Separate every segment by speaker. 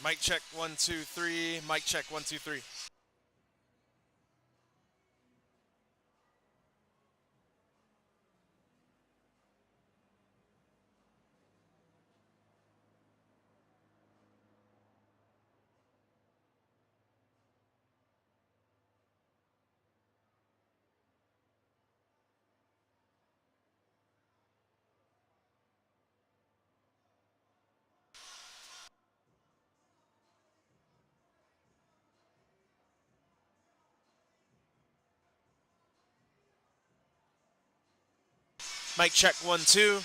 Speaker 1: Mic check 1 2 3. Mic check 1 2 3. Mic check 1 2.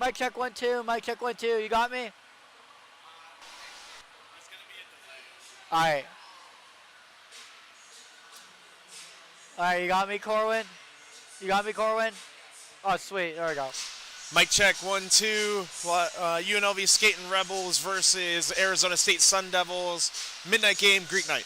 Speaker 2: Mic check 1 2. Mic check 1 2. You got me? All right. All right. You got me, Corwin. You got me, Corwin. Oh, sweet. There we go.
Speaker 1: Mic check 1 2. UNLV Skating Rebels versus Arizona State Sun Devils. Midnight game, Greek night.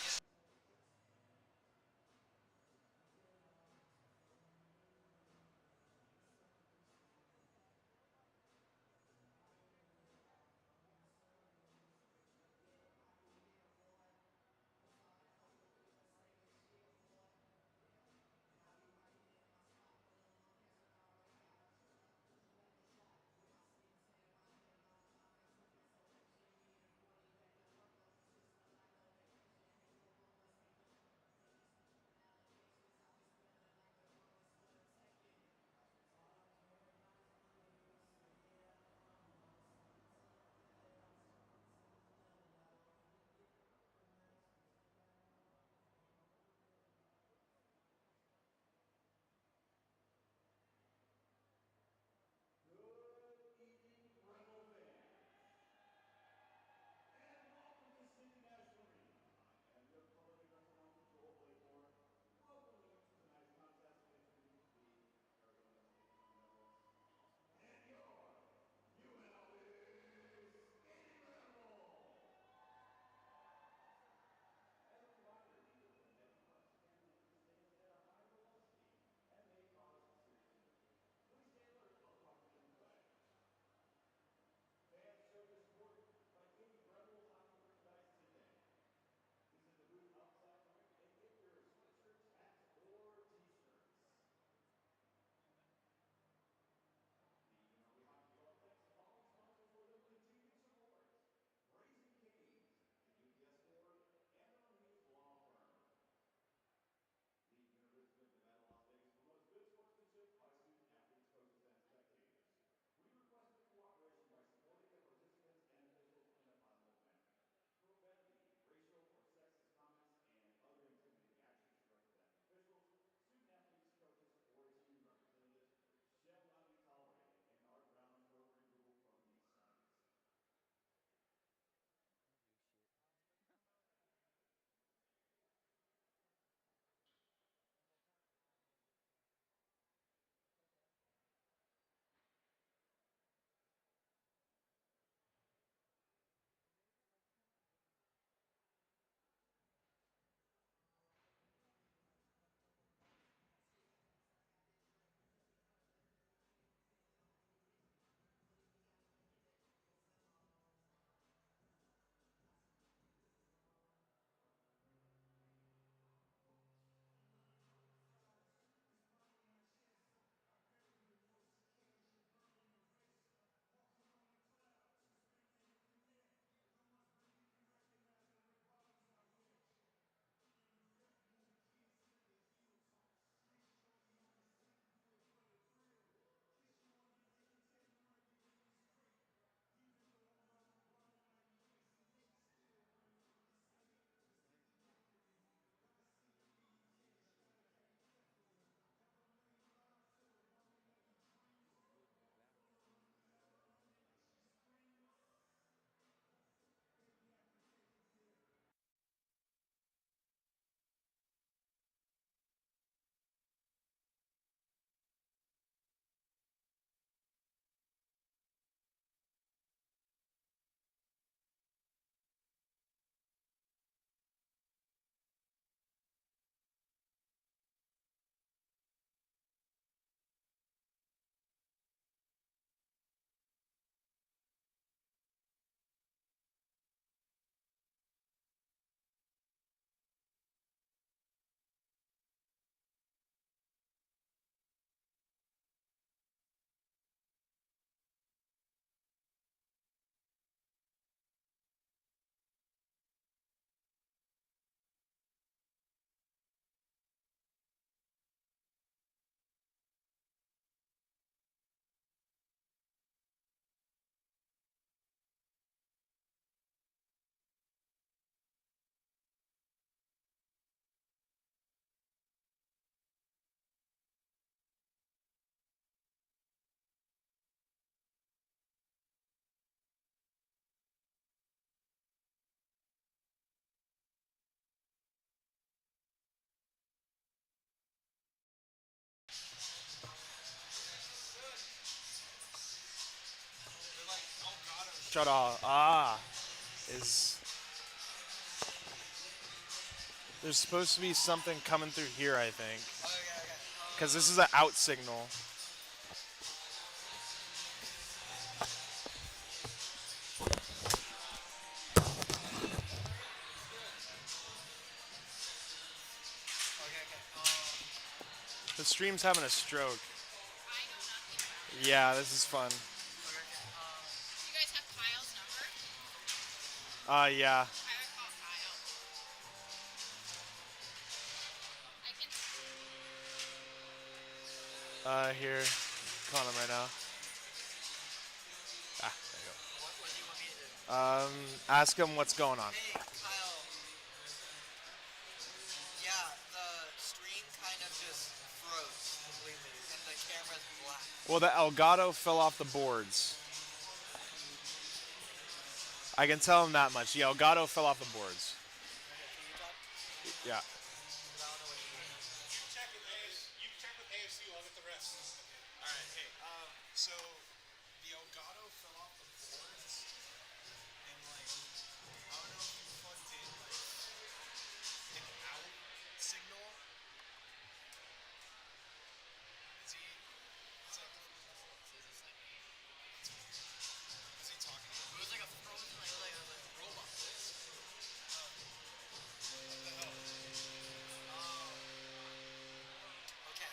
Speaker 1: shut off. Is there's supposed to be something coming through here, I think. Because this is an out signal. The stream's having a stroke. Yeah, this is fun.
Speaker 3: You guys have Kyle's number?
Speaker 1: Yeah.
Speaker 3: I would call Kyle. I can.
Speaker 1: Here. Calling him right now. There you
Speaker 2: What do you want me to do?
Speaker 1: go. Ask him what's going on.
Speaker 2: Hey, Kyle. Yeah, the stream kind of just froze completely, and the camera's black.
Speaker 1: Well, the Elgato fell off the boards. I can tell him that much. The Elgato fell off the boards. Yeah.
Speaker 4: You check with ASU, I'll get the rest.
Speaker 1: All right. Hey. So the Elgato fell off the boards, and like I don't know if you plugged in like an out signal. Is he? Is that? Is he talking?
Speaker 2: It was like a frozen, like a robot voice. Okay,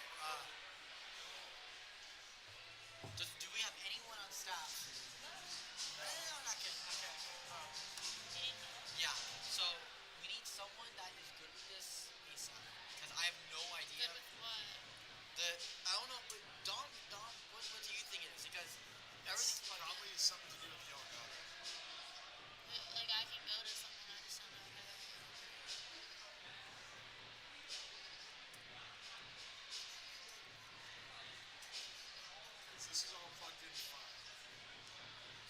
Speaker 2: do we have anyone on staff? No, not kidding. Okay. Yeah, so we need someone that is good with this ASAP. Because I have no idea.
Speaker 3: Good with what?
Speaker 2: I don't know, but Don, what do you think it is? Because everything's plugged in.
Speaker 1: Probably something to do with the Elgato.
Speaker 3: Like I can go to something, I just don't know where.
Speaker 1: This is all plugged in fine.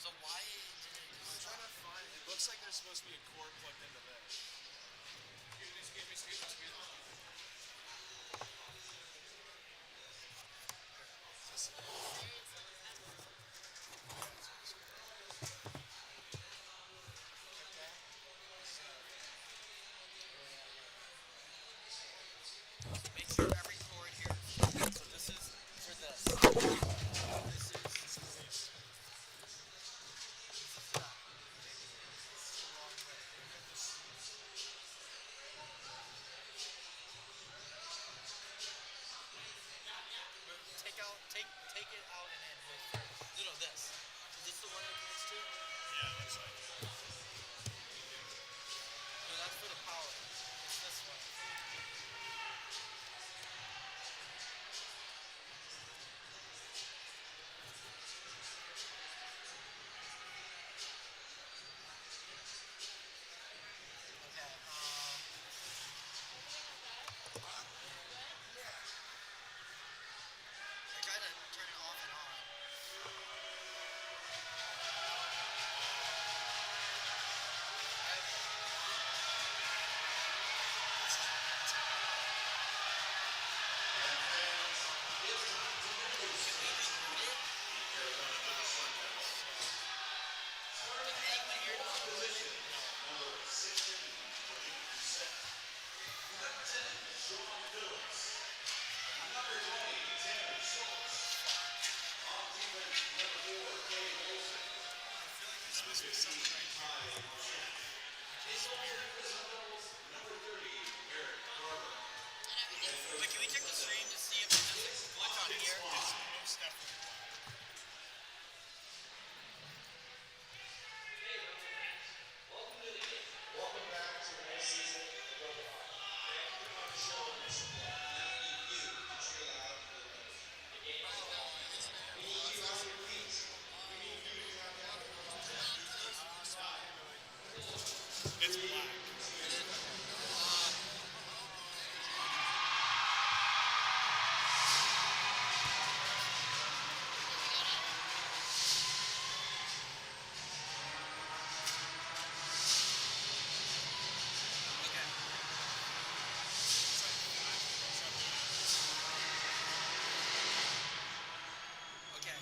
Speaker 2: So why did it
Speaker 1: I'm
Speaker 2: just
Speaker 1: trying to find. It looks like there's supposed to be a cord plugged into this.
Speaker 4: Excuse me.
Speaker 2: make sure every cord here is plugged in? So this is for this. This is that. Take it out and then we'll this. Is this the one it connects to?
Speaker 4: Yeah, it looks like it.
Speaker 2: No, that's for the power. It's this one. Okay, I try to turn it off and on. Wait, can we check the stream to see if there's a glitch on here?
Speaker 4: Most definitely. It's black.
Speaker 2: Okay,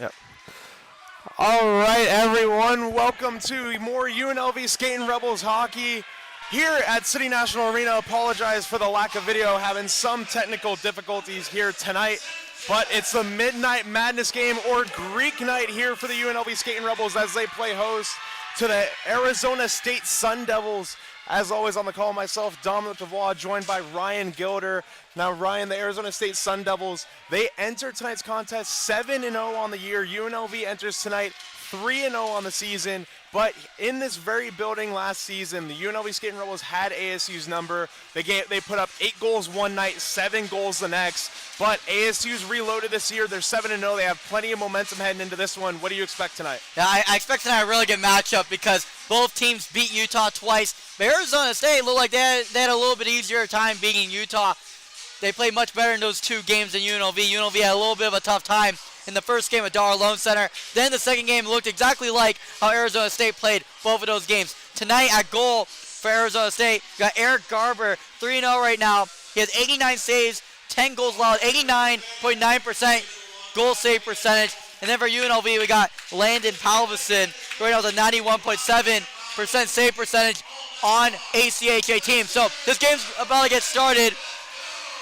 Speaker 1: Yep. All right, everyone. Welcome to more UNLV Skating Rebels hockey here at City National Arena. Apologize for the lack of video, having some technical difficulties here tonight. But it's the Midnight Madness game, or Greek night, here for the UNLV Skating Rebels as they play host to the Arizona State Sun Devils. As always, on the call, myself, Dominic DeVois, joined by Ryan Gilder. Now, Ryan, the Arizona State Sun Devils, they enter tonight's contest 7-0 on the year. UNLV enters tonight 3-0 on the season. But in this very building last season, the UNLV Skating Rebels had ASU's number. They put up 8 goals one night, 7 goals the next. But ASU's reloaded this year. They're 7-0. They have plenty of momentum heading into this one. What do you expect tonight?
Speaker 2: Yeah, I expect tonight a really good matchup because both teams beat Utah twice. But Arizona State looked like they had a little bit easier time beating Utah. They played much better in those 2 games than UNLV. UNLV had a little bit of a tough time in the first game at Dar Loan Center. Then the second game looked exactly like how Arizona State played both of those games. Tonight at goal for Arizona State, you got Eric Garber, 3-0 right now. He has 89 saves, 10 goals allowed, 89.9% goal save percentage. And then for UNLV, we got Landon Palvison, right now with a 91.7% save percentage on ACHA team. So this game's about to get started.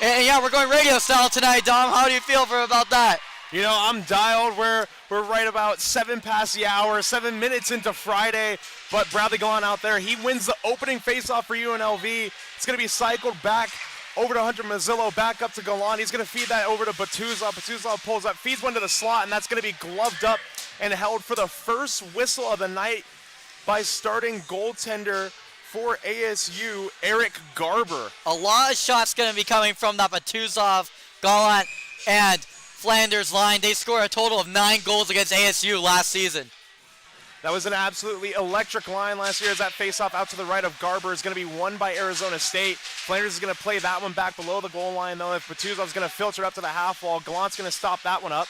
Speaker 2: And yeah, we're going radio style tonight, Dom. How do you feel about that?
Speaker 1: You know, I'm dialed. We're right about 7 past the hour, 7 minutes into Friday. But Bradley Gallant out there, he wins the opening faceoff for UNLV. It's going to be cycled back over to Hunter Mazzillo, back up to Gallant. He's going to feed that over to Batuzov. Batuzov pulls up, feeds one to the slot, and that's going to be gloved up and held for the first whistle of the night by starting goaltender for ASU, Eric Garber.
Speaker 2: A lot of shots going to be coming from that Batuzov, Gallant, and Flanders line. They scored a total of 9 goals against ASU last season.
Speaker 1: That was an absolutely electric line last year as that faceoff out to the right of Garber is going to be won by Arizona State. Flanders is going to play that one back below the goal line, though. If Batuzov's going to filter up to the half wall, Gallant's going to stop that one up.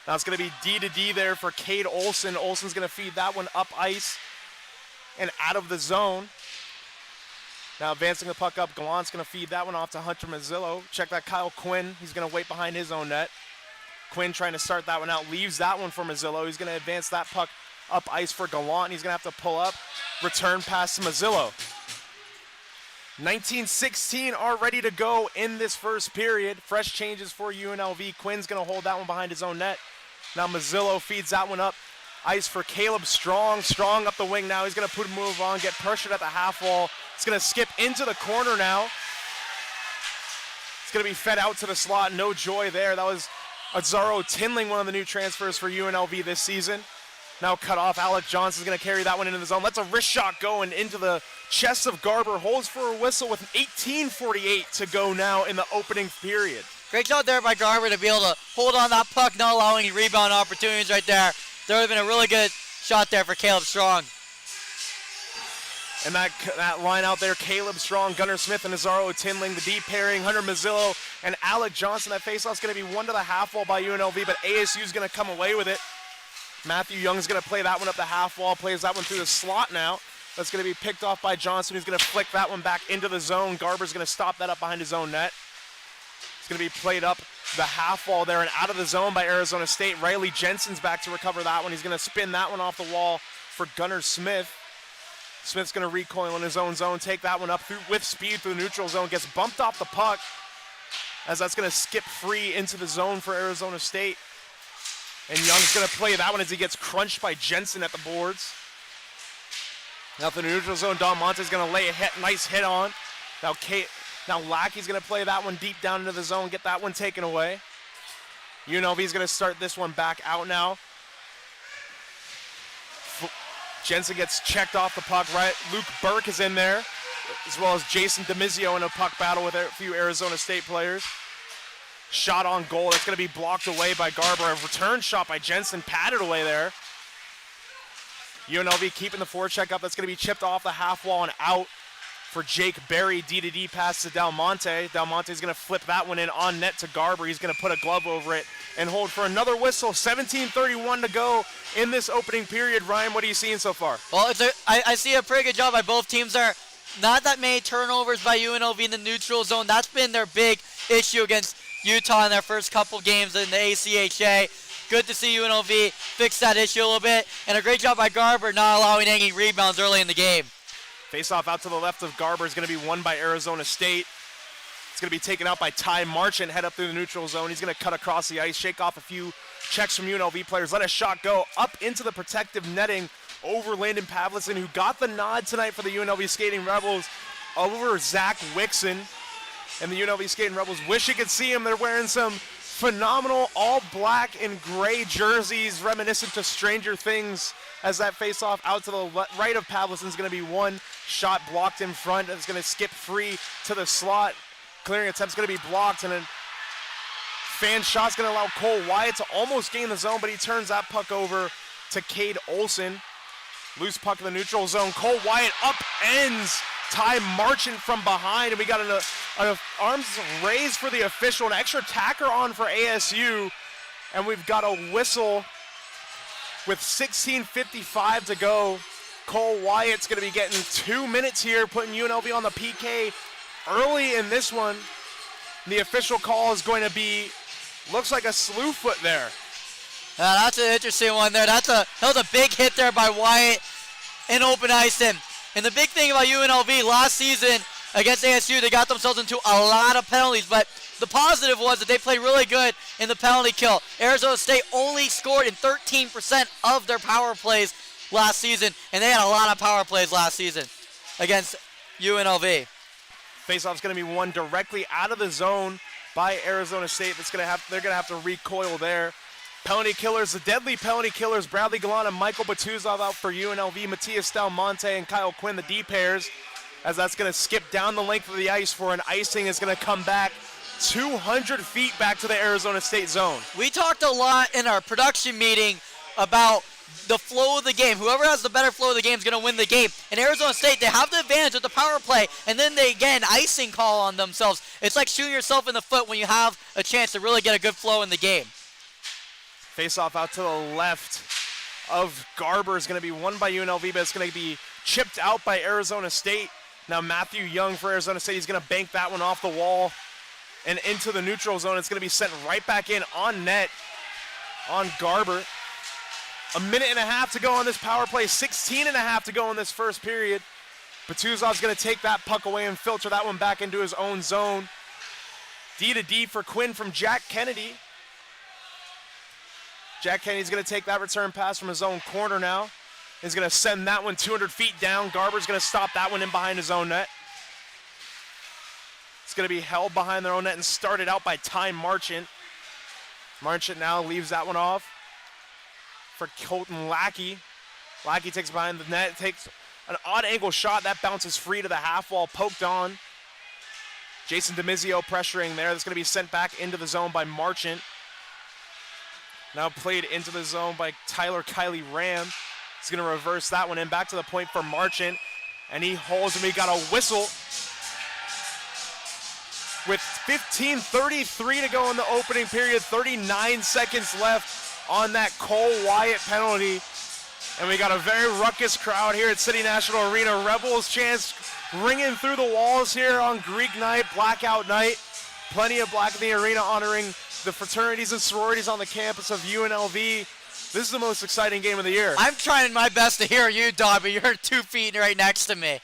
Speaker 1: Now it's going to be D-to-D there for Cade Olson. Olson's going to feed that one up ice and out of the zone. Now advancing the puck up, Gallant's going to feed that one off to Hunter Mazzillo. Check that Kyle Quinn. He's going to wait behind his own net. Quinn trying to start that one out, leaves that one for Mazzillo. He's going to advance that puck up ice for Gallant. He's going to have to pull up, return pass to Mazzillo. 19:16 are ready to go in this first period. Fresh changes for UNLV. Quinn's going to hold that one behind his own net. Now Mazzillo feeds that one up ice for Caleb Strong. Strong up the wing now. He's going to put a move on, get pressured at the half wall. It's going to skip into the corner now. It's going to be fed out to the slot. No joy there. That was Azaro Tinling, one of the new transfers for UNLV this season. Now cut off. Alec Johnson's going to carry that one into the zone. That's a wrist shot going into the chest of Garber. Holds for a whistle with 18:48 to go now in the opening period.
Speaker 2: Great job there by Garber to be able to hold on that puck, not allowing any rebound opportunities right there. There would have been a really good shot there for Caleb Strong.
Speaker 1: And that line out there, Caleb Strong, Gunnar Smith, and Azaro Tinling, the deep pairing, Hunter Mazzillo and Alec Johnson. That faceoff's going to be one to the half wall by UNLV, but ASU's going to come away with it. Matthew Young's going to play that one up the half wall, plays that one through the slot now. That's going to be picked off by Johnson, who's going to flick that one back into the zone. Garber's going to stop that up behind his own net. It's going to be played up the half wall there and out of the zone by Arizona State. Riley Jensen's back to recover that one. He's going to spin that one off the wall for Gunnar Smith. Smith's going to recoil in his own zone, take that one up with speed through the neutral zone, gets bumped off the puck as that's going to skip free into the zone for Arizona State. And Young's going to play that one as he gets crunched by Jensen at the boards. Now for the neutral zone, Don Monte's going to lay a nice hit on. Now Lackey's going to play that one deep down into the zone, get that one taken away. UNLV's going to start this one back out now. Jensen gets checked off the puck, right? Luke Burke is in there, as well as Jason DeMizio in a puck battle with a few Arizona State players. Shot on goal, that's going to be blocked away by Garber. A return shot by Jensen, patted away there. UNLV keeping the forecheck up. That's going to be chipped off the half wall and out for Jake Berry. D-to-D pass to Del Monte. Del Monte's going to flip that one in on net to Garber. He's going to put a glove over it and hold for another whistle. 17:31 to go in this opening period. Ryan, what are you seeing so far?
Speaker 2: Well, I see a pretty good job by both teams there. Not that many turnovers by UNLV in the neutral zone. That's been their big issue against Utah in their first couple games in the ACHA. Good to see UNLV fix that issue a little bit. And a great job by Garber not allowing any rebounds early in the game.
Speaker 5: Face-off out to the left of Garber is going to be won by Arizona State. It's going to be taken out by Ty Marchant, head up through the neutral zone. He's going to cut across the ice, shake off a few checks from UNLV players, let a shot go up into the protective netting over Landon Pavlicin, who got the nod tonight for the UNLV Skating Rebels over Zach Wixon. And the UNLV Skating Rebels wish you could see them. They're wearing some phenomenal all black and gray jerseys reminiscent to Stranger Things, as that face-off out to the right of Pavlicin is going to be one shot blocked in front. It's going to skip free to the slot. Clearing attempt's going to be blocked, and then fan shot's going to allow Cole Wyatt to almost gain the zone, but he turns that puck over to Cade Olson. Loose puck in the neutral zone. Cole Wyatt upends Ty Marchant from behind, and we got an arms raised for the official, an extra tacker on for ASU, and we've got a whistle with 16:55 to go. Cole Wyatt's going to be getting 2 minutes here, putting UNLV on the PK early in this one. The official call is going to be, looks like a slew foot there.
Speaker 2: That's an interesting one there. That was a big hit there by Wyatt in open ice. And the big thing about UNLV last season against ASU, they got themselves into a lot of penalties, but the positive was that they played really good in the penalty kill. Arizona State only scored in 13% of their power plays last season, and they had a lot of power plays last season against UNLV.
Speaker 5: Faceoff's going to be won directly out of the zone by Arizona State. They're going to have to recoil there. Penalty killers, the deadly penalty killers, Bradley Galan and Michael Batuzov out for UNLV, Matias Del Monte and Kyle Quinn, the D pairs, as that's going to skip down the length of the ice for an icing. Is going to come back 200 feet back to the Arizona State zone.
Speaker 2: We talked a lot in our production meeting about the flow of the game. Whoever has the better flow of the game is going to win the game. In Arizona State, they have the advantage with the power play, and then they get an icing call on themselves. It's like shooting yourself in the foot when you have a chance to really get a good flow in the game.
Speaker 5: Face-off out to the left of Garber is going to be won by UNLV, but it's going to be chipped out by Arizona State. Now Matthew Young for Arizona State, he's going to bank that one off the wall and into the neutral zone. It's going to be sent right back in on net on Garber. A minute and a half to go on this power play, 16 and a half to go in this first period. Batuzov's going to take that puck away and filter that one back into his own zone. D to D for Quinn from Jack Kennedy. Jack Kennedy's going to take that return pass from his own corner now. He's going to send that one 200 feet down. Garber's going to stop that one in behind his own net. It's going to be held behind their own net and started out by Ty Marchant. Marchant now leaves that one off for Colton Lackey. Lackey takes behind the net, takes an odd angle shot. That bounces free to the half wall, poked on. Jason DeMizio pressuring there. That's going to be sent back into the zone by Marchant. Now played into the zone by Tyler Kiley Ram. He's going to reverse that one in. Back to the point for Marchant. And he holds, and we got a whistle. With 15:33 to go in the opening period, 39 seconds left on that Cole Wyatt penalty. And we got a very ruckus crowd here at City National Arena. Rebels chants ringing through the walls here on Greek night, blackout night. Plenty of black in the arena honoring the fraternities and sororities on the campus of UNLV. This is the most exciting game of the year.
Speaker 2: I'm trying my best to hear you, Dog, but you're 2 feet right next to me.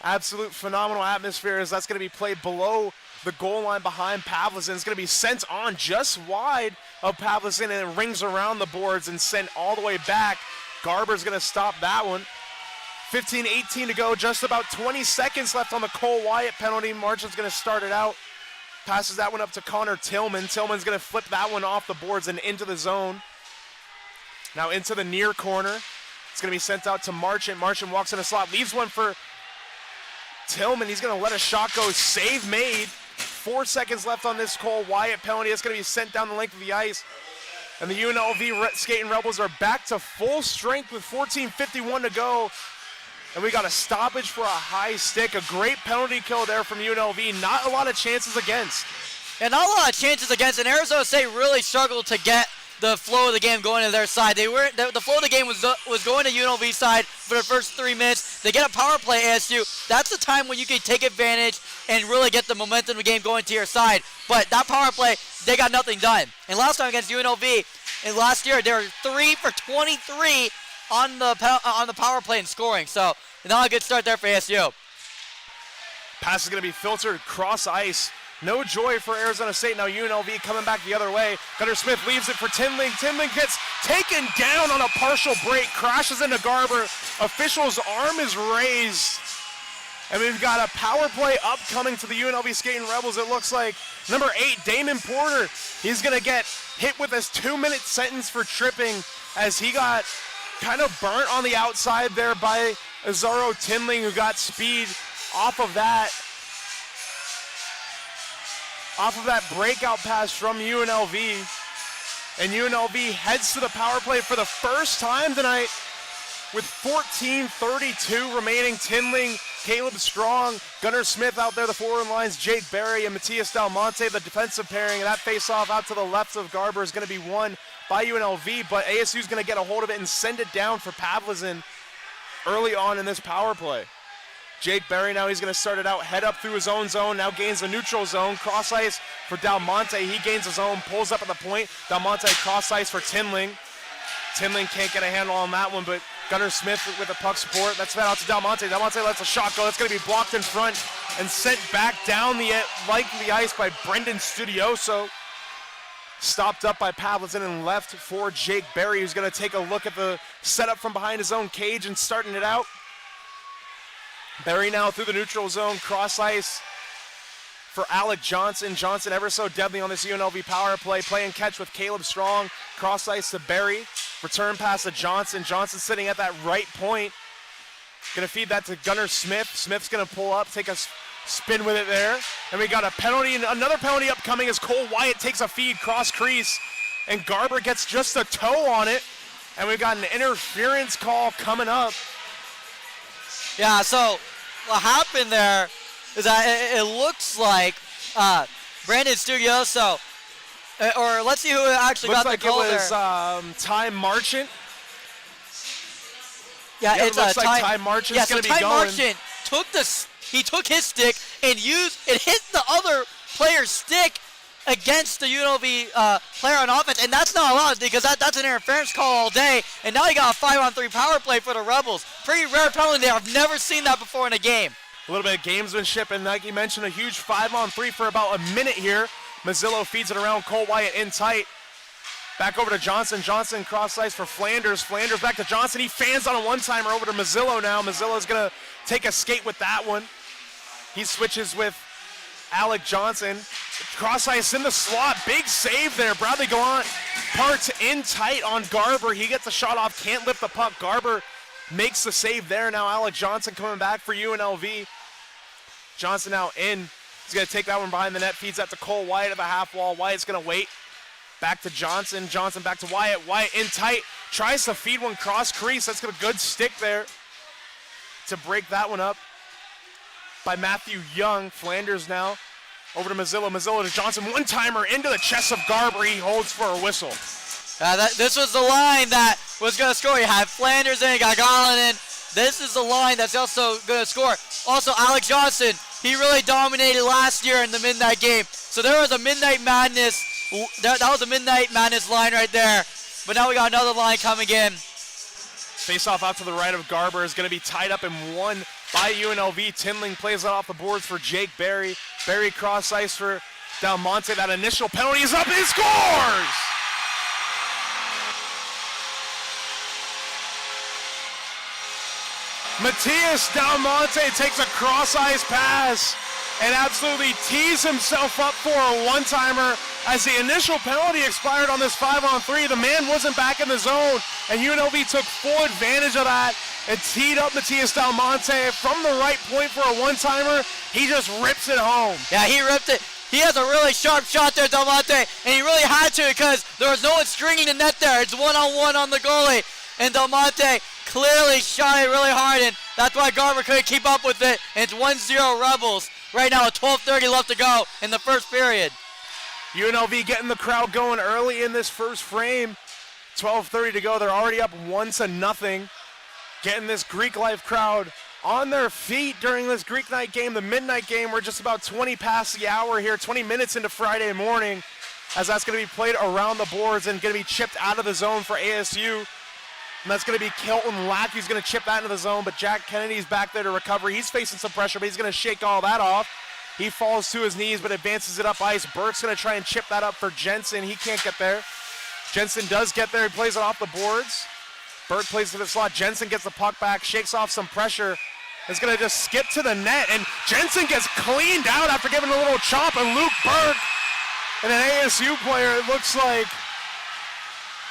Speaker 5: Absolute phenomenal atmosphere as that's going to be played below the goal line behind Pavlicin. It's going to be sent on just wide of Pavlicin, and it rings around the boards and sent all the way back. Garber's going to stop that one. 15:18 to go, just about 20 seconds left on the Cole Wyatt penalty. Marchant's going to start it out. Passes that one up to Connor Tillman. Tillman's going to flip that one off the boards and into the zone. Now into the near corner. It's going to be sent out to Marchant. Marchant walks in a slot, leaves one for Tillman. He's going to let a shot go. Save made. 4 seconds left on this Cole Wyatt penalty. It's going to be sent down the length of the ice. And the UNLV Skating Rebels are back to full strength with 14:51 to go. And we got a stoppage for a high stick. A great penalty kill there from UNLV. Not a lot of chances against.
Speaker 2: And not a lot of chances against. And Arizona State really struggled to get the flow of the game going to their side. The flow of the game was going to UNLV side for the first 3 minutes. They get a power play, ASU. That's the time when you can take advantage and really get the momentum of the game going to your side. But that power play, they got nothing done. And last time against UNLV, And last year they were 3 for 23 on the power play and scoring. So not a good start there for ASU.
Speaker 5: Pass is going to be filtered cross ice. No joy for Arizona State. Now UNLV coming back the other way. Gunnar Smith leaves it for Tinling. Tinling gets taken down on a partial break, crashes into Garber. Official's arm is raised. And we've got a power play upcoming to the UNLV Skating Rebels. It looks like number 8, Damon Porter. He's going to get hit with this 2-minute sentence for tripping as he got kind of burnt on the outside there by Azaro Tinling, who got speed off of that breakout pass from UNLV. And UNLV heads to the power play for the first time tonight with 14:32 remaining. Tinling, Caleb Strong, Gunnar Smith out there, the forward lines, Jake Berry and Matias Del Monte, the defensive pairing. And that face-off out to the left of Garber is going to be won by UNLV, but ASU is going to get a hold of it and send it down for Pavlizin early on in this power play. Jake Berry now, he's going to start it out, head up through his own zone, now gains the neutral zone, cross ice for Del Monte. He gains his own, pulls up at the point. Del Monte cross ice for Tinling. Tinling can't get a handle on that one, but Gunnar Smith with the puck support. That's fed out to Del Monte. Del Monte lets a shot go. That's going to be blocked in front and sent back down the ice by Brendan Studioso. Stopped up by Pavlizin and left for Jake Berry, who's going to take a look at the setup from behind his own cage and starting it out. Berry now through the neutral zone, cross ice for Alec Johnson. Johnson ever so deadly on this UNLV power play. Play and catch with Caleb Strong. Cross ice to Berry. Return pass to Johnson. Johnson sitting at that right point. Going to feed that to Gunnar Smith. Smith's going to pull up, take a spin with it there. And we got a penalty, and another penalty upcoming as Cole Wyatt takes a feed cross crease. And Garber gets just a toe on it. And we've got an interference call coming up.
Speaker 2: Yeah, so what happened there is that it looks like Brandon Studioso, or let's see who actually
Speaker 5: looks
Speaker 2: got
Speaker 5: like
Speaker 2: the call there.
Speaker 5: Looks like it was Ty Marchant.
Speaker 2: Yeah,
Speaker 5: it looks like Ty Marchant's going to be going.
Speaker 2: Ty Marchant took his stick and hit the other player's stick against the UNLV player on offense, and that's not allowed because that's an interference call all day, and now you got a 5-on-3 power play for the Rebels. Pretty rare penalty there. I've never seen that before in a game.
Speaker 5: A little bit of gamesmanship, and like you mentioned, a huge 5-on-3 for about a minute here. Mazzillo feeds it around, Cole Wyatt in tight. Back over to Johnson. Johnson cross ice for Flanders. Flanders back to Johnson. He fans on a one-timer over to Mazzillo now. Mazzillo's going to take a skate with that one. He switches with Alec Johnson. Cross ice in the slot. Big save there. Bradley Gallant parts in tight on Garber. He gets a shot off. Can't lift the puck. Garber makes the save there. Now Alec Johnson coming back for UNLV. Johnson now in. He's going to take that one behind the net. Feeds that to Cole Wyatt at the half wall. Wyatt's going to wait. Back to Johnson. Johnson back to Wyatt. Wyatt in tight. Tries to feed one cross crease. That's a good stick there to break that one up by Matthew Young. Flanders now over to Mazzillo. Mazzillo to Johnson. One-timer into the chest of Garber. He holds for a whistle.
Speaker 2: This was the line that was going to score. You had Flanders in, you got Garland in. This is the line that's also going to score. Also, Alex Johnson, he really dominated last year in the Midnight game. So there was a Midnight Madness. That was a Midnight Madness line right there. But now we got another line coming in.
Speaker 5: Face-off out to the right of Garber is going to be tied up and won by UNLV. Tinling plays it off the boards for Jake Berry. Berry cross ice for Del Monte. That initial penalty is up. He scores! Matias Del Monte takes a cross ice pass and absolutely tees himself up for a one-timer as the initial penalty expired on this 5-on-3. The man wasn't back in the zone, and UNLV took full advantage of that and teed up Matias Del Monte from the right point for a one-timer. He just rips it home.
Speaker 2: Yeah, he ripped it. He has a really sharp shot there, Del Monte, and he really had to because there was no one stringing the net there. It's one-on-one on the goalie, and Del Monte clearly shot it really hard, and that's why Garber couldn't keep up with it, and it's 1-0 Rebels. Right now, 12:30 left to go in the first period.
Speaker 5: UNLV getting the crowd going early in this first frame. 12:30 to go. They're already up 1-0. Getting this Greek Life crowd on their feet during this Greek night game, the midnight game. We're just about 20 past the hour here, 20 minutes into Friday morning. as that's going to be played around the boards and going to be chipped out of the zone for ASU. And that's going to be Kelton Lack who's going to chip that into the zone, but Jack Kennedy's back there to recover. He's facing some pressure, but he's going to shake all that off. He falls to his knees, but advances it up ice. Burke's going to try and chip that up for Jensen. He can't get there. Jensen does get there. He plays it off the boards. Burke plays to the slot. Jensen gets the puck back, shakes off some pressure. Is going to just skip to the net, and Jensen gets cleaned out after giving a little chop, and Luke Burke and an ASU player, it looks like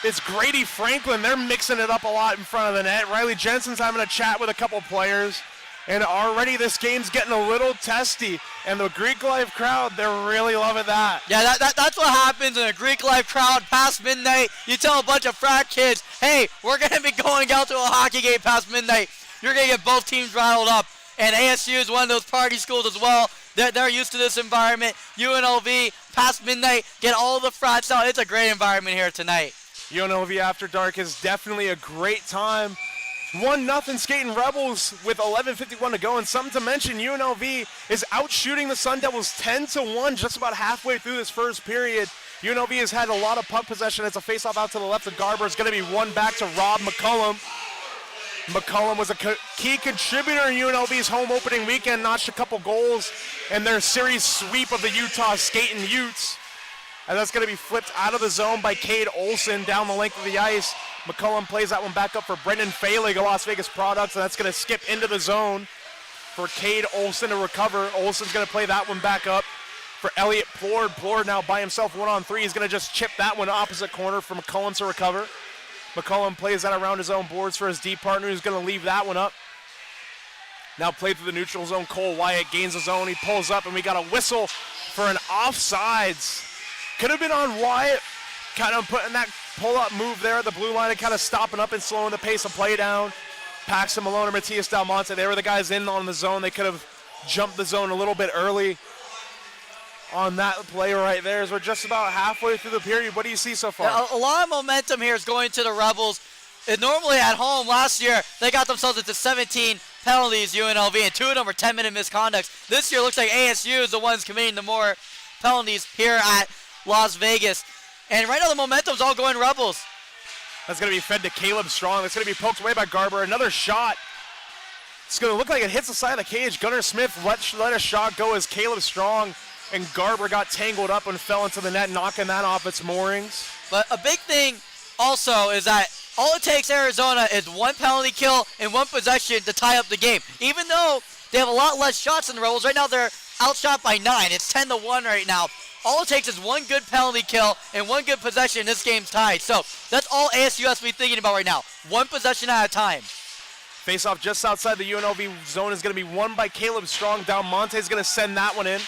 Speaker 5: it's Grady Franklin. They're mixing it up a lot in front of the net. Riley Jensen's having a chat with a couple players, and already this game's getting a little testy, and the Greek Life crowd, they're really loving that.
Speaker 2: Yeah, that's what happens in a Greek Life crowd past midnight. You tell a bunch of frat kids, hey, we're going to be going out to a hockey game past midnight. You're going to get both teams riled up. And ASU is one of those party schools as well. They're used to this environment. UNLV, past midnight, get all the frats out. It's a great environment here tonight.
Speaker 5: UNLV After Dark is definitely a great time. 1-0 skating Rebels with 11:51 to go. And something to mention, UNLV is outshooting the Sun Devils 10-1 just about halfway through this first period. UNLV has had a lot of puck possession. It's a faceoff out to the left of Garber. It's going to be one back to Rob McCullum. McCullum was a key contributor in UNLV's home opening weekend, notched a couple goals in their series sweep of the Utah Skating Utes. And that's going to be flipped out of the zone by Cade Olson down the length of the ice. McCullum plays that one back up for Brendan Failig of Las Vegas Products, and that's going to skip into the zone for Cade Olson to recover. Olson's going to play that one back up for Elliot Plord. Plord now by himself 1-on-3. He's going to just chip that one opposite corner for McCullum to recover. McCullum plays that around his own boards for his D partner, who's going to leave that one up. Now played through the neutral zone. Cole Wyatt gains the zone. He pulls up, and we got a whistle for an offsides. Could have been on Wyatt, kind of putting that pull-up move there at the blue line and kind of stopping up and slowing the pace of play down. Paxton Malone or Matias Del Monte, they were the guys in on the zone. They could have jumped the zone a little bit early on that play right there, as we're just about halfway through the period. What do you see so far?
Speaker 2: Yeah, a lot of momentum here is going to the Rebels. And normally at home last year, they got themselves into 17 penalties, UNLV, and 2 of them were 10-minute misconducts. This year looks like ASU is the ones committing the more penalties here at Las Vegas. And right now the momentum's all going Rebels.
Speaker 5: That's going to be fed to Caleb Strong. That's going to be poked away by Garber. Another shot. It's going to look like it hits the side of the cage. Gunnar Smith let a shot go as Caleb Strong and Garber got tangled up and fell into the net, knocking that off its moorings.
Speaker 2: But a big thing also is that all it takes Arizona is one penalty kill and one possession to tie up the game. Even though they have a lot less shots than the Rebels, right now they're outshot by 9. It's 10-1 right now. All it takes is one good penalty kill and one good possession, and this game's tied. So that's all ASU has to be thinking about right now. One possession at a time.
Speaker 5: Face-off just outside the UNLV zone is going to be won by Caleb Strong. Del Monte's going to send that one in.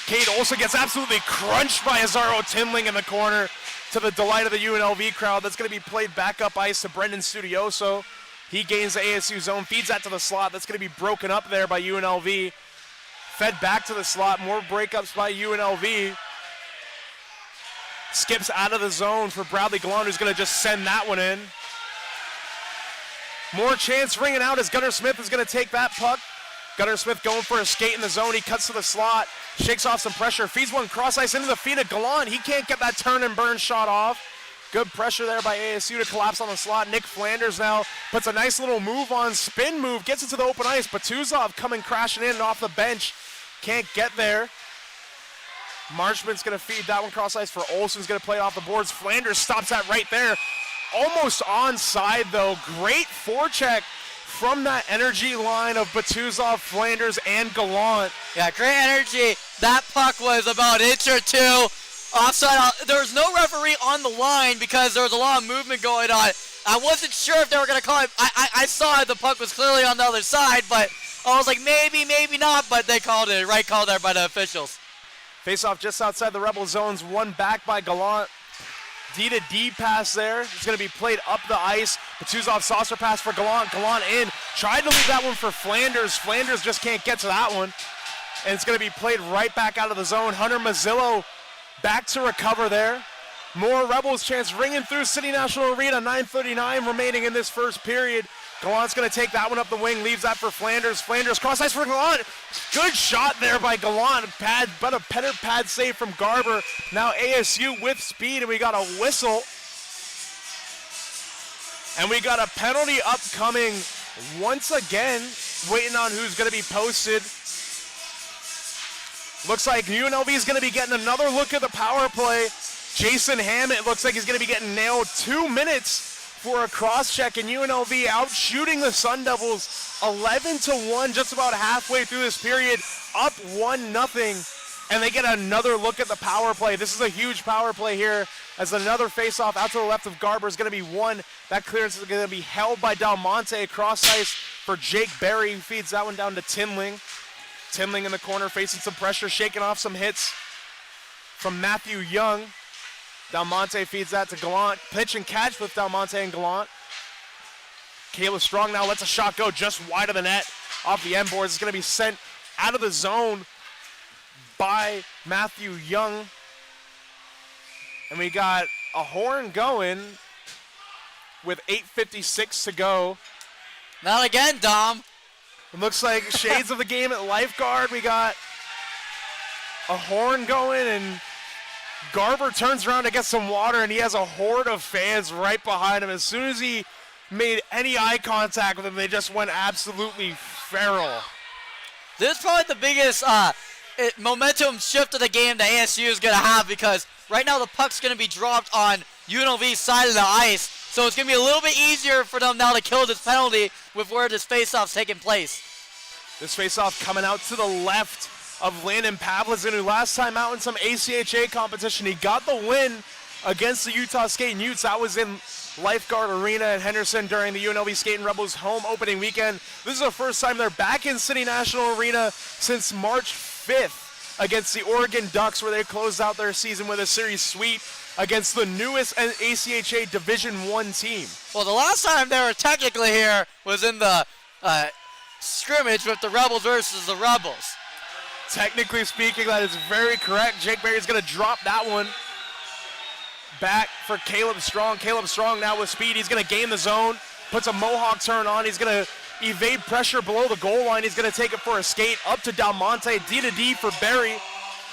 Speaker 5: Cade also gets absolutely crunched by Azaro Tinling in the corner, to the delight of the UNLV crowd. That's going to be played back up ice to Brendan Studioso. He gains the ASU zone, feeds that to the slot. That's going to be broken up there by UNLV. Fed back to the slot, more breakups by UNLV. Skips out of the zone for Bradley Gallant, who's going to just send that one in. More chance ringing out as Gunnar Smith is going to take that puck. Gunnar Smith going for a skate in the zone. He cuts to the slot, shakes off some pressure, feeds one cross ice into the feet of Gallant. He can't get that turn and burn shot off. Good pressure there by ASU to collapse on the slot. Nick Flanders now puts a nice little move on, spin move, gets it to the open ice. Batuzov coming crashing in and off the bench. Can't get there. Marshman's going to feed that one cross ice for Olsen's going to play off the boards. Flanders stops that right there. Almost onside though. Great forecheck from that energy line of Batuzov, Flanders, and Gallant.
Speaker 2: Yeah, great energy. That puck was about an inch or two offside. There was no referee on the line because there was a lot of movement going on. I wasn't sure if they were going to call it. I saw it. The puck was clearly on the other side, but I was like, maybe, maybe not. But they called it. Right call there by the officials.
Speaker 5: Face-off just outside the Rebel zones, one back by Gallant. D-to-D pass there. It's going to be played up the ice. Batuzov saucer pass for Gallant. Gallant in. Tried to leave that one for Flanders. Flanders just can't get to that one. And it's going to be played right back out of the zone. Hunter Mazzillo back to recover there. More Rebels chance ringing through City National Arena. 9:39 remaining in this first period. Gallant's going to take that one up the wing, leaves that for Flanders. Flanders cross ice for Gallant. Good shot there by Gallant. But a better pad save from Garber. Now ASU with speed, and we got a whistle. And we got a penalty upcoming once again, waiting on who's going to be posted. Looks like UNLV is going to be getting another look at the power play. Jason Hammett looks like he's going to be getting nailed. 2 minutes for a cross-check, and UNLV out shooting the Sun Devils 11-1, just about halfway through this period, up 1-0, and they get another look at the power play. This is a huge power play here, as another face-off out to the left of Garber is going to be won. That clearance is going to be held by Del Monte. Cross ice for Jake Berry, who feeds that one down to Tinling. Tinling in the corner, facing some pressure, shaking off some hits from Matthew Young. Del Monte feeds that to Gallant. Pitch and catch with Del Monte and Gallant. Caleb Strong now lets a shot go just wide of the net. Off the end boards. It's going to be sent out of the zone by Matthew Young. And we got a horn going with 8:56 to go.
Speaker 2: Not again, Dom.
Speaker 5: It looks like shades of the game at lifeguard. We got a horn going, and Garber turns around to get some water, and he has a horde of fans right behind him. As soon as he made any eye contact with them, they just went absolutely feral.
Speaker 2: This is probably the biggest momentum shift of the game that ASU is going to have, because right now the puck's going to be dropped on UNLV's side of the ice, so it's going to be a little bit easier for them now to kill this penalty with where this faceoff's taking place.
Speaker 5: This faceoff coming out to the left of Landon Pavlizin, who last time out in some ACHA competition, he got the win against the Utah Skating Utes. That was in Lifeguard Arena in Henderson during the UNLV Skating Rebels home opening weekend. This is the first time they're back in City National Arena since March 5th against the Oregon Ducks, where they closed out their season with a series sweep against the newest ACHA Division I team.
Speaker 2: Well, the last time they were technically here was in the scrimmage with the Rebels versus the Rebels.
Speaker 5: Technically speaking, that is very correct. Jake Berry's going to drop that one back for Caleb Strong. Caleb Strong now with speed. He's going to gain the zone, puts a Mohawk turn on. He's going to evade pressure below the goal line. He's going to take it for a skate up to Del Monte. D to D for Berry.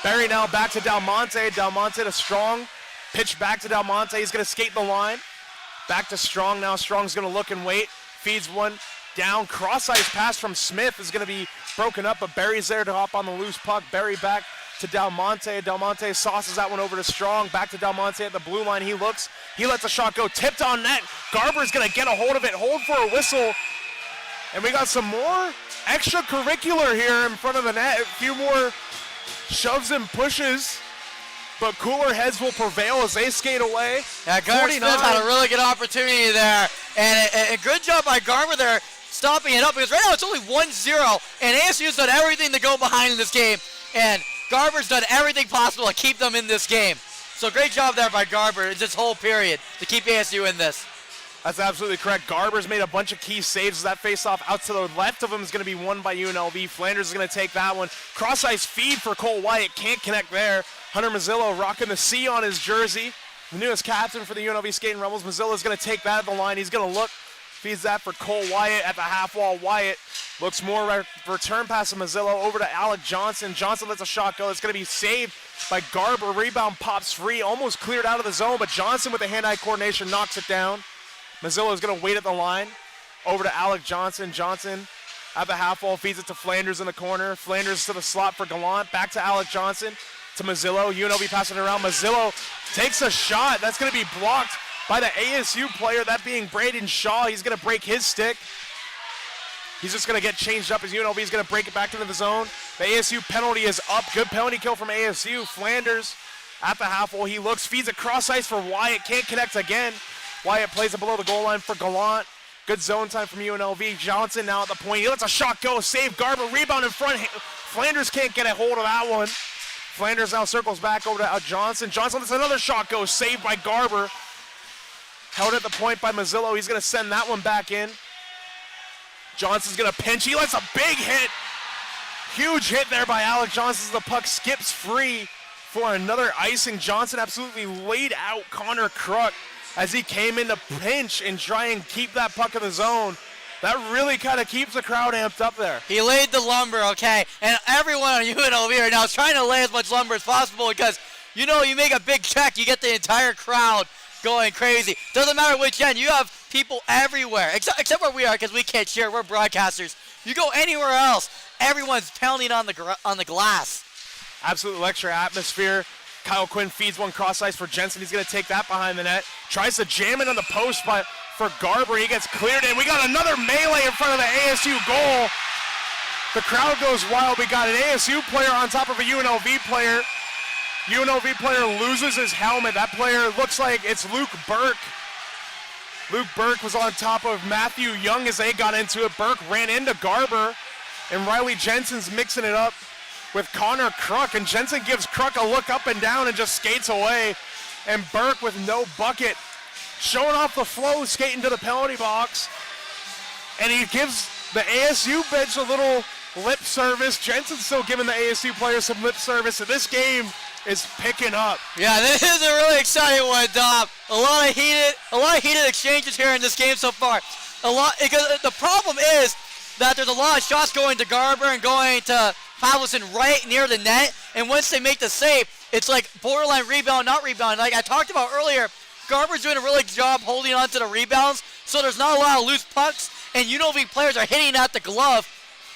Speaker 5: Berry now back to Del Monte. Del Monte to Strong. Pitch back to Del Monte. He's going to skate the line. Back to Strong. Now Strong's going to look and wait. Feeds one down. Cross ice pass from Smith is going to be broken up, but Berry's there to hop on the loose puck. Berry back to Del Monte. Del Monte sauces that one over to Strong. Back to Del Monte at the blue line. He looks. He lets a shot go. Tipped on net. Garber's going to get a hold of it. Hold for a whistle. And we got some more extracurricular here in front of the net. A few more shoves and pushes. But cooler heads will prevail as they skate away.
Speaker 2: Yeah, Garber Smith had a really good opportunity there. And a good job by Garber there, stopping it up, because right now it's only 1-0, and ASU's done everything to go behind in this game, and Garber's done everything possible to keep them in this game. So great job there by Garber in this whole period to keep ASU in this.
Speaker 5: That's absolutely correct. Garber's made a bunch of key saves. That faceoff out to the left of him is going to be won by UNLV. Flanders is going to take that one. Cross ice feed for Cole Wyatt. Can't connect there. Hunter Mazzillo rocking the C on his jersey. The newest captain for the UNLV Skating Rebels. Mazzillo's going to take that at the line. He's going to look. Feeds that for Cole Wyatt at the half wall. Wyatt looks more return pass to Mazzillo over to Alec Johnson. Johnson lets a shot go. It's going to be saved by Garber. Rebound pops free. Almost cleared out of the zone, but Johnson with the hand-eye coordination knocks it down. Mazzillo is going to wait at the line. Over to Alec Johnson. Johnson at the half wall feeds it to Flanders in the corner. Flanders to the slot for Gallant. Back to Alec Johnson. To Mazzillo. UNLV passing it around. Mazzillo takes a shot. That's going to be blocked by the ASU player, that being Braden Shaw. He's going to break his stick. He's just going to get changed up as UNLV is going to break it back into the zone. The ASU penalty is up. Good penalty kill from ASU. Flanders at the half wall. He looks, feeds it cross ice for Wyatt. Can't connect again. Wyatt plays it below the goal line for Gallant. Good zone time from UNLV. Johnson now at the point. He lets a shot go. Save Garber. Rebound in front. Flanders can't get a hold of that one. Flanders now circles back over to Johnson. Johnson lets another shot go. Saved by Garber. Held at the point by Mazzillo. He's going to send that one back in. Johnson's going to pinch. He lets a big hit. Huge hit there by Alec Johnson. The puck skips free for another icing. Johnson absolutely laid out Connor Kruk as he came in to pinch and try and keep that puck in the zone. That really kind of keeps the crowd amped up there.
Speaker 2: He laid the lumber, okay? And everyone on UNLV right now is trying to lay as much lumber as possible because, you know, you make a big check, you get the entire crowd going crazy. Doesn't matter which end. You have people everywhere, except where we are because we can't cheer. We're broadcasters. You go anywhere else, everyone's pounding on the glass.
Speaker 5: Absolute electric atmosphere. Kyle Quinn feeds one cross ice for Jensen. He's going to take that behind the net. Tries to jam it on the post, but for Garber, he gets cleared in. We got another melee in front of the ASU goal. The crowd goes wild. We got an ASU player on top of a UNLV player. UNLV player loses his helmet. That player looks like it's Luke Burke. Luke Burke was on top of Matthew Young as they got into it. Burke ran into Garber, and Riley Jensen's mixing it up with Connor Kruk, and Jensen gives Kruk a look up and down and just skates away. And Burke with no bucket, showing off the flow, skating to the penalty box. And he gives the ASU bench a little lip service. Jensen's still giving the ASU players some lip service, and this game is picking up.
Speaker 2: Yeah, this is a really exciting one, Dom. A lot of heated exchanges here in this game so far. Because the problem is that there's a lot of shots going to Garber and going to Pavlison right near the net, and once they make the save, it's like borderline rebound, not rebound. Like I talked about earlier, Garber's doing a really good job holding on to the rebounds, so there's not a lot of loose pucks, and UNLV players are hitting at the glove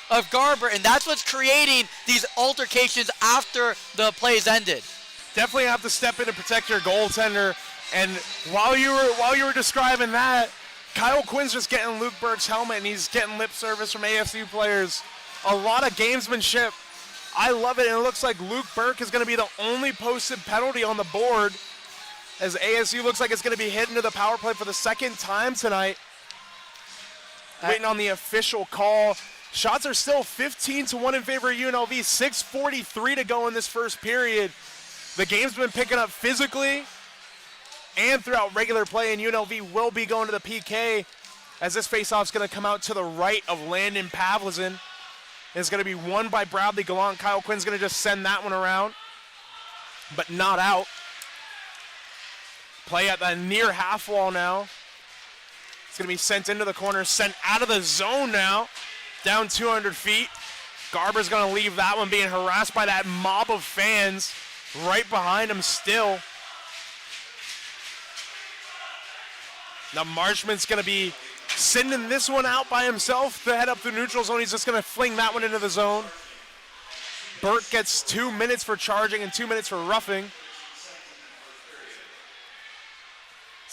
Speaker 2: of Garber, and that's what's creating these altercations after the plays ended.
Speaker 5: Definitely have to step in and protect your goaltender, and while you were describing that, Kyle Quinn's just getting Luke Burke's helmet, and he's getting lip service from ASU players. A lot of gamesmanship. I love it, and it looks like Luke Burke is going to be the only posted penalty on the board as ASU looks like it's going to be hit into the power play for the second time tonight. Waiting on the official call. Shots are still 15-1 in favor of UNLV. 6:43 to go in this first period. The game's been picking up physically and throughout regular play, and UNLV will be going to the PK as this faceoff's going to come out to the right of Landon Pavlison. It's going to be won by Bradley Gallant. Kyle Quinn's going to just send that one around, but not out. Play at the near half wall now. It's going to be sent into the corner, sent out of the zone now, down 200 feet. Garber's going to leave that one being harassed by that mob of fans right behind him still. Now Marshman's going to be sending this one out by himself to head up the neutral zone. He's just going to fling that one into the zone. Burke gets 2 minutes for charging and 2 minutes for roughing.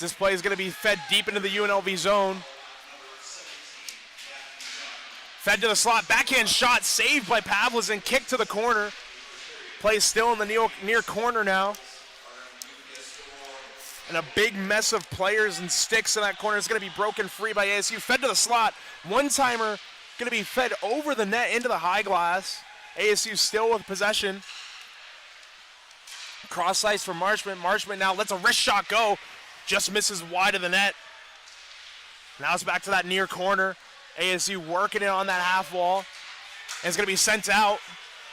Speaker 5: This play is going to be fed deep into the UNLV zone. Fed to the slot, backhand shot, saved by Pavlison, kick to the corner. Play still in the near corner now. And a big mess of players and sticks in that corner is going to be broken free by ASU. Fed to the slot. One-timer going to be fed over the net into the high glass. ASU still with possession. Cross ice for Marshman. Marshman now lets a wrist shot go. Just misses wide of the net. Now it's back to that near corner. ASU working it on that half wall. And it's going to be sent out.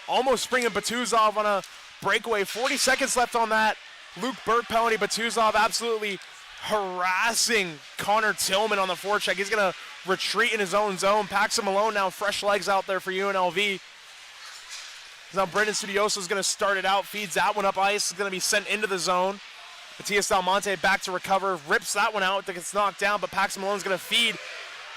Speaker 5: Almost bringing Batuzov on a breakaway. 40 seconds left on that Luke Burke penalty. Batuzov absolutely harassing Connor Tillman on the forecheck. He's going to retreat in his own zone. Paxton Malone now fresh legs out there for UNLV. Now Brendan Studioso is going to start it out. Feeds that one up ice. It's going to be sent into the zone. Matias Del Monte back to recover. Rips that one out. It gets knocked down, but Paxton Malone's going to feed.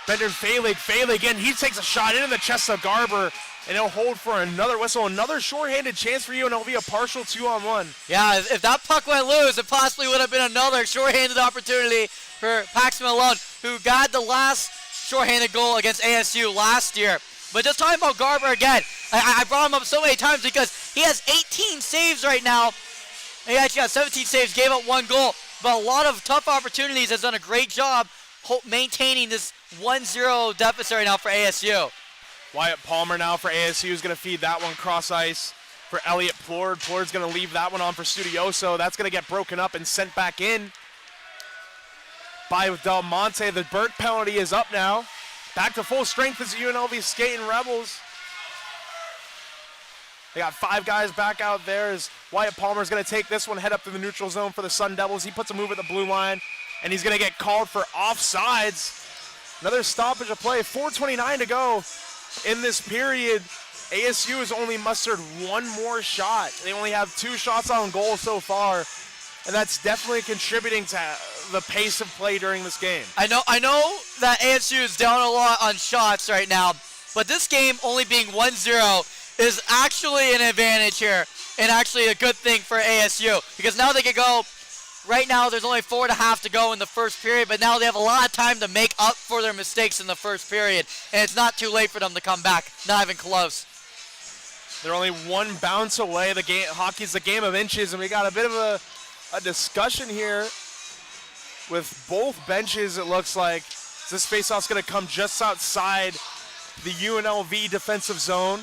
Speaker 5: Bender Failig. Failig again. He takes a shot into the chest of Garber, and he'll hold for another whistle. Another shorthanded chance for UNLV, a partial 2-on-1.
Speaker 2: Yeah, if that puck went loose, it possibly would have been another shorthanded opportunity for Paxton Malone, who got the last shorthanded goal against ASU last year. But just talking about Garber again, I brought him up so many times because he has 18 saves right now. He actually got 17 saves, gave up 1 goal, but a lot of tough opportunities, has done a great job maintaining this 1-0 deficit right now for ASU.
Speaker 5: Wyatt Palmer now for ASU is going to feed that one cross ice for Elliot Plord. Plord's going to leave that one on for Studioso. That's going to get broken up and sent back in by Del Monte. The Burke penalty is up now. Back to full strength as UNLV skating Rebels. They got 5 guys back out there as Wyatt Palmer's going to take this one, head up to the neutral zone for the Sun Devils. He puts a move at the blue line, and he's going to get called for offsides. Another stoppage of play. 4:29 to go in this period. ASU has only mustered one more shot. They only have 2 shots on goal so far, and that's definitely contributing to the pace of play during this game.
Speaker 2: I know that ASU is down a lot on shots right now, but this game only being 1-0 is actually an advantage here and actually a good thing for ASU because now they can go. Right now, there's only 4.5 to go in the first period, but now they have a lot of time to make up for their mistakes in the first period, and it's not too late for them to come back. Not even close.
Speaker 5: They're only one bounce away. The game, hockey's the game of inches, and we got a bit of a discussion here with both benches. It looks like this faceoff's going to come just outside the UNLV defensive zone.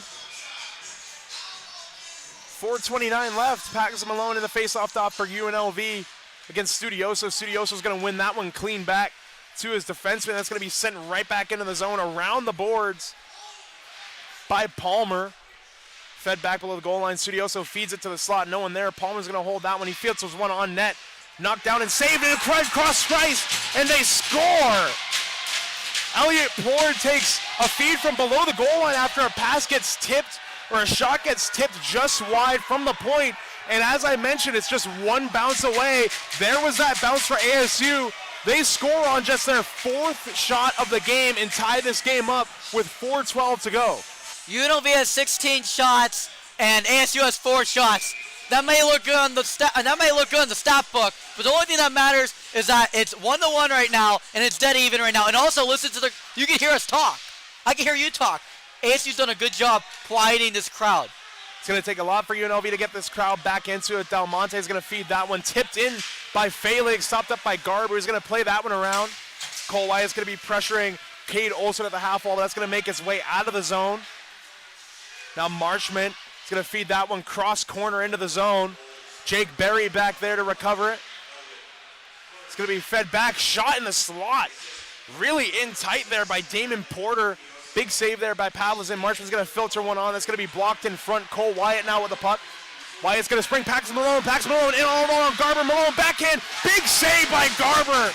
Speaker 5: 4:29 left. Paxton Malone in the faceoff dot for UNLV against Studioso. Studioso's going to win that one clean back to his defenseman. That's going to be sent right back into the zone around the boards by Palmer. Fed back below the goal line. Studioso feeds it to the slot. No one there. Palmer's going to hold that one. He fields one on net. Knocked down and saved it. Cross ice, and they score. Elliot Plord takes a feed from below the goal line after a pass gets tipped, or a shot gets tipped just wide from the point. And as I mentioned, it's just one bounce away. There was that bounce for ASU. They score on just their 4th shot of the game and tie this game up with 4:12 to go.
Speaker 2: UNLV has 16 shots and ASU has 4 shots. That may look good on the stat book, but the only thing that matters is that it's 1-1 right now and it's dead even right now. And also listen to you can hear us talk. I can hear you talk. ASU's done a good job quieting this crowd.
Speaker 5: It's going to take a lot for UNLV to get this crowd back into it. Del Monte is going to feed that one. Tipped in by Felix, stopped up by Garber. He's going to play that one around. Cole Wyatt's going to be pressuring Cade Olson at the half wall. That's going to make its way out of the zone. Now Marshman is going to feed that one cross corner into the zone. Jake Berry back there to recover it. It's going to be fed back. Shot in the slot. Really in tight there by Damon Porter. Big save there by Pavlazin. Marshman's going to filter one on. That's going to be blocked in front. Cole Wyatt now with the puck. Wyatt's going to spring Paxton Malone. Paxton Malone in all along. Garber. Malone backhand. Big save by Garber.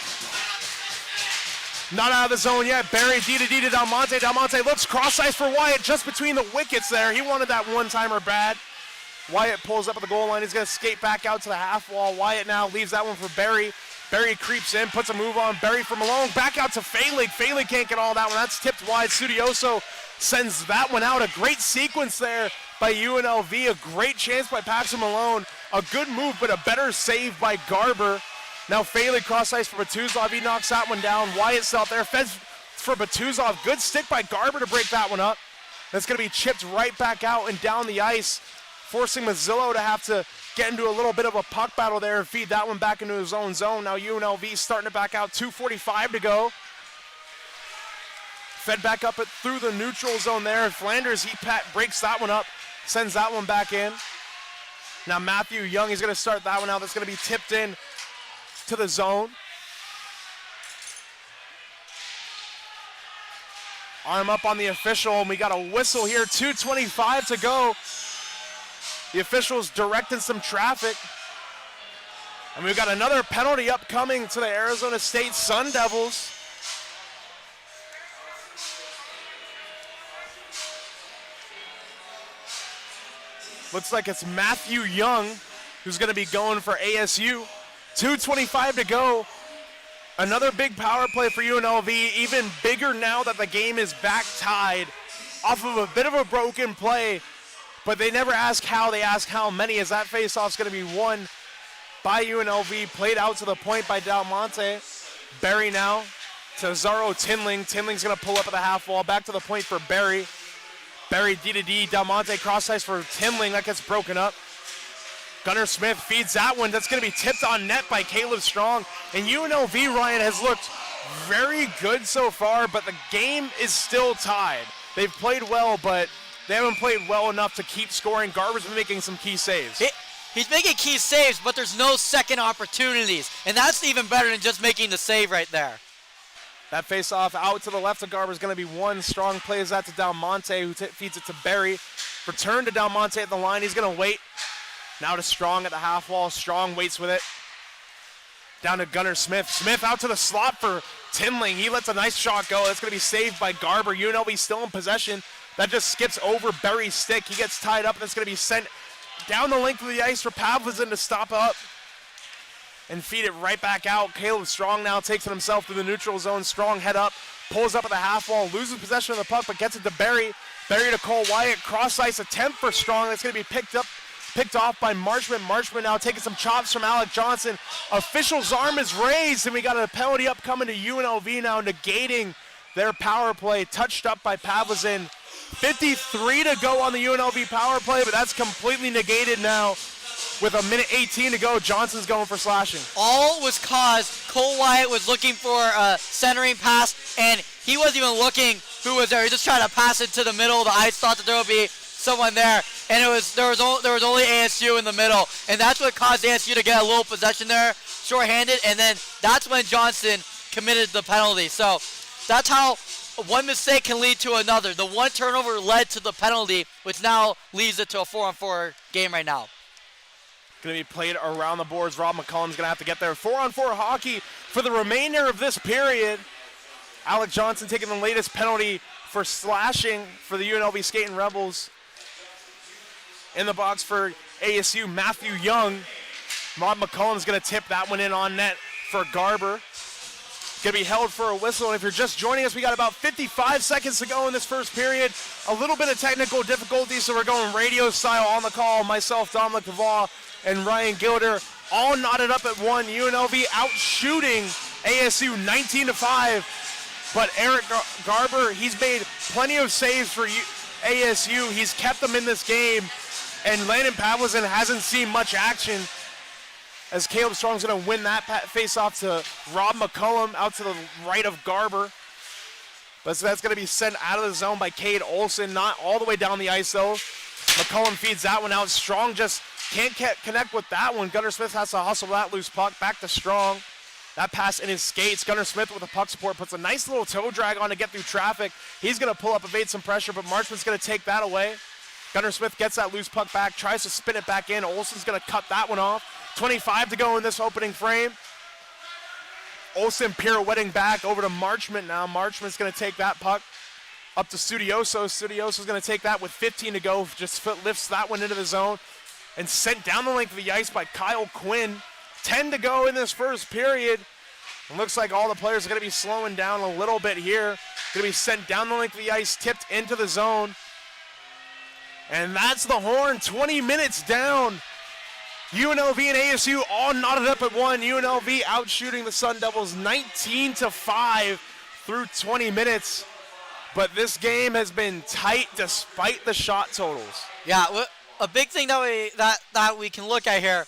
Speaker 5: Not out of the zone yet. Barry D to Del Monte. Del Monte looks cross ice for Wyatt just between the wickets there. He wanted that one-timer bad. Wyatt pulls up at the goal line. He's going to skate back out to the half wall. Wyatt now leaves that one for Barry. Barry creeps in, puts a move on. Barry for Malone. Back out to Failig. Failig can't get all that one. That's tipped wide. Studioso sends that one out. A great sequence there by UNLV. A great chance by Paxton Malone. A good move, but a better save by Garber. Now Failig cross ice for Batuzov. He knocks that one down. Wyatt's out there. Feds for Batuzov. Good stick by Garber to break that one up. That's going to be chipped right back out and down the ice, forcing Mazzillo to have to get into a little bit of a puck battle there and feed that one back into his own zone. Now UNLV starting to back out. 2:45 to go. Fed back up through the neutral zone there. Flanders, breaks that one up, sends that one back in. Now Matthew Young is going to start that one out. That's going to be tipped in to the zone. Arm up on the official, and we got a whistle here. 2:25 to go. The officials directing some traffic. And we've got another penalty upcoming to the Arizona State Sun Devils. Looks like it's Matthew Young who's going to be going for ASU. 2:25 to go. Another big power play for UNLV, even bigger now that the game is back tied off of a bit of a broken play. But they never ask how, they ask how many, as that faceoff's going to be won by UNLV, played out to the point by Del Monte. Barry now to Zaro Tinling. Tinling's going to pull up at the half wall, back to the point for Barry. Barry D to D, Del Monte cross ice for Tinling, that gets broken up. Gunnar Smith feeds that one. That's going to be tipped on net by Caleb Strong. And UNLV, Ryan, has looked very good so far, but the game is still tied. They've played well, but they haven't played well enough to keep scoring. Garber's been making some key saves.
Speaker 2: He's making key saves, but there's no second opportunities. And that's even better than just making the save right there.
Speaker 5: That face-off out to the left of Garber is going to be one. Strong plays that to Del Monte, who feeds it to Barry. Return to Del Monte at the line. He's going to wait. Now to Strong at the half wall. Strong waits with it. Down to Gunnar Smith. Smith out to the slot for Tinling. He lets a nice shot go. That's going to be saved by Garber. UNLV still in possession. That just skips over Berry's stick. He gets tied up, and it's going to be sent down the length of the ice for Pavlizin to stop up and feed it right back out. Caleb Strong now takes it himself through the neutral zone. Strong head up, pulls up at the half wall, loses possession of the puck, but gets it to Berry. Berry to Cole Wyatt. Cross ice attempt for Strong. That's going to be picked off by Marchman. Marchman now taking some chops from Alec Johnson. Official's arm is raised, and we got a penalty upcoming to UNLV now, negating their power play. Touched up by Pavlizin. 53 to go on the UNLV power play, but that's completely negated now. With a minute 18 to go, Johnson's going for slashing.
Speaker 2: All was caused. Cole Wyatt was looking for a centering pass, and he wasn't even looking who was there. He just tried to pass it to the middle of the ice, thought that there would be someone there, and there was only ASU in the middle, and that's what caused ASU to get a little possession there, shorthanded, and then that's when Johnson committed the penalty. So that's how one mistake can lead to another. The one turnover led to the penalty, which now leads it to a 4-on-4 game right now.
Speaker 5: Going to be played around the boards. Rob McCollum's going to have to get there. 4-on-4 hockey for the remainder of this period. Alec Johnson taking the latest penalty for slashing for the UNLV Skating Rebels. In the box for ASU, Matthew Young. Rob McCollum's going to tip that one in on net for Garber. Going to be held for a whistle. And if you're just joining us, we got about 55 seconds to go in this first period. A little bit of technical difficulty, so we're going radio style on the call. Myself, Dominic Duvall, and Ryan Gilder all knotted up at one. UNLV out shooting ASU 19-5. But Eric Garber, he's made plenty of saves for ASU. He's kept them in this game. And Landon Pavlizin hasn't seen much action, as Caleb Strong's going to win that face-off to Rob McCollum out to the right of Garber. But so that's going to be sent out of the zone by Cade Olson, not all the way down the ice though. McCollum feeds that one out. Strong just can't connect with that one. Gunnar Smith has to hustle that loose puck back to Strong. That pass in his skates. Gunnar Smith with a puck support puts a nice little toe drag on to get through traffic. He's going to pull up, evade some pressure, but Marchman's going to take that away. Gunnar Smith gets that loose puck back, tries to spin it back in. Olson's going to cut that one off. 25 to go in this opening frame. Olson pirouetting back over to Marchman now. Marchman's going to take that puck up to Studioso. Studioso's going to take that with 15 to go. Just lifts that one into the zone and sent down the length of the ice by Kyle Quinn. 10 to go in this first period. It looks like all the players are going to be slowing down a little bit here. Going to be sent down the length of the ice, tipped into the zone. And that's the horn. 20 minutes down. UNLV and ASU all knotted up at one. UNLV out shooting the Sun Devils 19-5 through 20 minutes. But this game has been tight despite the shot totals.
Speaker 2: Yeah, a big thing that we can look at here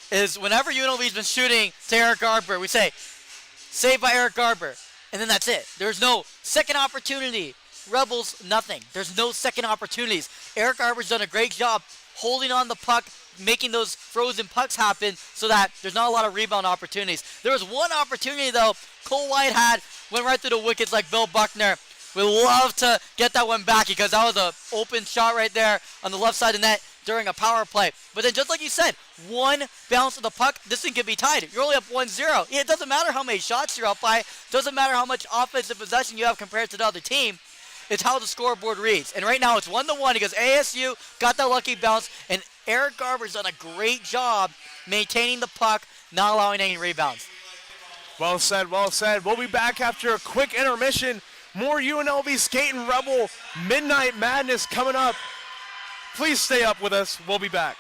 Speaker 2: is whenever UNLV's been shooting to Eric Garber, we say, saved by Eric Garber, and then that's it. There's no second opportunity. Rebels, nothing. There's no second opportunities. Eric Garber's done a great job holding on the puck, making those frozen pucks happen so that there's not a lot of rebound opportunities. There was one opportunity, though, Cole White went right through the wickets like Bill Buckner. We'd love to get that one back because that was an open shot right there on the left side of the net during a power play. But then just like you said, one bounce of the puck, this thing could be tied. You're only up 1-0. It doesn't matter how many shots you're up by. Doesn't matter how much offensive possession you have compared to the other team. It's how the scoreboard reads. And right now it's 1-1 because ASU got that lucky bounce, and Eric Garber's done a great job maintaining the puck, not allowing any rebounds.
Speaker 5: Well said, well said. We'll be back after a quick intermission. More UNLV Skating Rebel Midnight Madness coming up. Please stay up with us. We'll be back.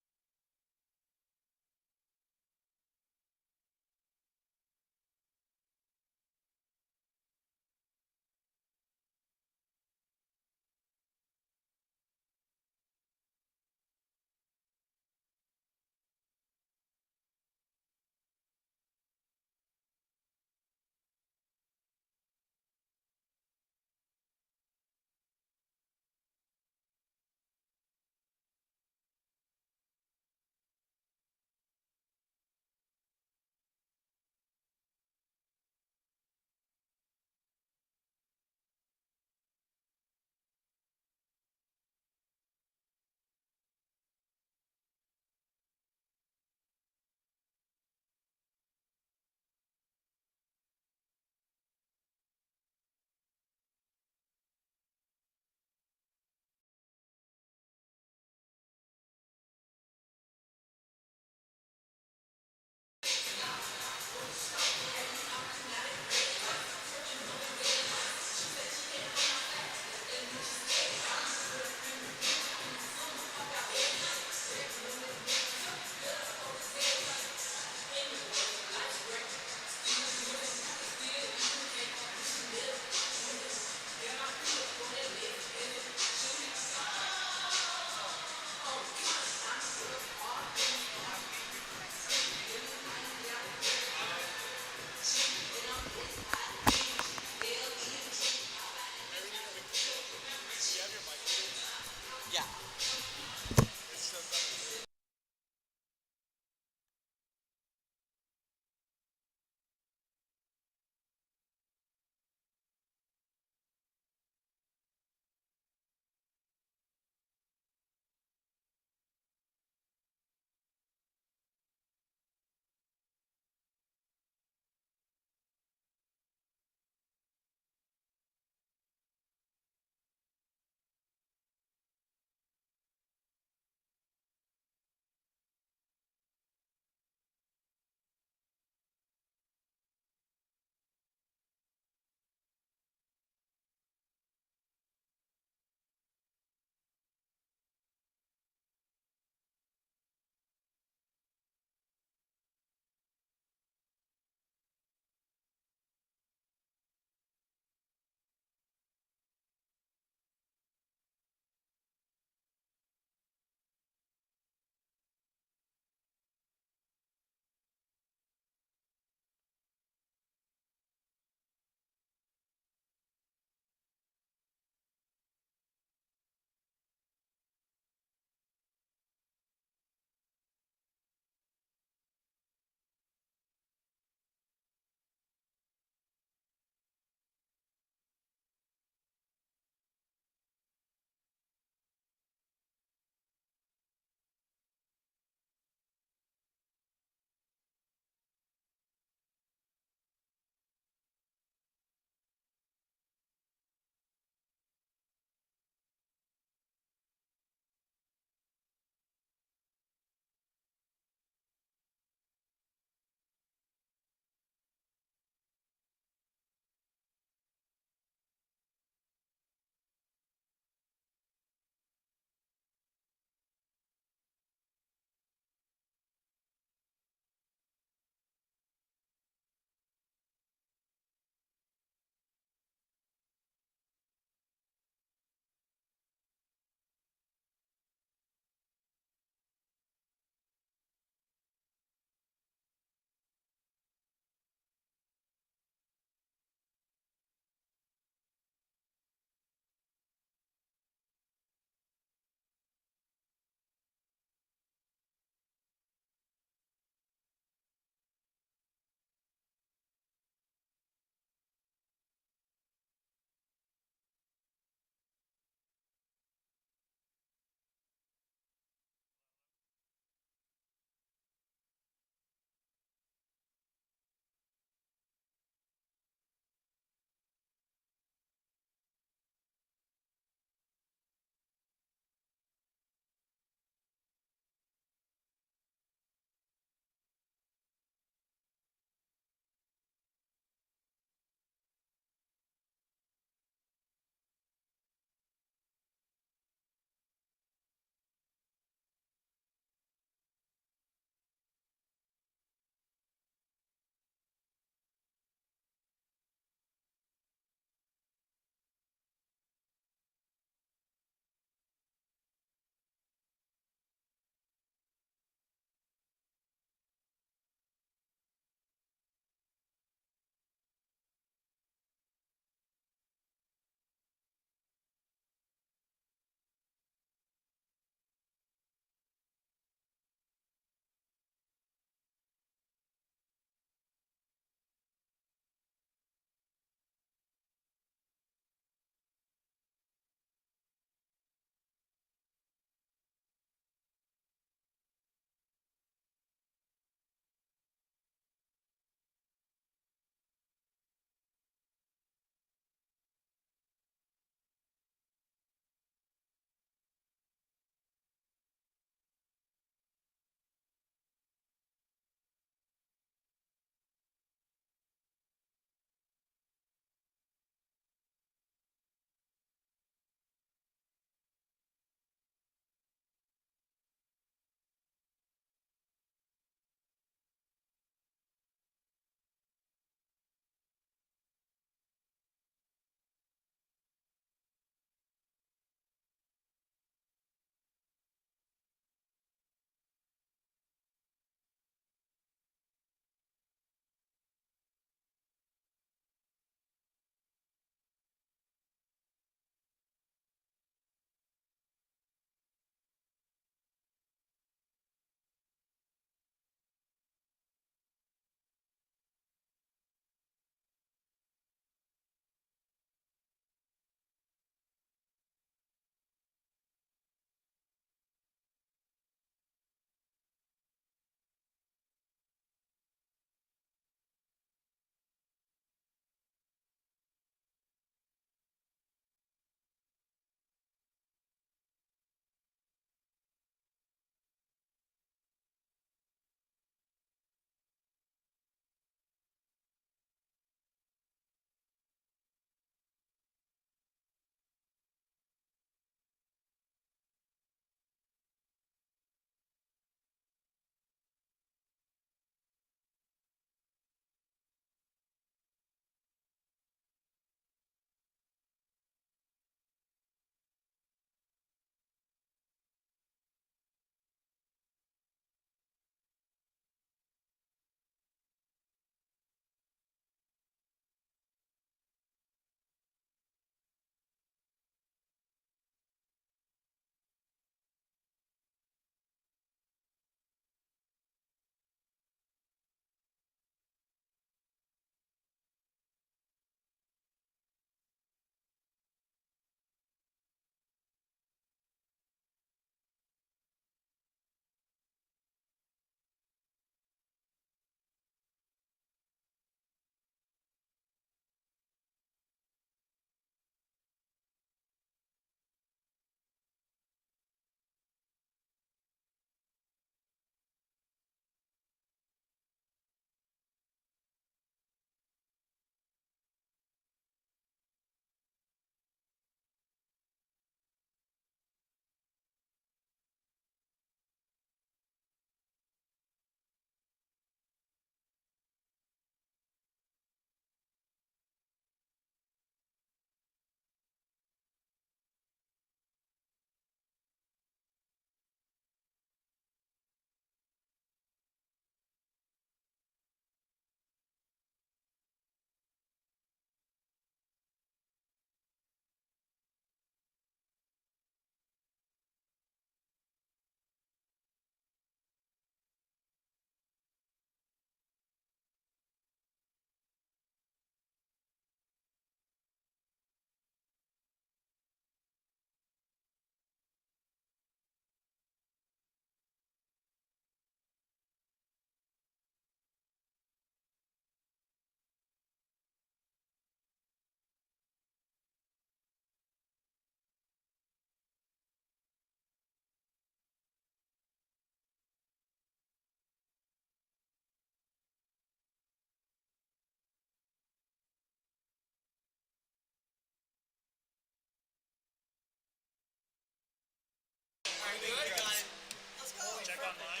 Speaker 4: online.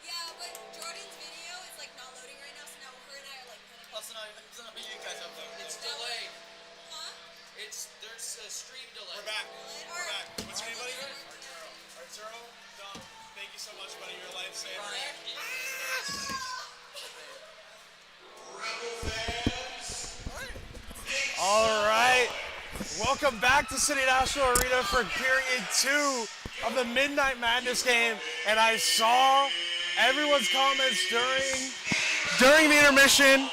Speaker 6: Yeah, but Jordan's video is like not loading right now, so now her and I are like panicking.
Speaker 7: It's delayed.
Speaker 6: Huh?
Speaker 7: There's a stream delay.
Speaker 1: We're back. We're back. What's your name, buddy?
Speaker 6: Alright.
Speaker 1: Arturo. Dom, thank you so much, buddy. You're a lifesaver.
Speaker 5: All right. Welcome back to City National Arena for period 2 of the Midnight Madness game. And I saw everyone's comments during the intermission.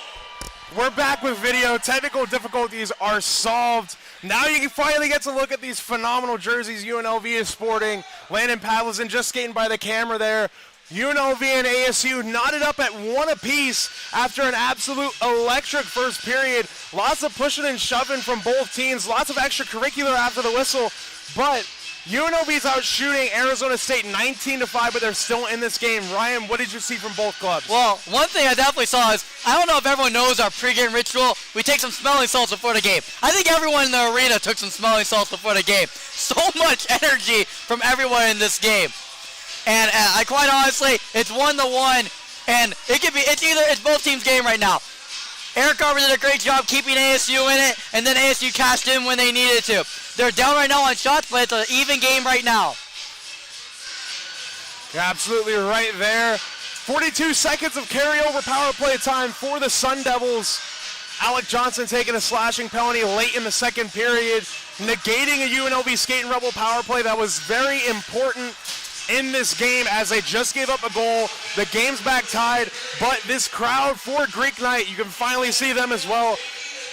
Speaker 5: We're back with video. Technical difficulties are solved. Now you can finally get to look at these phenomenal jerseys UNLV is sporting. Landon Pavlison just skating by the camera there. UNLV and ASU knotted up at 1 apiece after an absolute electric first period. Lots of pushing and shoving from both teams. Lots of extracurricular after the whistle. But UNLV's out shooting Arizona State 19-5, but they're still in this game. Ryan, what did you see from both clubs?
Speaker 2: Well, one thing I definitely saw is, I don't know if everyone knows our pregame ritual. We take some smelling salts before the game. I think everyone in the arena took some smelling salts before the game. So much energy from everyone in this game. And I quite honestly, it's 1-1, and it's both teams' game right now. Eric Garber did a great job keeping ASU in it, and then ASU cashed in when they needed to. They're down right now on shots, but it's an even game right now.
Speaker 5: You're absolutely right there. 42 seconds of carryover power play time for the Sun Devils. Alec Johnson taking a slashing penalty late in the second period, negating a UNLV skating rebel power play that was very important in this game as they just gave up a goal. The game's back tied, but this crowd for Greek Night, you can finally see them as well.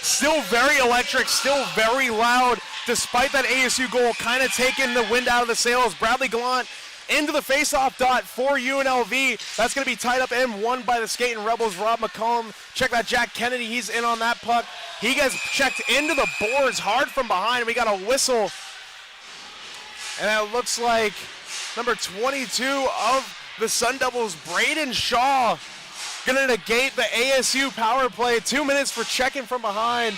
Speaker 5: Still very electric, still very loud, despite that ASU goal kind of taking the wind out of the sails. Bradley Gallant into the face-off dot for UNLV. That's going to be tied up and won by the skating rebels. Rob McCollum, check that Jack Kennedy, he's in on that puck. He gets checked into the boards hard from behind. We got a whistle, and it looks like number 22 of the Sun Devils, Braden Shaw, going to negate the ASU power play. 2 minutes for checking from behind,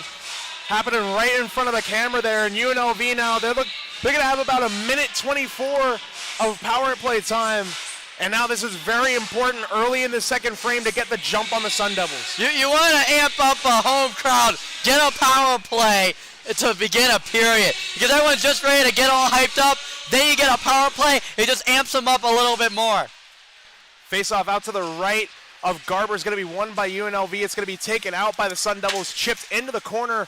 Speaker 5: happening right in front of the camera there. And UNLV now, they're going to have about a minute 24 of power play time. And now this is very important early in the second frame to get the jump on the Sun Devils.
Speaker 2: You want to amp up a home crowd, get a power play to begin a period. Because everyone's just ready to get all hyped up. Then you get a power play, it just amps them up a little bit more.
Speaker 5: Face-off out to the right of Garber is going to be won by UNLV. It's going to be taken out by the Sun Devils, chipped into the corner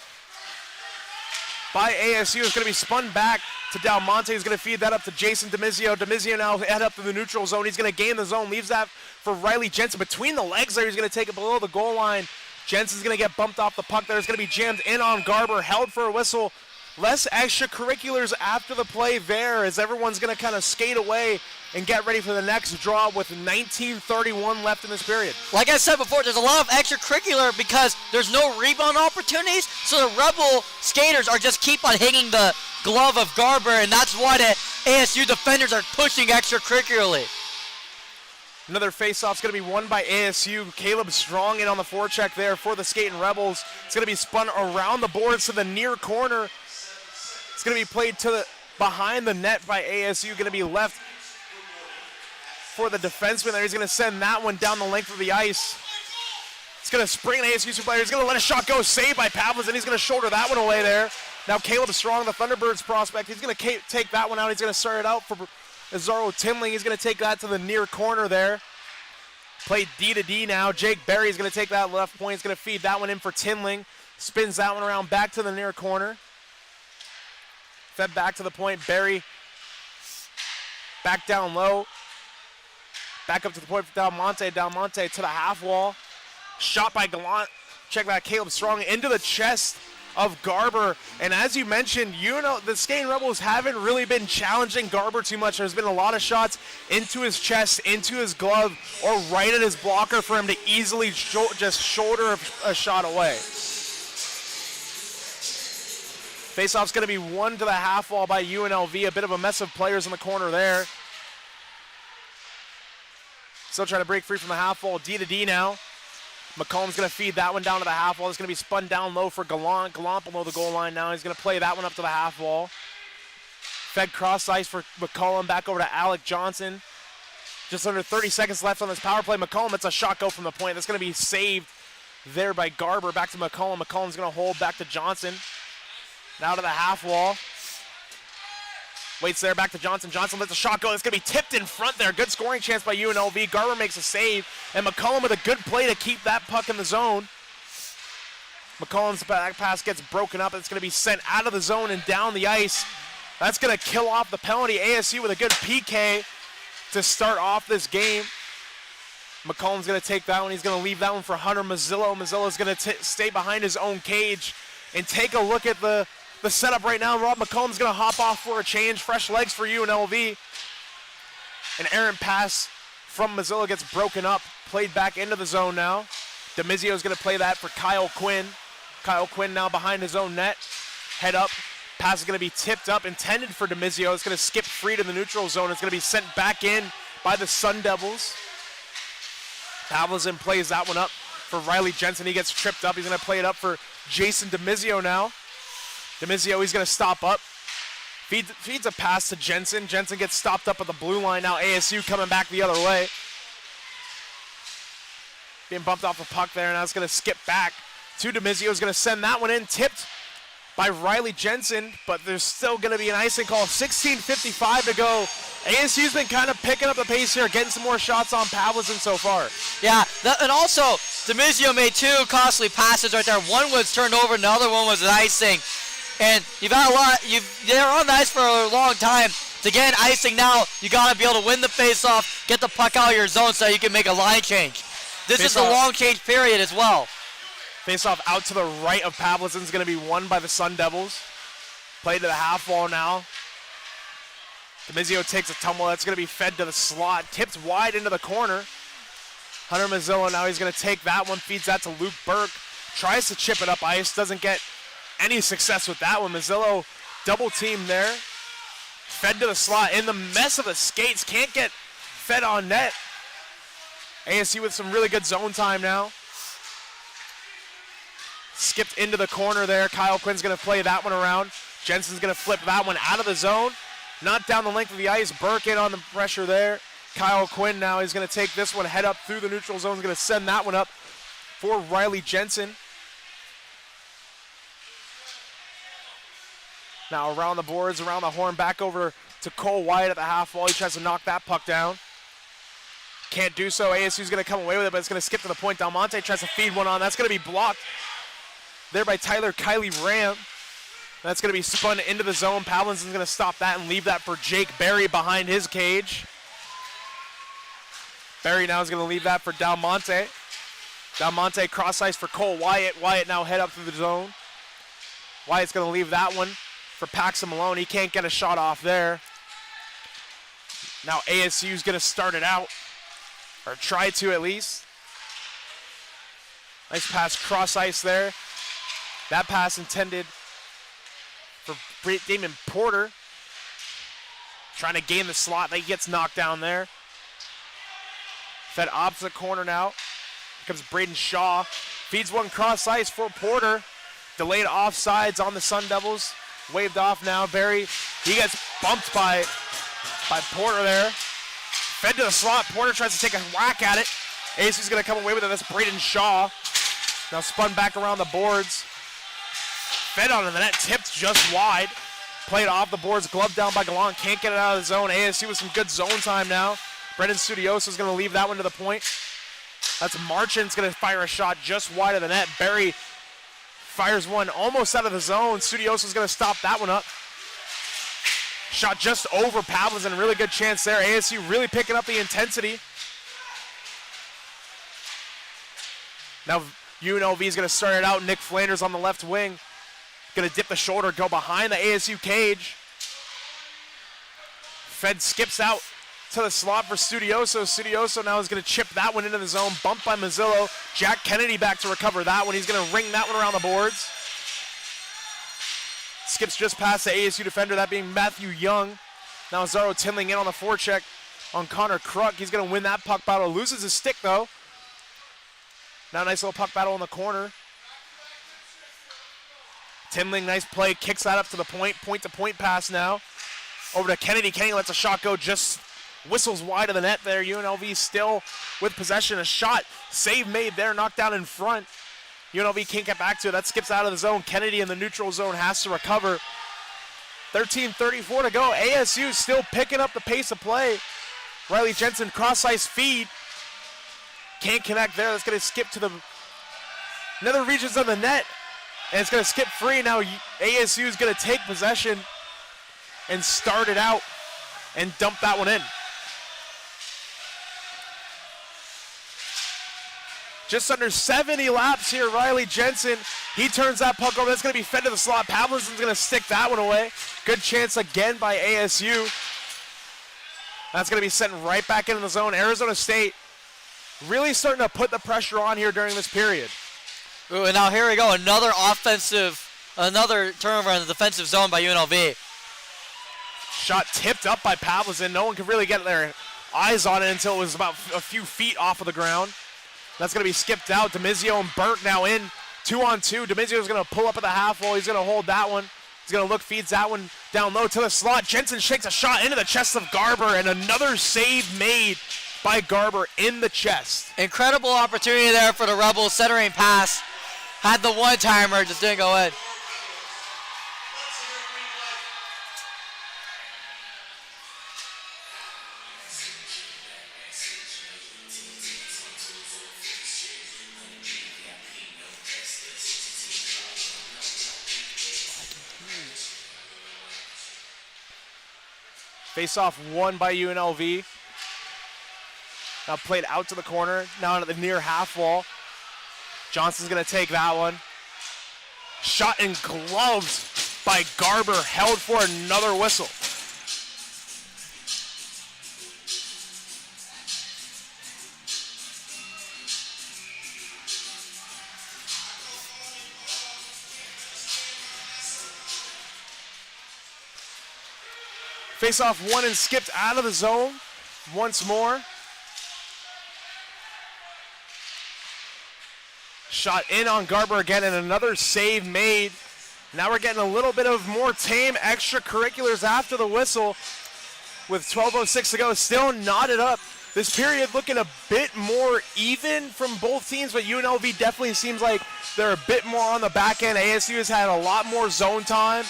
Speaker 5: by ASU. It's going to be spun back to Dalmonte. He's going to feed that up to Jason Demizio. Demizio now head up to the neutral zone. He's going to gain the zone, leaves that for Riley Jensen. Between the legs there, he's going to take it below the goal line. Jensen's going to get bumped off the puck there. It's going to be jammed in on Garber, held for a whistle. Less extracurriculars after the play there as everyone's going to kind of skate away and get ready for the next draw with 19:31 left in this period.
Speaker 2: Like I said before, there's a lot of extracurricular because there's no rebound opportunities, so the Rebel skaters are just keep on hitting the glove of Garber, and that's why the ASU defenders are pushing extracurricularly.
Speaker 5: Another face-off is going to be won by ASU. Caleb Strong in on the forecheck there for the Skating Rebels. It's going to be spun around the boards to the near corner. It's going to be played to the behind the net by ASU. Going to be left for the defenseman there. He's going to send that one down the length of the ice. It's going to spring an ASU player. He's going to let a shot go. Saved by Pavlis, and he's going to shoulder that one away there. Now Caleb Strong, the Thunderbirds prospect, he's going to take that one out. He's going to start it out for Azaro Tinling. He's going to take that to the near corner there. Played D to D now. Jake Berry is going to take that left point. He's going to feed that one in for Tinling. Spins that one around back to the near corner. Fed back to the point. Berry back down low. Back up to the point for Dalmonte. Dalmonte to the half wall. Shot by Gallant. Check that, Caleb Strong into the chest of Garber. And as you mentioned, the Skating Rebels haven't really been challenging Garber too much. There's been a lot of shots into his chest, into his glove, or right at his blocker for him to easily just shoulder a shot away. Faceoff's going to be won to the half wall by UNLV. A bit of a mess of players in the corner there. Still trying to break free from the half wall. D to D now. McCollum's going to feed that one down to the half wall. It's going to be spun down low for Gallant. Gallant below the goal line now. He's going to play that one up to the half wall. Fed cross ice for McCollum. Back over to Alec Johnson. Just under 30 seconds left on this power play. McCollum, it's a shot go from the point. That's going to be saved there by Garber. Back to McCollum. McCollum's going to hold back to Johnson. Now to the half wall. Waits there, back to Johnson. Johnson lets a shot go. It's going to be tipped in front there. Good scoring chance by UNLV. Garber makes a save, and McCollum with a good play to keep that puck in the zone. McCollum's back pass gets broken up. It's going to be sent out of the zone and down the ice. That's going to kill off the penalty. ASU with a good PK to start off this game. McCollum's going to take that one. He's going to leave that one for Hunter Mazzillo. Mazzillo's going to stay behind his own cage and take a look at the setup right now. Rob McCollum's going to hop off for a change. Fresh legs for UNLV. An errant pass from Mazzillo gets broken up. Played back into the zone now. DeMizio's going to play that for Kyle Quinn. Kyle Quinn now behind his own net. Head up. Pass is going to be tipped up, intended for DeMizio. It's going to skip free to the neutral zone. It's going to be sent back in by the Sun Devils. Pavlazin plays that one up for Riley Jensen. He gets tripped up. He's going to play it up for Jason DeMizio now. DeMizio, he's going to stop up. Feeds a pass to Jensen. Jensen gets stopped up at the blue line. Now ASU coming back the other way. Being bumped off the puck there. Now it's going to skip back to DeMizio. Is going to send that one in. Tipped by Riley Jensen, but there's still going to be an icing call. 16:55 to go. ASU's been kind of picking up the pace here, getting some more shots on Pavlazin so far.
Speaker 2: Yeah, and also DeMizio made two costly passes right there. One was turned over, and the other one was an icing. And you've had a lot. They're on the ice for a long time. To get an icing now, you got to be able to win the face-off, get the puck out of your zone so you can make a line change. This is a long change period as well.
Speaker 5: Face-off out to the right of Pavlazin is going to be won by the Sun Devils. Played to the half wall now. DeMizio takes a tumble. That's going to be fed to the slot. Tipped wide into the corner. Hunter Mazzillo now he's going to take that one. Feeds that to Luke Burke. Tries to chip it up ice. Doesn't get any success with that one. Mazzillo double team there. Fed to the slot. In the mess of the skates. Can't get fed on net. ASU with some really good zone time now. Skipped into the corner there. Kyle Quinn's going to play that one around. Jensen's going to flip that one out of the zone. Not down the length of the ice. Burke in on the pressure there. Kyle Quinn now is going to take this one, head up through the neutral zone. He's going to send that one up for Riley Jensen. Now around the boards, around the horn, back over to Cole Wyatt at the half wall. He tries to knock that puck down. Can't do so. ASU's going to come away with it, but it's going to skip to the point. Dalmonte tries to feed one on. That's going to be blocked there by Tyler Kylie Ram. That's going to be spun into the zone. Pavlin's going to stop that and leave that for Jake Berry behind his cage. Berry now is going to leave that for Dalmonte. Dalmonte cross ice for Cole Wyatt. Wyatt now head up through the zone. Wyatt's going to leave that one for Paxton Malone. He can't get a shot off there. Now ASU's going to start it out, or try to at least. Nice pass cross ice there. That pass intended for Damon Porter. Trying to gain the slot. He gets knocked down there. Fed opposite corner now. Here comes Braden Shaw. Feeds one cross ice for Porter. Delayed offsides on the Sun Devils. Waved off now. Barry, he gets bumped by Porter there. Fed to the slot. Porter tries to take a whack at it. ASU's going to come away with it. That's Braden Shaw. Now spun back around the boards. Fed onto the net. Tipped just wide. Played off the boards. Gloved down by Gallant. Can't get it out of the zone. ASU with some good zone time now. Brendan Studioso is going to leave that one to the point. That's Marchant's going to fire a shot just wide of the net. Barry fires one almost out of the zone. Studioso is going to stop that one up. Shot just over Pavlazin. Really good chance there. ASU really picking up the intensity. Now UNLV is going to start it out. Nick Flanders on the left wing. Going to dip the shoulder, go behind the ASU cage. Fed skips out to the slot for Studioso. Studioso now is going to chip that one into the zone. Bumped by Mazzillo. Jack Kennedy back to recover that one. He's going to ring that one around the boards. Skips just past the ASU defender, that being Matthew Young. Now Zaro Tinling in on the forecheck on Connor Kruk. He's going to win that puck battle. Loses his stick, though. Now nice little puck battle in the corner. Tinling, nice play. Kicks that up to the point. Point-to-point pass now. Over to Kennedy. Kennedy lets a shot go, just whistles wide of the net there. UNLV still with possession. A shot, save made there, knocked down in front. UNLV can't get back to it. That skips out of the zone. Kennedy in the neutral zone has to recover. 13:34 to go. ASU still picking up the pace of play. Riley Jensen cross-ice feed. Can't connect there. That's going to skip to the nether regions of the net. And it's going to skip free. Now ASU is going to take possession and start it out and dump that one in. Just under 70 laps here, Riley Jensen. He turns that puck over. That's going to be fed to the slot. Pavlinson's going to stick that one away. Good chance again by ASU. That's going to be sent right back into the zone. Arizona State really starting to put the pressure on here during this period.
Speaker 2: Ooh, and now here we go. Another turnover in the defensive zone by UNLV.
Speaker 5: Shot tipped up by Pavlison. No one could really get their eyes on it until it was about a few feet off of the ground. That's going to be skipped out. Demizio and Burke now in 2-on-2. Demizio's going to pull up at the half wall. He's going to hold that one. He's going to look, feeds that one down low to the slot. Jensen shakes a shot into the chest of Garber, and another save made by Garber in the chest.
Speaker 2: Incredible opportunity there for the Rebels. Centering pass. Had the one-timer, just didn't go in.
Speaker 5: Face-off won by UNLV. Now played out to the corner, now at the near half wall. Johnson's going to take that one. Shot and gloved by Garber, held for another whistle. Face-off won and skipped out of the zone once more. Shot in on Garber again, and another save made. Now we're getting a little bit of more tame extracurriculars after the whistle with 12:06 to go. Still knotted up. This period looking a bit more even from both teams, but UNLV definitely seems like they're a bit more on the back end. ASU has had a lot more zone time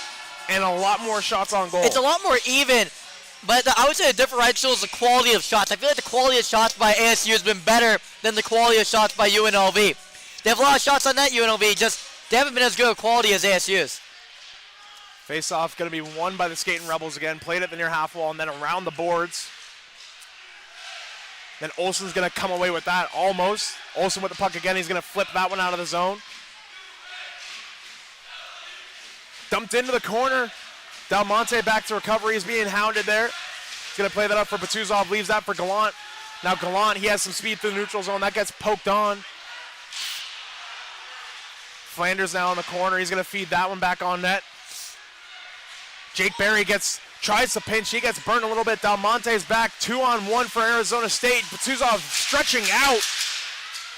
Speaker 5: and a lot more shots on goal.
Speaker 2: It's a lot more even, but I would say the differential is the quality of shots. I feel like the quality of shots by ASU has been better than the quality of shots by UNLV. They have a lot of shots on net, UNLV, just they haven't been as good of quality as ASU's.
Speaker 5: Face-off going to be won by the Skating Rebels again. Played at the near half wall and then around the boards. Then Olsen's going to come away with that almost. Olsen with the puck again. He's going to flip that one out of the zone. Dumped into the corner. Del Monte back to recovery. He's being hounded there. He's going to play that up for Batuzov. Leaves that for Gallant. Now Gallant, he has some speed through the neutral zone. That gets poked on. Flanders now in the corner. He's going to feed that one back on net. Jake Berry tries to pinch. He gets burnt a little bit. Del Monte's back. 2-on-1 for Arizona State. Batuzov stretching out.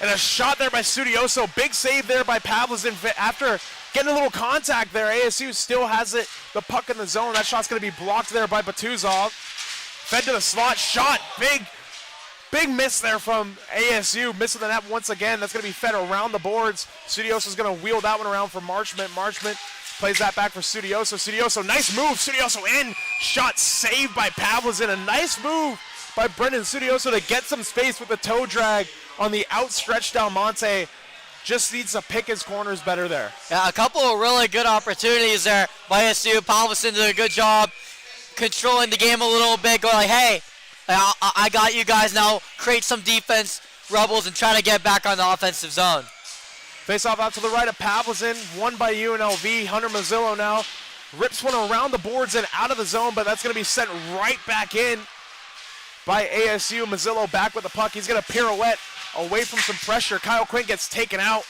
Speaker 5: And a shot there by Studioso. Big save there by Pavlison. After getting a little contact there, ASU still has it. The puck in the zone. That shot's going to be blocked there by Batuzov. Fed to the slot. Shot. Big miss there from ASU. Missing the net once again. That's going to be fed around the boards. Studioso's going to wheel that one around for Marchment. Marchment plays that back for Studioso. Studioso, nice move. Studioso in. Shot saved by Pavlison. A nice move by Brendan Studioso to get some space with the toe drag on the outstretched Del Monte. Just needs to pick his corners better there.
Speaker 2: Yeah, a couple of really good opportunities there by ASU. Pavlison did a good job controlling the game a little bit, going like, hey, I got you guys now. Create some defense, Rebels, and try to get back on the offensive zone.
Speaker 5: Face-off out to the right of Pavlison, won by UNLV. Hunter Mazzillo now rips one around the boards and out of the zone, but that's going to be sent right back in by ASU. Mazzillo back with the puck. He's going to pirouette away from some pressure. Kyle Quinn gets taken out.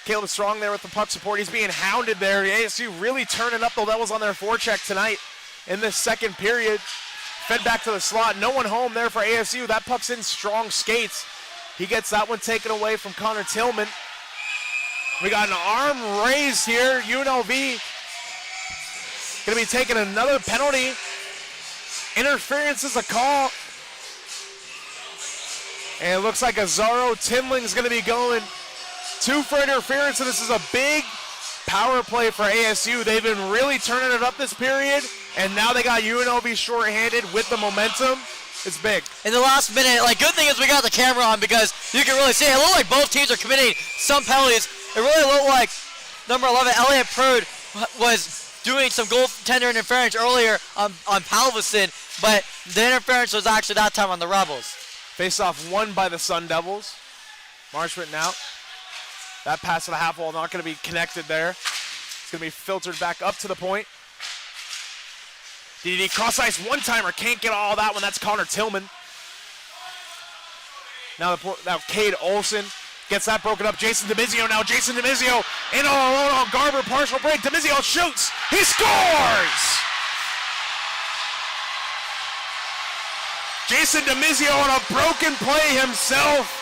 Speaker 5: Caleb Strong there with the puck support. He's being hounded there. ASU really turning up the levels on their forecheck tonight in this second period. Fed back to the slot. No one home there for ASU. That puck's in Strong skates. He gets that one taken away from Connor Tillman. We got an arm raised here. UNLV going to be taking another penalty. Interference is a call. And it looks like Azaro Tinling's going to be going 2 for interference, and this is a big power play for ASU. They've been really turning it up this period, and now they got UNLV shorthanded with the momentum. It's big.
Speaker 2: In the last minute, good thing is we got the camera on because you can really see it. It looked like both teams are committing some penalties. It really looked like number 11, Elliot Prude, was doing some goaltender interference earlier on Palvison, but the interference was actually that time on the Rebels.
Speaker 5: Face-off won by the Sun Devils. Marshman now. That pass to the half wall not going to be connected there. It's going to be filtered back up to the point. DDD cross ice one-timer. Can't get all that one. That's Connor Tillman. Now Cade Olson gets that broken up. Jason DeMizio now. Jason DeMizio in all alone on Garber. Partial break. DeMizio shoots. He scores! Jason DeMizio on a broken play himself.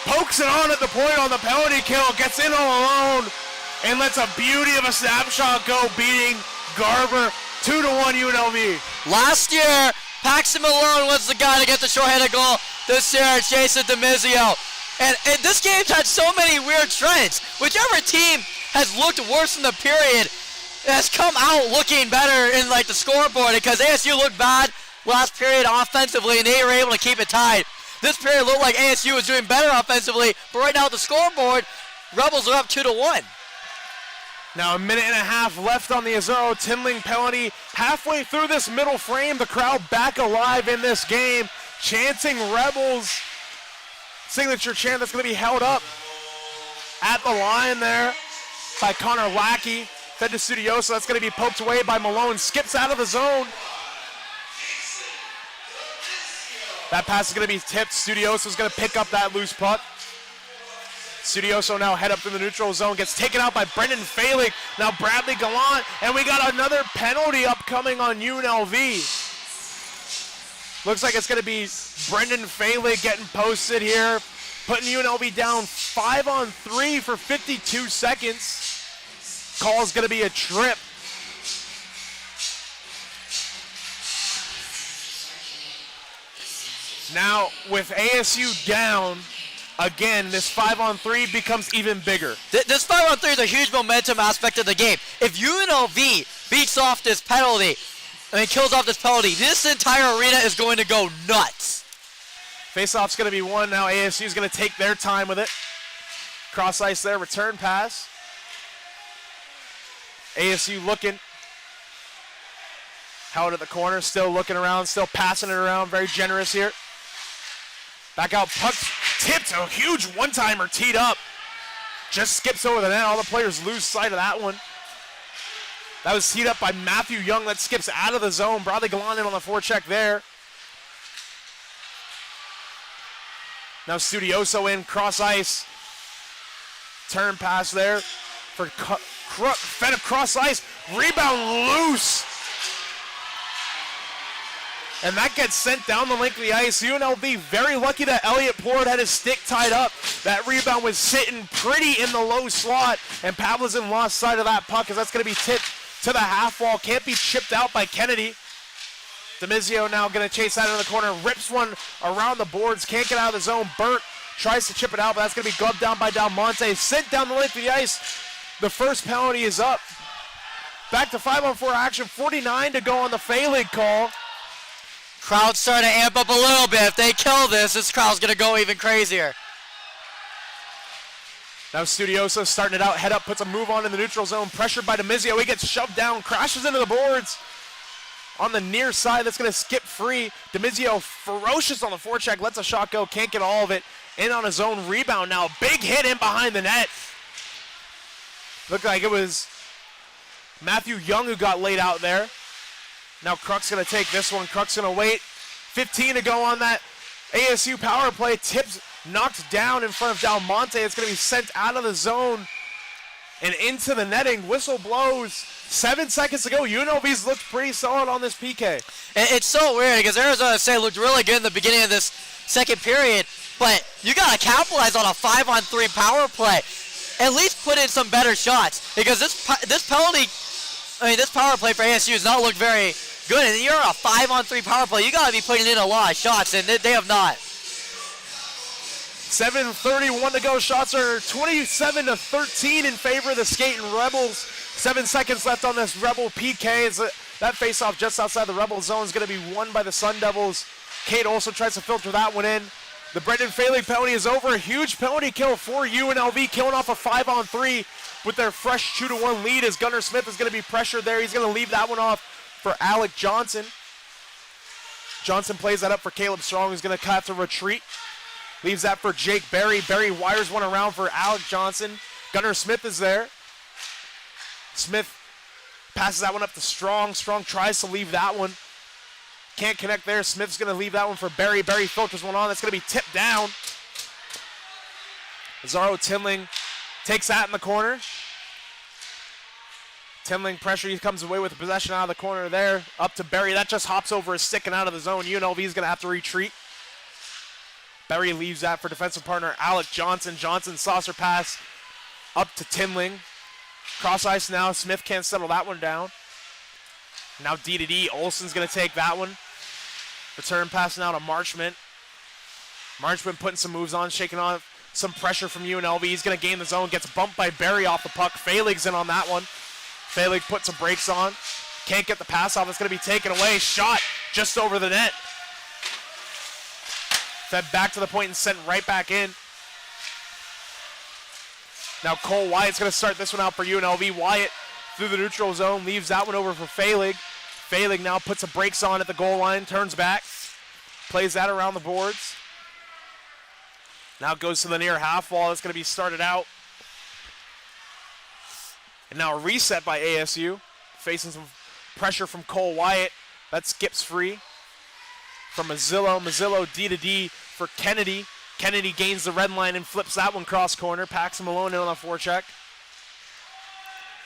Speaker 5: Pokes it on at the point on the penalty kill. Gets in all alone and lets a beauty of a snapshot go, beating Garber 2-1 UNLV.
Speaker 2: Last year, Paxton Malone was the guy to get the shorthanded goal. This year, it's Jason DeMizio. And this game's had so many weird trends. Whichever team has looked worse in the period has come out looking better in the scoreboard, because ASU looked bad last period offensively and they were able to keep it tied. This period looked like ASU was doing better offensively, but right now at the scoreboard, Rebels are up 2-1.
Speaker 5: Now a minute and a half left on the Azaro Tinling penalty. Halfway through this middle frame, the crowd back alive in this game, chanting Rebels. Signature chant that's going to be held up at the line there by Connor Lackey. Fed to Studioso. That's going to be poked away by Malone. Skips out of the zone. That pass is going to be tipped. Studioso's going to pick up that loose puck. Studioso now head up to the neutral zone. Gets taken out by Brendan Falik. Now Bradley Gallant. And we got another penalty upcoming on UNLV. Looks like it's going to be Brendan Falik getting posted here. Putting UNLV down 5-on-3 for 52 seconds. Call's going to be a trip. Now, with ASU down, again, this 5-on-3 becomes even bigger.
Speaker 2: This 5-on-3 is a huge momentum aspect of the game. If UNLV beats off this penalty, kills off this penalty, this entire arena is going to go nuts.
Speaker 5: Face-off's going to be won now. ASU is going to take their time with it. Cross ice there, return pass. ASU looking. Held at the corner, still looking around, still passing it around, very generous here. Back out, puck tipped, a huge one-timer teed up. Just skips over the net. All the players lose sight of that one. That was teed up by Matthew Young. That skips out of the zone. Bradley Gallant in on the forecheck there. Now Studioso in, cross ice. Turn pass there for Crook. Fed across ice. Rebound loose. And that gets sent down the length of the ice. UNLV very lucky that Elliot Pord had his stick tied up. That rebound was sitting pretty in the low slot. And Pavlizin lost sight of that puck, as that's going to be tipped to the half wall. Can't be chipped out by Kennedy. DeMizio now going to chase that into the corner. Rips one around the boards. Can't get out of the zone. Burt tries to chip it out, but that's going to be gloved down by Dalmonte. Sent down the length of the ice. The first penalty is up. Back to 5-on-4 action. 49 to go on the Failig call.
Speaker 2: Crowd's starting to amp up a little bit. If they kill this crowd's going to go even crazier.
Speaker 5: Now Studioso starting it out. Head up, puts a move on in the neutral zone. Pressured by DeMizio. He gets shoved down, crashes into the boards. On the near side, that's going to skip free. DeMizio ferocious on the forecheck. Lets a shot go. Can't get all of it. In on his own rebound now. Big hit in behind the net. Looked like it was Matthew Young who got laid out there. Now Kruk's going to take this one. Kruk's going to wait. 15 to go on that ASU power play. Tips knocked down in front of Dalmonte. It's going to be sent out of the zone and into the netting. Whistle blows. 7 seconds to go. UNLV's looked pretty solid on this PK.
Speaker 2: It's so weird because Arizona State looked really good in the beginning of this second period, but you got to capitalize on a 5-on-3 power play. At least put in some better shots, because this power play for ASU has not looked very good. And you're a 5-on-3 power play. You got to be putting in a lot of shots, and they have not.
Speaker 5: 7:31 to go. Shots are 27-13 in favor of the Skating Rebels. 7 seconds left on this Rebel PK. That face-off just outside the Rebel zone is going to be won by the Sun Devils. Kate also tries to filter that one in. The Brendan Faley penalty is over. A huge penalty kill for UNLV, killing off a 5-on-3 with their fresh 2-1 lead as Gunnar Smith is going to be pressured there. He's going to leave that one off for Alec Johnson. Johnson plays that up for Caleb Strong, who's going to cut to retreat. Leaves that for Jake Berry. Berry wires one around for Alec Johnson. Gunnar Smith is there. Smith passes that one up to Strong. Strong tries to leave that one. Can't connect there. Smith's going to leave that one for Berry. Berry filters one on. That's going to be tipped down. Zaro Tinling takes that in the corner. Tinling pressure. He comes away with the possession out of the corner there. Up to Berry. That just hops over his stick and out of the zone. UNLV is going to have to retreat. Berry leaves that for defensive partner Alec Johnson. Johnson saucer pass up to Tinling. Cross ice now. Smith can't settle that one down. Now D to D. Olsen's going to take that one. Return pass now to Marchment. Marchment putting some moves on, shaking off some pressure from UNLV. He's going to gain the zone. Gets bumped by Berry off the puck. Falig's in on that one. Falig puts some brakes on. Can't get the pass off. It's going to be taken away. Shot just over the net. Fed back to the point and sent right back in. Now Cole Wyatt's going to start this one out for UNLV. Wyatt through the neutral zone, leaves that one over for Falig. Falig now puts the brakes on at the goal line, turns back, plays that around the boards. Now goes to the near half wall. It's going to be started out. And now a reset by ASU, facing some pressure from Cole Wyatt. That skips free. From Mazzillo. Mazzillo D to D for Kennedy. Kennedy gains the red line and flips that one cross corner. Paxton Malone in on the forecheck.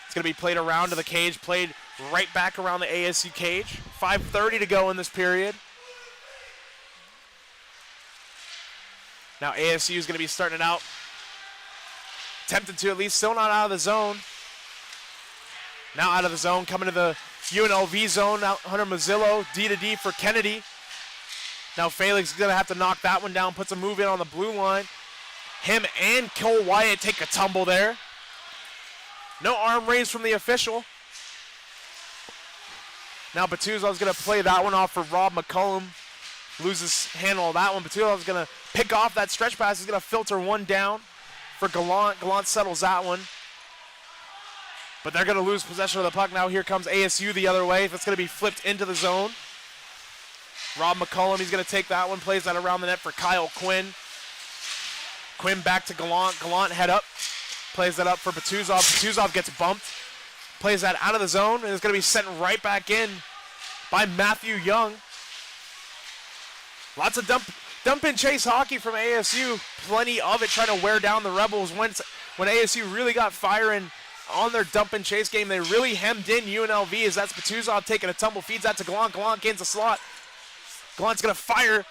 Speaker 5: It's going to be played around to the cage. Played right back around the ASU cage. 5:30 to go in this period. Now ASU is going to be starting it out. Tempted to at least. Still not out of the zone. Now out of the zone. Coming to the UNLV zone. Now Hunter Mazzillo. D to D for Kennedy. Now Falig's going to have to knock that one down, puts a move in on the blue line. Him and Cole Wyatt take a tumble there. No arm raised from the official. Now Batuzov's going to play that one off for Rob McCullum. Loses handle of that one. Batuzov's going to pick off that stretch pass. He's going to filter one down for Gallant. Gallant settles that one. But they're going to lose possession of the puck. Now here comes ASU the other way. That's going to be flipped into the zone. Rob McCullum, he's going to take that one, plays that around the net for Kyle Quinn. Quinn back to Gallant. Gallant head up, plays that up for Batuzov. Batuzov gets bumped, plays that out of the zone, and it's going to be sent right back in by Matthew Young. Lots of dump and chase hockey from ASU. Plenty of it, trying to wear down the Rebels. When ASU really got firing on their dump and chase game, they really hemmed in UNLV as that's Batuzov taking a tumble, feeds that to Gallant. Gallant gains a slot. Gallant's going to fire.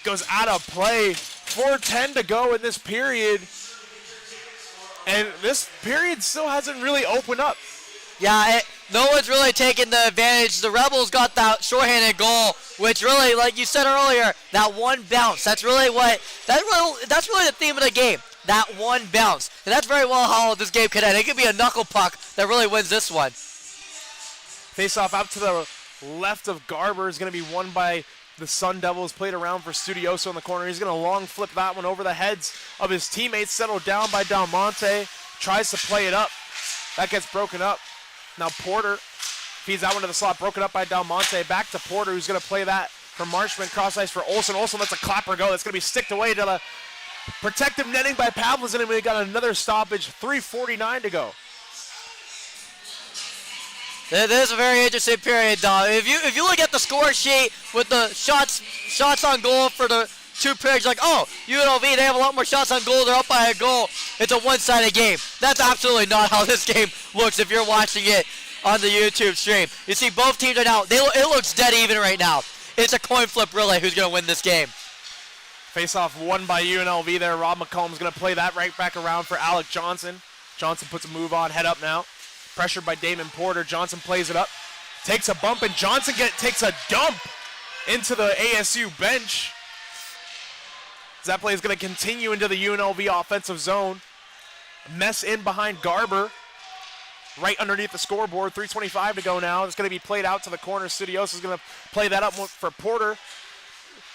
Speaker 5: Goes out of play. 4:10 to go in this period. And this period still hasn't really opened up.
Speaker 2: Yeah, no one's really taking the advantage. The Rebels got that shorthanded goal, which really, like you said earlier, that one bounce. That's really the theme of the game. That one bounce. And that's very well how this game could end. It could be a knuckle puck that really wins this one.
Speaker 5: Face off out to the left of Garber is going to be won by the Sun Devils. Played around for Studioso in the corner. He's going to long flip that one over the heads of his teammates. Settled down by Del Monte. Tries to play it up. That gets broken up. Now Porter feeds that one to the slot. Broken up by Del Monte. Back to Porter, who's going to play that for Marshman. Cross ice for Olsen. Olsen lets a clapper go. That's going to be sticked away to the protective netting by Pavlizin. And we got another stoppage. 3:49 to go.
Speaker 2: This is a very interesting period, Dom. If you look at the score sheet with the shots on goal for the two periods, like, oh, UNLV, they have a lot more shots on goal. They're up by a goal. It's a one-sided game. That's absolutely not how this game looks if you're watching it on the YouTube stream. You see both teams are now, it looks dead even right now. It's a coin flip, really, who's going to win this game.
Speaker 5: Face-off won by UNLV there. Rob McCollum's going to play that right back around for Alec Johnson. Johnson puts a move on, head up now. Pressured by Damon Porter. Johnson plays it up. takes a bump, and Johnson takes a dump into the ASU bench. That play is going to continue into the UNLV offensive zone. Mess in behind Garber, right underneath the scoreboard. 3:25 to go now. It's going to be played out to the corner. Studios is going to play that up for Porter.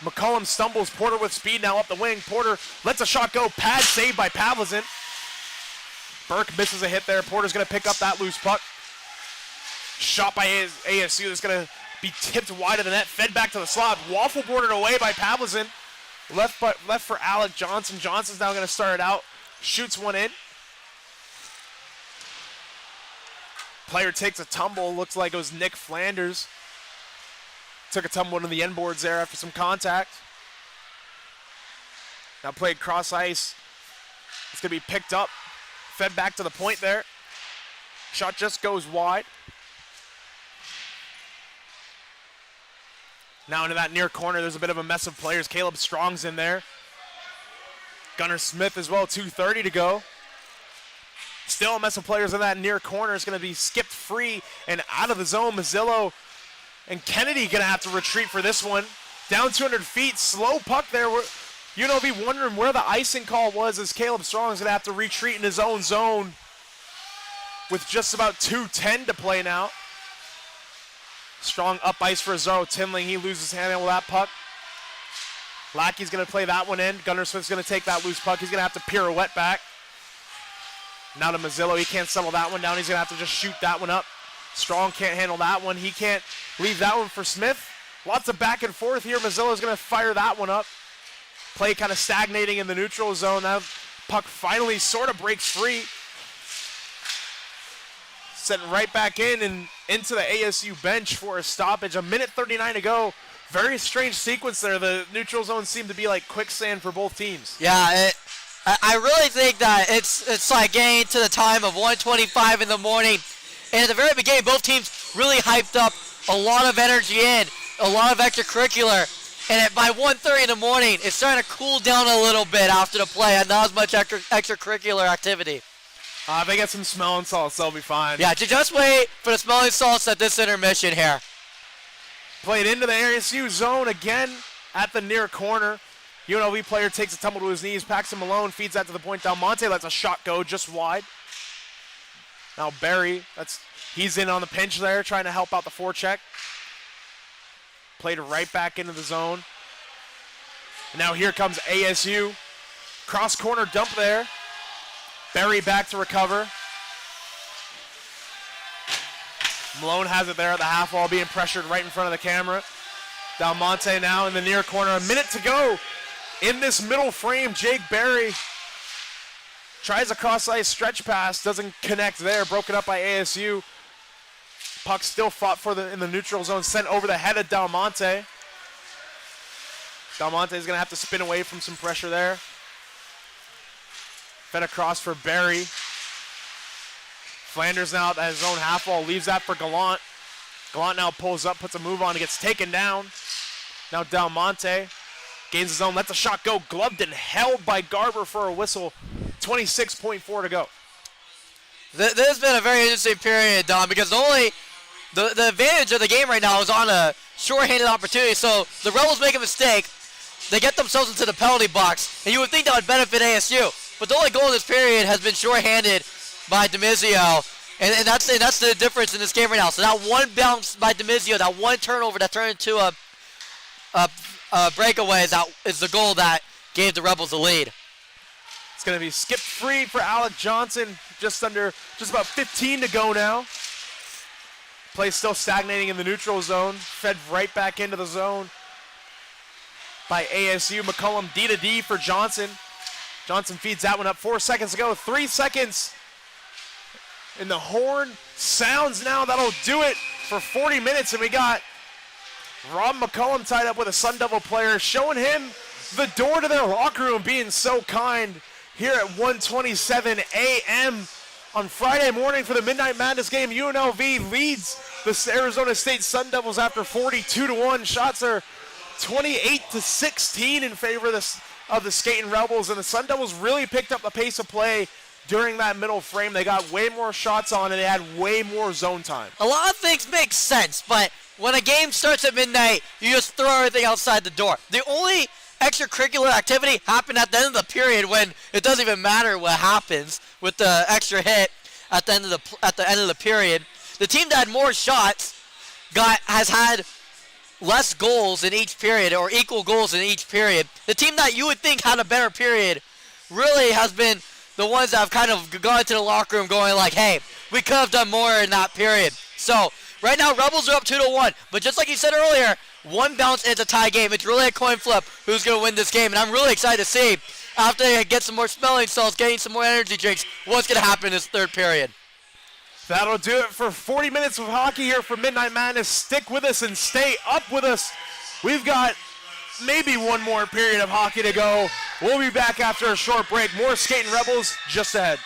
Speaker 5: McCollum stumbles. Porter with speed now up the wing. Porter lets a shot go. Pad saved by Pavlizin. Burke misses a hit there. Porter's going to pick up that loose puck. Shot by ASU that's going to be tipped wide of the net. Fed back to the slot. Waffle boarded away by Pavlizin. Left for Alec Johnson. Johnson's now going to start it out. Shoots one in. Player takes a tumble. Looks like it was Nick Flanders. Took a tumble into the end boards there after some contact. Now played cross ice. It's going to be picked up. Fed back to the point there. Shot just goes wide. Now into that near corner, there's a bit of a mess of players. Caleb Strong's in there. Gunnar Smith as well, 2:30 to go. Still a mess of players in that near corner. It's going to be skipped free and out of the zone. Mazzillo and Kennedy going to have to retreat for this one. Down 200 feet, slow puck there. UNLV wondering where the icing call was as Caleb Strong's going to have to retreat in his own zone with just about 2:10 to play now. Strong up ice for Azaro Tinling. He loses handle with that puck. Lackey's going to play that one in. Gunnar Smith's going to take that loose puck. He's going to have to pirouette back. Now to Mazzillo. He can't settle that one down. He's going to have to just shoot that one up. Strong can't handle that one. He can't leave that one for Smith. Lots of back and forth here. Mazzillo's going to fire that one up. Play kind of stagnating in the neutral zone. That puck finally sort of breaks free. Setting right back in and into the ASU bench for a stoppage. 1:39 to go. Very strange sequence there. The neutral zone seemed to be like quicksand for both teams.
Speaker 2: Yeah, I really think that it's like getting to the time of 1:25 in the morning. And at the very beginning, both teams really hyped up a lot of energy in, a lot of extracurricular. And by 1:30 in the morning, it's starting to cool down a little bit after the play and not as much extracurricular activity.
Speaker 5: If they get some smelling salts, they'll be fine.
Speaker 2: Yeah, just wait for the smelling salts at this intermission here.
Speaker 5: Played into the ASU zone again at the near corner. UNLV player takes a tumble to his knees. Paxton Malone feeds that to the point. Dalmonte lets a shot go just wide. Now Barry, he's in on the pinch there, trying to help out the forecheck. Played right back into the zone. And now here comes ASU. Cross corner dump there. Barry back to recover. Malone has it there at the half wall, being pressured right in front of the camera. Dalmonte now in the near corner. A minute to go in this middle frame. Jake Barry tries a cross-ice stretch pass. Doesn't connect there. Broken up by ASU. Puck still fought for in the neutral zone. Sent over the head of Dalmonte. Dalmonte is going to have to spin away from some pressure there. Fed across for Barry. Flanders now at his own half wall, leaves that for Gallant. Gallant now pulls up, puts a move on, and gets taken down. Now Dalmonte gains his own, lets a shot go, gloved and held by Garber for a whistle. 26.4 to go.
Speaker 2: This has been a very interesting period, Don, because the advantage of the game right now is on a shorthanded opportunity. So the Rebels make a mistake, they get themselves into the penalty box, and you would think that would benefit ASU. But the only goal in this period has been shorthanded by DeMizio, and that's the difference in this game right now. So that one bounce by DeMizio, that one turnover that turned into a breakaway, that is the goal that gave the Rebels the lead.
Speaker 5: It's going to be skipped free for Alec Johnson. Just about 15 to go now. Play still stagnating in the neutral zone. Fed right back into the zone by ASU. McCollum D to D for Johnson. Johnson feeds that one up. 4 seconds to go. 3 seconds. And the horn sounds now. That'll do it for 40 minutes. And we got Rob McCollum tied up with a Sun Devil player, showing him the door to their locker room, being so kind here at 1:27 a.m. on Friday morning for the Midnight Madness game. UNLV leads the Arizona State Sun Devils after 42-1. Shots are 28-16 in favor of the Skating Rebels, and the Sun Devils really picked up the pace of play during that middle frame. They got way more shots on and they had way more zone time.
Speaker 2: A lot of things make sense, but when a game starts at midnight, you just throw everything outside the door. The only extracurricular activity happened at the end of the period when it doesn't even matter what happens with the extra hit at the end of the period. The team that had more shots has had less goals in each period or equal goals in each period. The team that you would think had a better period really has been the ones that have kind of gone to the locker room going like, hey, we could have done more in that period. So right now, Rebels are up 2-1. But just like you said earlier, one bounce is a tie game. It's really a coin flip who's going to win this game. And I'm really excited to see, after they get some more smelling salts, getting some more energy drinks, what's going to happen in this third period.
Speaker 5: That'll do it for 40 minutes of hockey here for Midnight Madness. Stick with us and stay up with us. We've got maybe one more period of hockey to go. We'll be back after a short break. More Skating Rebels just ahead.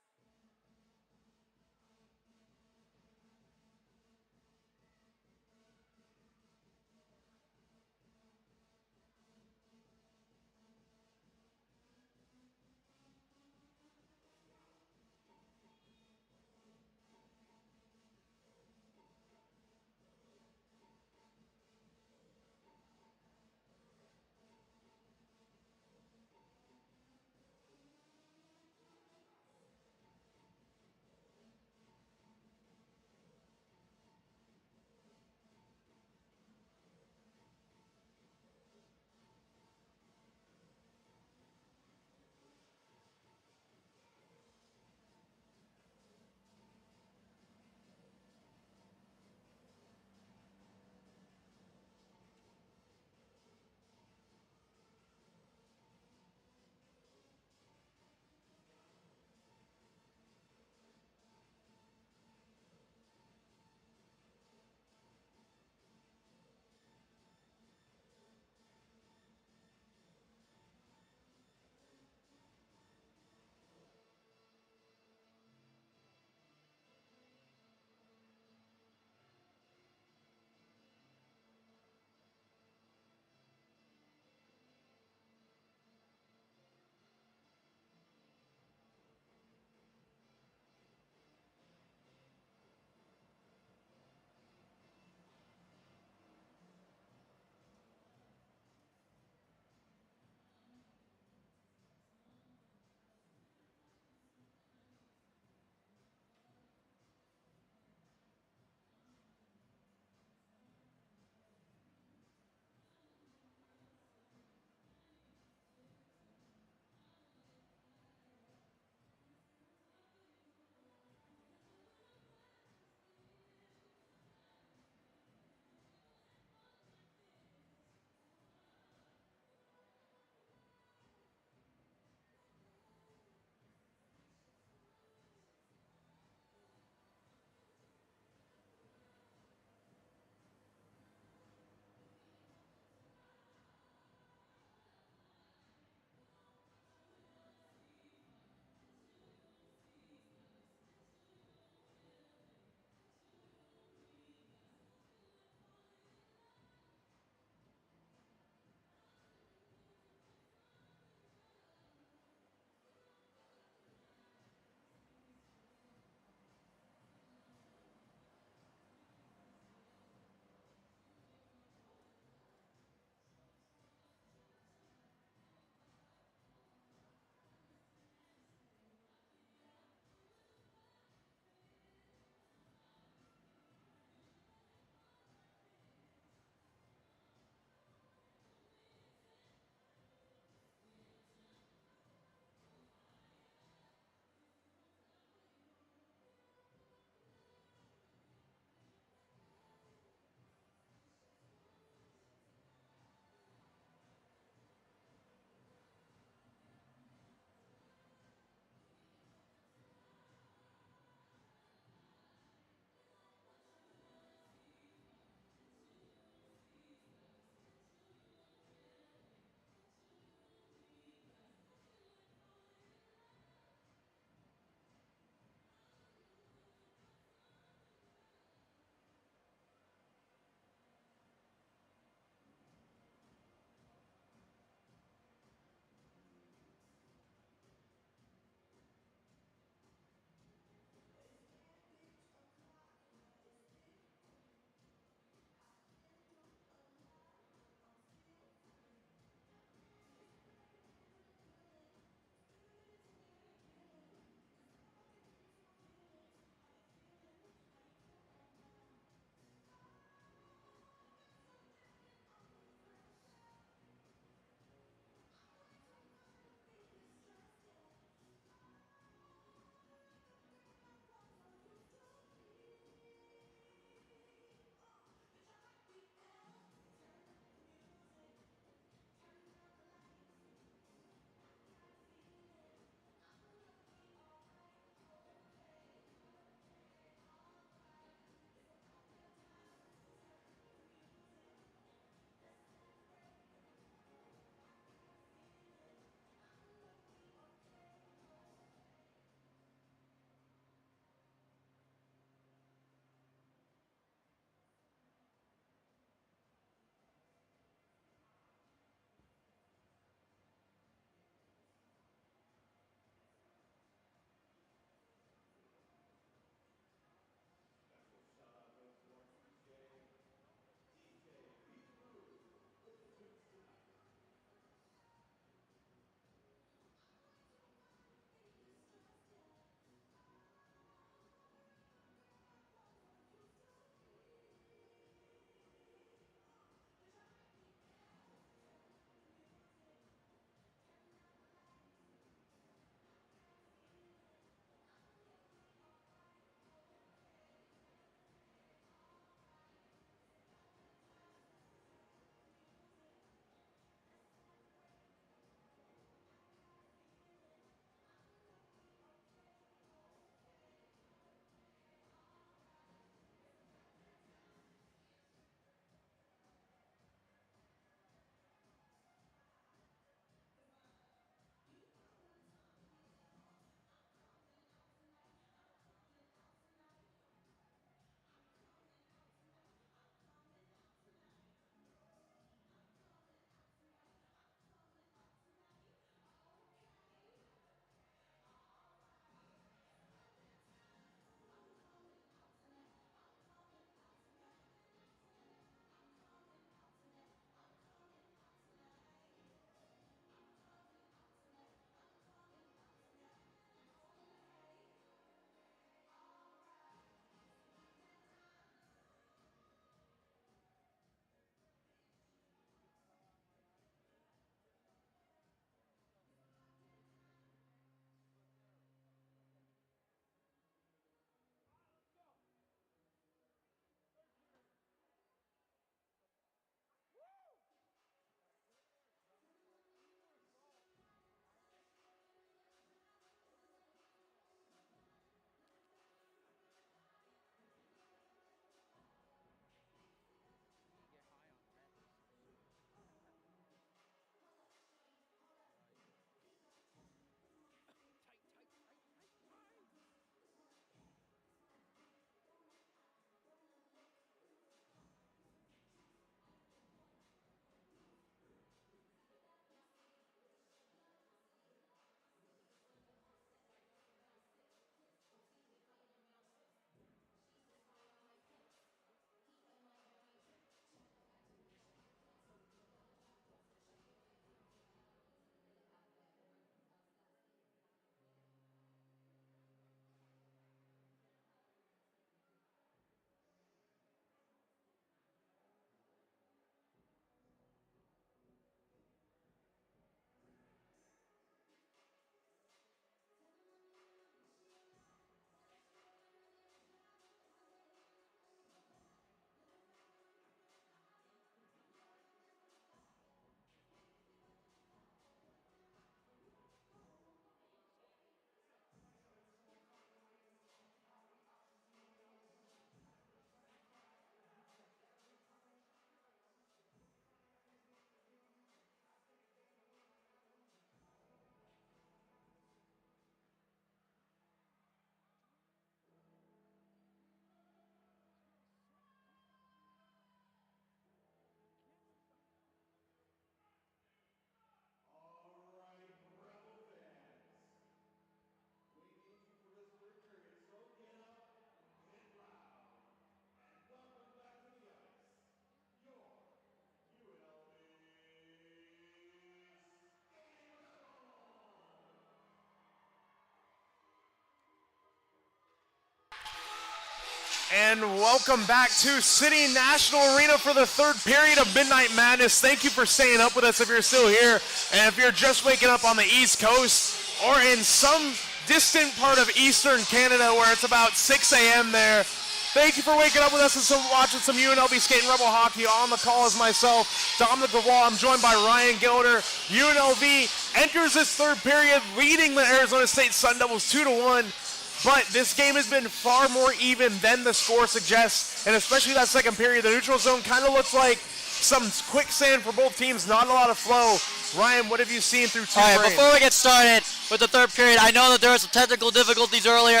Speaker 5: And welcome back to City National Arena for the third period of Midnight Madness. Thank you for staying up with us if you're still here. And if you're just waking up on the East Coast or in some distant part of Eastern Canada where it's about 6 a.m. there, thank you for waking up with us and watching some UNLV Skate and Rebel hockey. On the call is myself, Dominic Lavoie. I'm joined by Ryan Gilder. UNLV enters this third period leading the Arizona State Sun Devils 2-1. But this game has been far more even than the score suggests, and especially that second period. The neutral zone kind of looks like some quicksand for both teams, not a lot of flow. Ryan, what have you seen through two frames?
Speaker 2: Before we get started with the third period, I know that there were some technical difficulties earlier.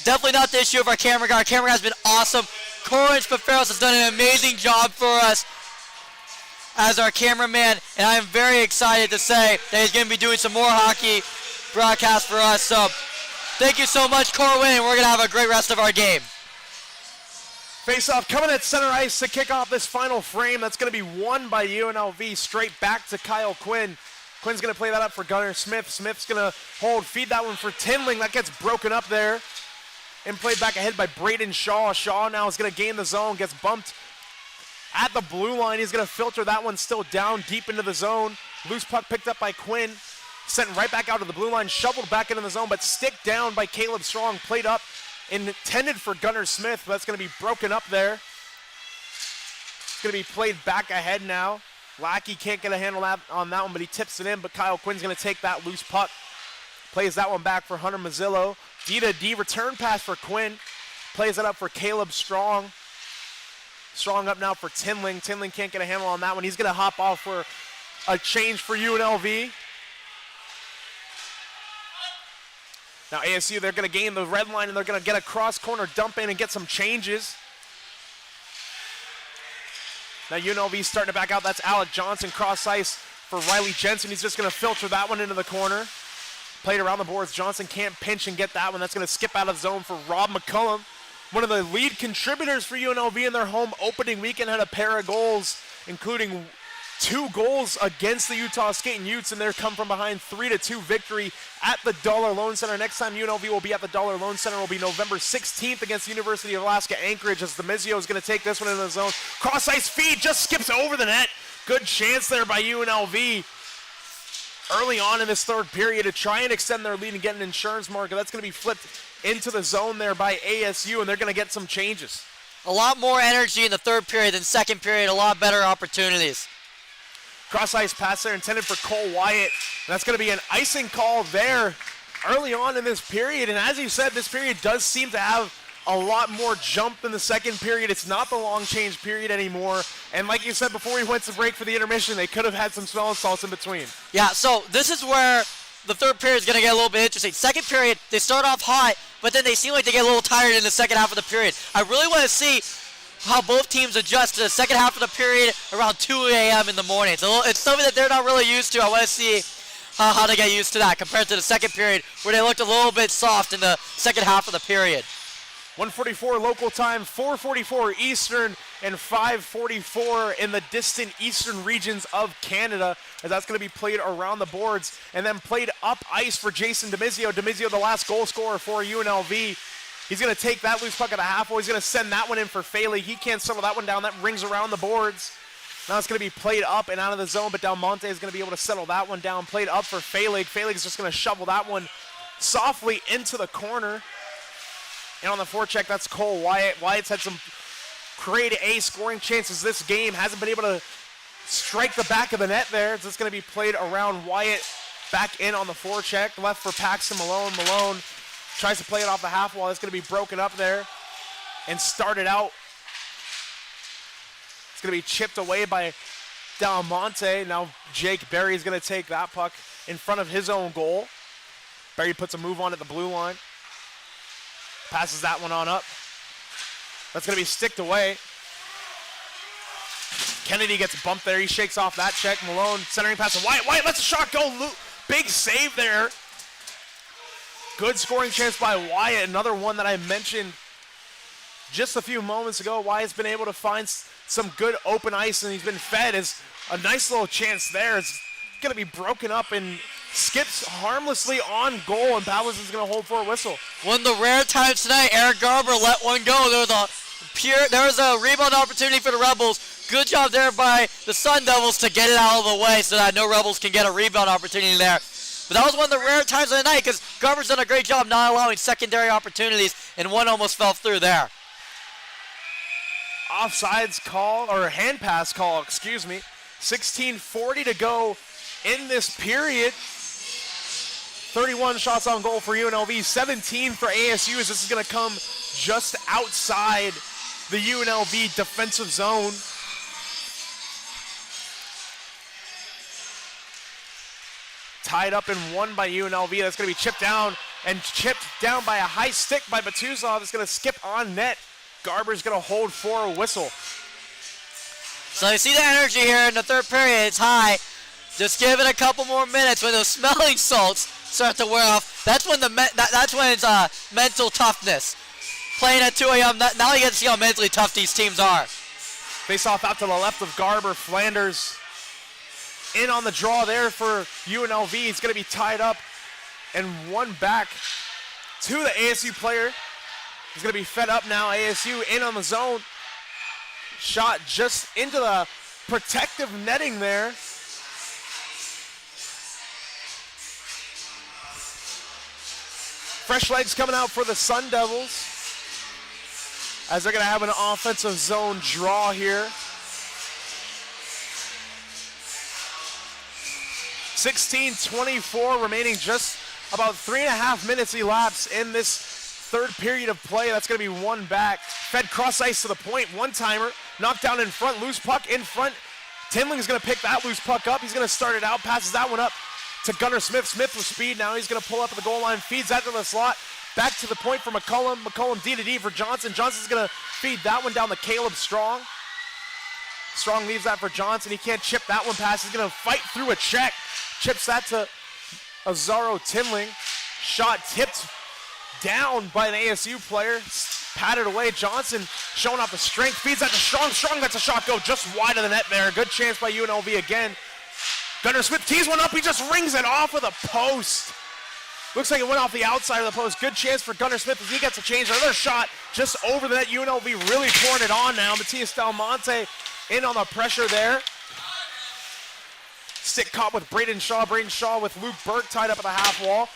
Speaker 2: Definitely not the issue of our camera guy. Our camera guy has been awesome. Corin Spaferos has done an amazing job for us as our cameraman, and I am very excited to say that he's going to be doing some more hockey broadcasts for us. So thank you so much, Corwin, and we're going to have a great rest of our game.
Speaker 5: Face-off coming at center ice to kick off this final frame. That's going to be won by UNLV. Straight back to Kyle Quinn. Quinn's going to play that up for Gunnar Smith. Smith's going to feed that one for Tinling. That gets broken up there and played back ahead by Braden Shaw. Shaw now is going to gain the zone, gets bumped at the blue line. He's going to filter that one still down deep into the zone. Loose puck picked up by Quinn. Sent right back out to the blue line, shoveled back into the zone, but stick down by Caleb Strong, played up, intended for Gunnar Smith, but that's going to be broken up there. It's going to be played back ahead now. Lackey can't get a handle on that one, but he tips it in, but Kyle Quinn's going to take that loose puck. Plays that one back for Hunter Mazzillo. D-to-D return pass for Quinn. Plays it up for Caleb Strong. Strong up now for Tinling. Tinling can't get a handle on that one. He's going to hop off for a change for UNLV. Now ASU, they're going to gain the red line, and they're going to get a cross-corner dump in and get some changes. Now UNLV's starting to back out. That's Alec Johnson, cross-ice for Riley Jensen. He's just going to filter that one into the corner. Played around the boards. Johnson can't pinch and get that one. That's going to skip out of zone for Rob McCullum. One of the lead contributors for UNLV in their home opening weekend, had a pair of goals, including 2 goals against the Utah Skating Utes, and they're come from behind 3-2 victory at the Dollar Loan Center. Next time UNLV will be at the Dollar Loan Center will be November 16th against University of Alaska Anchorage, as Demizio is going to take this one into the zone. Cross-ice feed just skips over the net. Good chance there by UNLV early on in this third period to try and extend their lead and get an insurance marker. That's going to be flipped into the zone there by ASU, and they're going to get some changes.
Speaker 2: A lot more energy in the third period than second period, a lot better opportunities.
Speaker 5: Cross-ice pass there intended for Cole Wyatt. That's going to be an icing call there early on in this period. And as you said, this period does seem to have a lot more jump than the second period. It's not the long change period anymore. And like you said before we went to break for the intermission, they could have had some smell and salts in between.
Speaker 2: Yeah, so this is where the third period is going to get a little bit interesting. Second period, they start off hot, but then they seem like they get a little tired in the second half of the period. I really want to see how both teams adjust to the second half of the period around 2 a.m. in the morning. It's something that they're not really used to. I want to see how they get used to that compared to the second period, where they looked a little bit soft in the second half of the period.
Speaker 5: 1:44 local time, 4:44 Eastern, and 5:44 in the distant eastern regions of Canada, as that's going to be played around the boards and then played up ice for Jason Demizio. Demizio, the last goal scorer for UNLV. He's going to take that loose puck at the half wall. He's going to send that one in for Faley. He can't settle that one down. That rings around the boards. Now it's going to be played up and out of the zone, but Del Monte is going to be able to settle that one down. Played up for Faley. Faley is just going to shovel that one softly into the corner. And on the forecheck, that's Cole Wyatt. Wyatt's had some grade A scoring chances this game. Hasn't been able to strike the back of the net there. It's just going to be played around Wyatt. Back in on the forecheck. Left for Paxton Malone. Malone tries to play it off the half wall. It's going to be broken up there and started out. It's going to be chipped away by Del Monte. Now Jake Berry is going to take that puck in front of his own goal. Berry puts a move on at the blue line. Passes that one on up. That's going to be sticked away. Kennedy gets bumped there. He shakes off that check. Malone centering pass to Wyatt. Wyatt lets the shot go. Big save there. Good scoring chance by Wyatt. Another one that I mentioned just a few moments ago. Wyatt's been able to find some good open ice, and he's been fed as a nice little chance there. It's going to be broken up and skips harmlessly on goal, and Pavlison's going to hold for a whistle.
Speaker 2: One of the rare times tonight, Eric Garber let one go. There was a rebound opportunity for the Rebels. Good job there by the Sun Devils to get it out of the way so that no Rebels can get a rebound opportunity there. But that was one of the rare times of the night because Garber's done a great job not allowing secondary opportunities, and one almost fell through there.
Speaker 5: Offsides call, or hand pass call, excuse me. 16:40 to go in this period. 31 shots on goal for UNLV, 17 for ASU, as this is going to come just outside the UNLV defensive zone. Tied up and won by UNLV. That's going to be chipped down by a high stick by Batuzov. It's going to skip on net. Garber's going to hold for a whistle.
Speaker 2: So you see the energy here in the third period. It's high. Just give it a couple more minutes when those smelling salts start to wear off. That's when it's mental toughness. Playing at 2 a.m. Now you get to see how mentally tough these teams are.
Speaker 5: Face off out to the left of Garber. Flanders in on the draw there for UNLV. He's going to be tied up and one back to the ASU player. He's going to be fed up now. ASU in on the zone. Shot just into the protective netting there. Fresh legs coming out for the Sun Devils as they're going to have an offensive zone draw here. 16:24 remaining, just about 3.5 minutes elapsed in this third period of play. That's going to be one back. Fed cross ice to the point, one-timer, knocked down in front, loose puck in front. Tinling is going to pick that loose puck up. He's going to start it out, passes that one up to Gunnar Smith. Smith with speed now. He's going to pull up at the goal line, feeds that to the slot. Back to the point for McCullum. McCullum D to D for Johnson. Johnson's going to feed that one down to Caleb Strong. Strong leaves that for Johnson. He can't chip that one past. He's going to fight through a check. Chips that to Azaro Tinling. Shot tipped down by an ASU player. Patted away. Johnson showing off the strength. Feeds that to Strong. Strong lets a shot go just wide of the net there. Good chance by UNLV again. Gunnar Smith tees one up. He just rings it off of the post. Looks like it went off the outside of the post. Good chance for Gunnar Smith as he gets a change. Another shot just over the net. UNLV really pouring it on now. Matias Del Monte in on the pressure there. Stick caught with Braden Shaw. Braden Shaw with Luke Burke tied up at the half wall.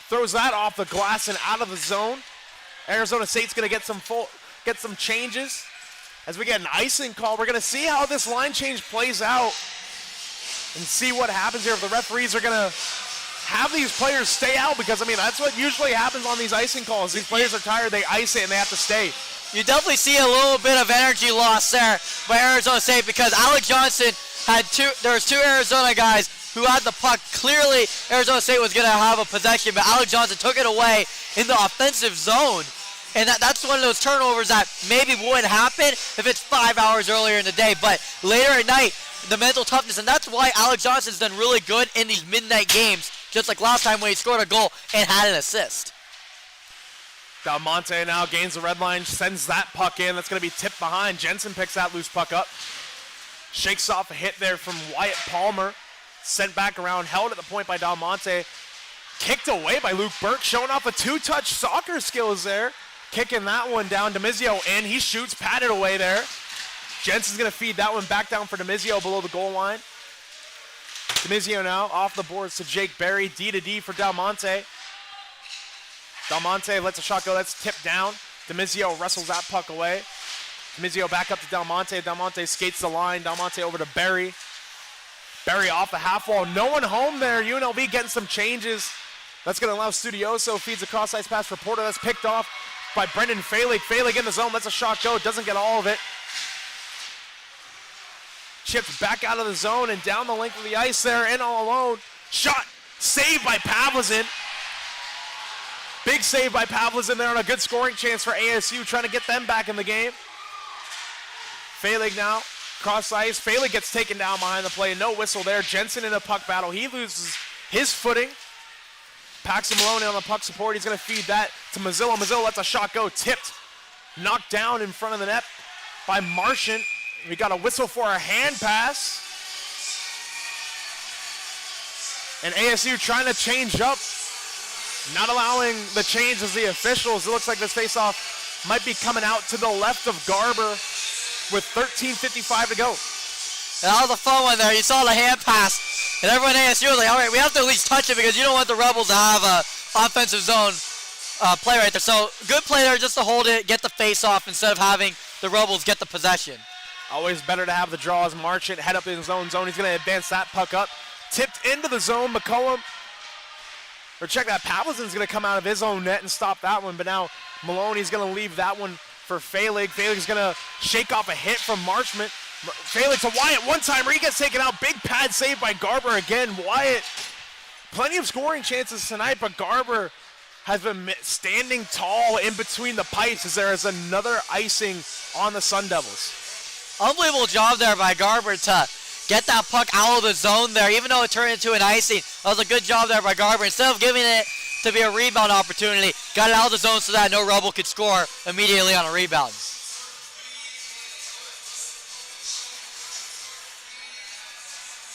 Speaker 5: Throws that off the glass and out of the zone. Arizona State's going to get some changes. As we get an icing call, we're going to see how this line change plays out and see what happens here. If the referees are going to have these players stay out, because, I mean, that's what usually happens on these icing calls. These players are tired, they ice it, and they have to stay.
Speaker 2: You definitely see a little bit of energy loss there by Arizona State because Alec Johnson there was two Arizona guys who had the puck. Clearly, Arizona State was going to have a possession, but Alec Johnson took it away in the offensive zone. And that's one of those turnovers that maybe wouldn't happen if it's 5 hours earlier in the day. But later at night, the mental toughness, and that's why Alec Johnson's done really good in these midnight games, just like last time when he scored a goal and had an assist.
Speaker 5: Del Monte now gains the red line, sends that puck in. That's going to be tipped behind. Jensen picks that loose puck up. Shakes off a hit there from Wyatt Palmer. Sent back around, held at the point by Del Monte. Kicked away by Luke Burke, showing off a two-touch soccer skills there. Kicking that one down. Demizio in. He shoots, patted away there. Jensen's going to feed that one back down for Demizio below the goal line. Demizio now off the boards to Jake Berry. D to D for Del Monte. Del Monte lets a shot go. That's tipped down. Demizio wrestles that puck away. Demizio back up to Del Monte. Del Monte skates the line. Del Monte over to Berry. Berry off the half wall. No one home there. UNLV getting some changes. That's going to allow Studioso. Feeds a cross-ice pass for Porter. That's picked off by Brendan Falik. Falik in the zone. Lets a shot go. Doesn't get all of it. Chipped back out of the zone and down the length of the ice there. In all alone. Shot. Saved by Pavlizin. Big save by Pavlizin there on a good scoring chance for ASU. Trying to get them back in the game. Falik now. Cross ice. Falik gets taken down behind the play. No whistle there. Jensen in a puck battle. He loses his footing. Paxton Maloney on the puck support. He's going to feed that to Mazzillo. Mazzillo lets a shot go. Tipped. Knocked down in front of the net by Martian. We got a whistle for a hand pass. And ASU trying to change up, not allowing the change as the officials. It looks like this face-off might be coming out to the left of Garber with 13:55 to go.
Speaker 2: And that was a fun one there. You saw the hand pass, and everyone at ASU was like, all right, we have to at least touch it because you don't want the Rebels to have a offensive zone play right there. So good play there just to hold it, get the face-off instead of having the Rebels get the possession.
Speaker 5: Always better to have the draws. Marchant head up in his own zone. He's going to advance that puck up. Tipped into the zone. McCollum, or check that, Pavlison's going to come out of his own net and stop that one. But now Maloney's going to leave that one for Falig. Falig's going to shake off a hit from Marchment. Falig to Wyatt one-timer. He gets taken out. Big pad save by Garber again. Wyatt, plenty of scoring chances tonight, but Garber has been standing tall in between the pipes as there is another icing on the Sun Devils.
Speaker 2: Unbelievable job there by Garber to get that puck out of the zone there, even though it turned into an icing. That was a good job there by Garber. Instead of giving it to be a rebound opportunity, got it out of the zone so that no Rebel could score immediately on a rebound.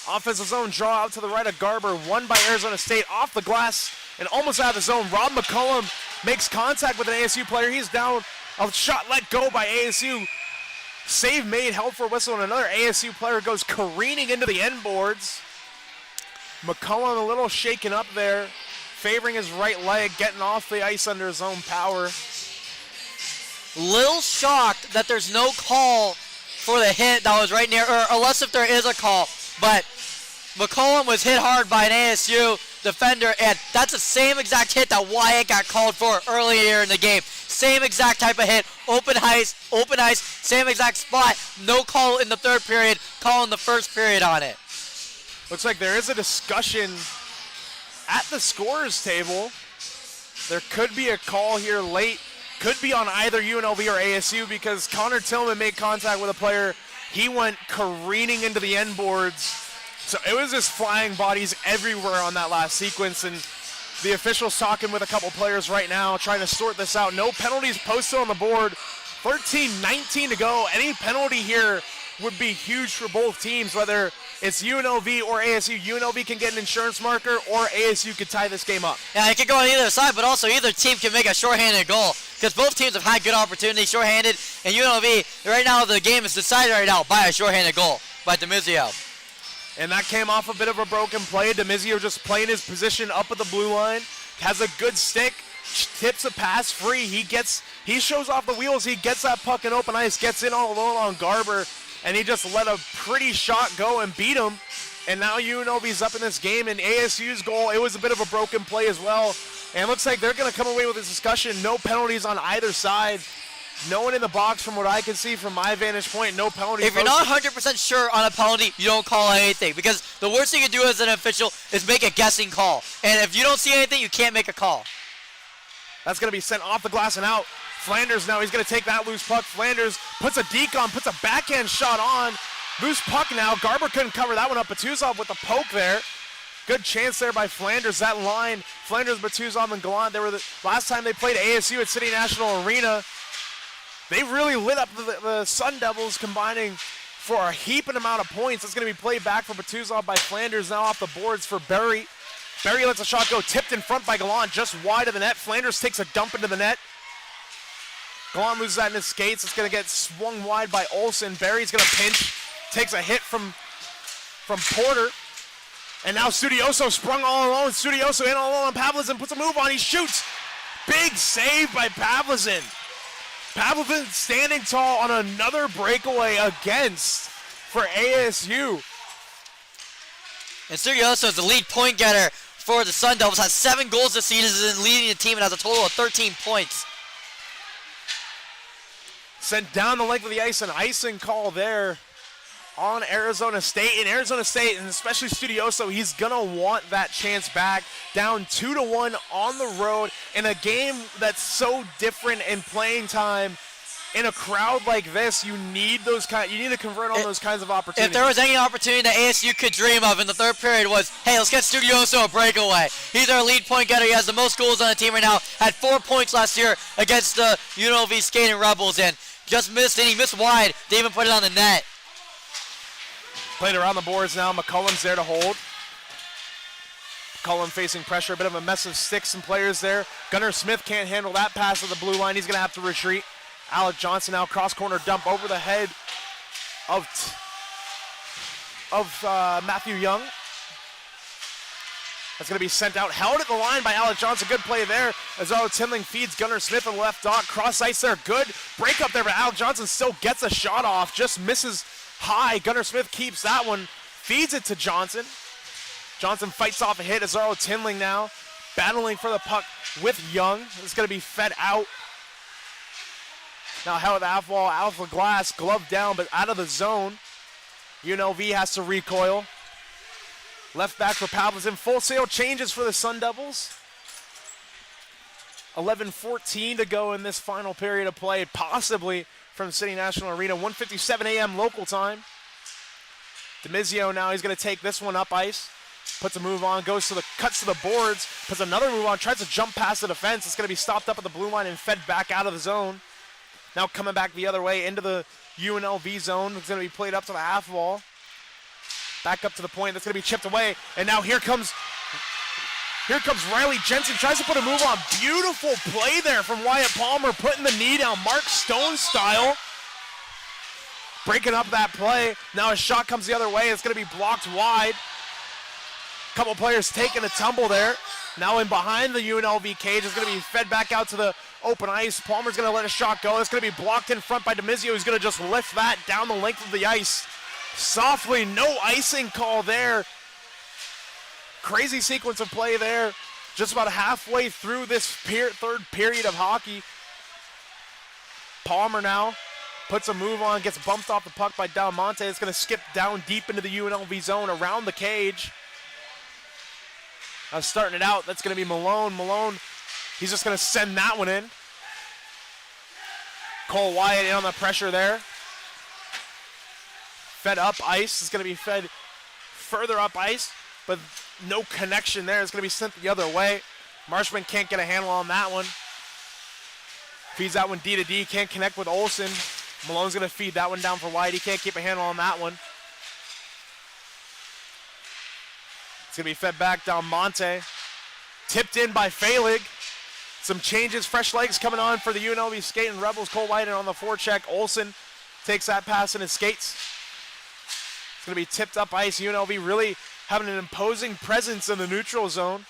Speaker 5: Offensive zone draw out to the right of Garber, won by Arizona State off the glass and almost out of the zone. Rob McCullum makes contact with an ASU player. He's down. A shot let go by ASU. Save made, held for a whistle, and another ASU player goes careening into the end boards. McCullum a little shaken up there, favoring his right leg, getting off the ice under his own power.
Speaker 2: Little shocked that there's no call for the hit that was right near, or unless if there is a call. But McCollum was hit hard by an ASU defender, and that's the same exact hit that Wyatt got called for earlier in the game. Same exact type of hit, open ice, same exact spot. No call in the third period, call in the first period on it.
Speaker 5: Looks like there is a discussion at the scorer's table. There could be a call here late. Could be on either UNLV or ASU because Connor Tillman made contact with a player. He went careening into the end boards. So it was just flying bodies everywhere on that last sequence. And the officials talking with a couple players right now, trying to sort this out. No penalties posted on the board. 13-19 to go. Any penalty here would be huge for both teams, whether it's UNLV or ASU. UNLV can get an insurance marker, or ASU could tie this game up.
Speaker 2: Yeah, it could go on either side, but also either team can make a shorthanded goal because both teams have had good opportunities shorthanded. And UNLV, right now, the game is decided right now by a shorthanded goal by DeMizio.
Speaker 5: And that came off a bit of a broken play. DeMizio just playing his position up at the blue line. Has a good stick. Tips a pass free. He shows off the wheels. He gets that puck in open ice. Gets in all alone on Garber. And he just let a pretty shot go and beat him. And now UNLV's up in this game. And ASU's goal, it was a bit of a broken play as well. And it looks like they're going to come away with this discussion. No penalties on either side. No one in the box from what I can see from my vantage point. No penalties.
Speaker 2: If you're not 100% sure on a penalty, you don't call anything because the worst thing you can do as an official is make a guessing call. And if you don't see anything, you can't make a call.
Speaker 5: That's going to be sent off the glass and out. Flanders now, he's going to take that loose puck. Flanders puts a deke on, puts a backhand shot on. Loose puck now. Garber couldn't cover that one up. Batuzov with the poke there. Good chance there by Flanders. That line, Flanders, Batuzov, and Gallant. They were the last time they played ASU at City National Arena. They really lit up the Sun Devils, combining for a heaping amount of points. It's going to be played back for Batuzov by Flanders. Now off the boards for Berry. Berry lets a shot go, tipped in front by Gallant, just wide of the net. Flanders takes a dump into the net. Gallant loses that in his skates. It's going to get swung wide by Olsen. Berry's going to pinch, takes a hit from Porter. And now Studioso sprung all alone. Studioso in all alone on Pavlizin, puts a move on, he shoots. Big save by Pavlizin. Pavlizin standing tall on another breakaway against for ASU.
Speaker 2: And Studioso is the lead point getter for the Sun Devils. Has 7 goals this season, leading the team and has a total of 13 points.
Speaker 5: Sent down the length of the ice, an icing call there on Arizona State. And Arizona State, and especially Studioso, he's going to want that chance back. Down 2-1 on the road in a game that's so different in playing time. In a crowd like this, you need to convert on those kinds of opportunities.
Speaker 2: If there was any opportunity that ASU could dream of in the third period was, hey, let's get Studioso a breakaway. He's our lead point getter. He has the most goals on the team right now. Had 4 points last year against the UNLV Skating Rebels and just missed it. He missed wide. They even put it on the net.
Speaker 5: Played around the boards now. McCullum's there to hold. Cullum facing pressure, a bit of a mess of sticks and players there. Gunnar Smith can't handle that pass at the blue line. He's going to have to retreat. Alec Johnson now cross corner dump over the head of Matthew Young. That's going to be sent out. Held at the line by Alec Johnson. Good play there. Azaro Tinling feeds Gunnar Smith on the left dot. Cross ice there. Good break up there, but Alec Johnson still gets a shot off. Just misses high. Gunnar Smith keeps that one. Feeds it to Johnson. Johnson fights off a hit. Azaro Tinling now battling for the puck with Young. It's going to be fed out. Now held at the half wall. Alpha Glass glove down, but out of the zone. UNLV has to recoil. Left back for Pavlison. Full sail changes for the Sun Devils. 11:14 to go in this final period of play, possibly from City National Arena. 1:57 a.m. local time. Demizio now, he's going to take this one up ice. Puts a move on, cuts to the boards, puts another move on, tries to jump past the defense. It's going to be stopped up at the blue line and fed back out of the zone. Now coming back the other way into the UNLV zone. It's going to be played up to the half wall. Back up to the point. That's going to be chipped away. And now here comes Riley Jensen. Tries to put a move on. Beautiful play there from Wyatt Palmer. Putting the knee down. Mark Stone style. Breaking up that play. Now a shot comes the other way. It's going to be blocked wide. Couple players taking a tumble there. Now in behind the UNLV cage. It's going to be fed back out to the open ice. Palmer's going to let a shot go. It's going to be blocked in front by Demizio. He's going to just lift that down the length of the ice. Softly, no icing call there. Crazy sequence of play there. Just about halfway through this third period of hockey. Palmer now puts a move on, gets bumped off the puck by Del Monte. It's going to skip down deep into the UNLV zone around the cage. Starting it out, that's going to be Malone. Malone, he's just going to send that one in. Cole Wyatt in on the pressure there. Fed up ice. It's going to be fed further up ice, but no connection there. It's going to be sent the other way. Marshman can't get a handle on that one. Feeds that one D to D. Can't connect with Olsen. Malone's going to feed that one down for Wyatt. He can't keep a handle on that one. It's going to be fed back down Monte. Tipped in by Falig. Some changes, fresh legs coming on for the UNLV skating Rebels. Cole Wyatt on the forecheck. Olsen takes that pass in his skates. It's going to be tipped up ice. UNLV really having an imposing presence in the neutral zone.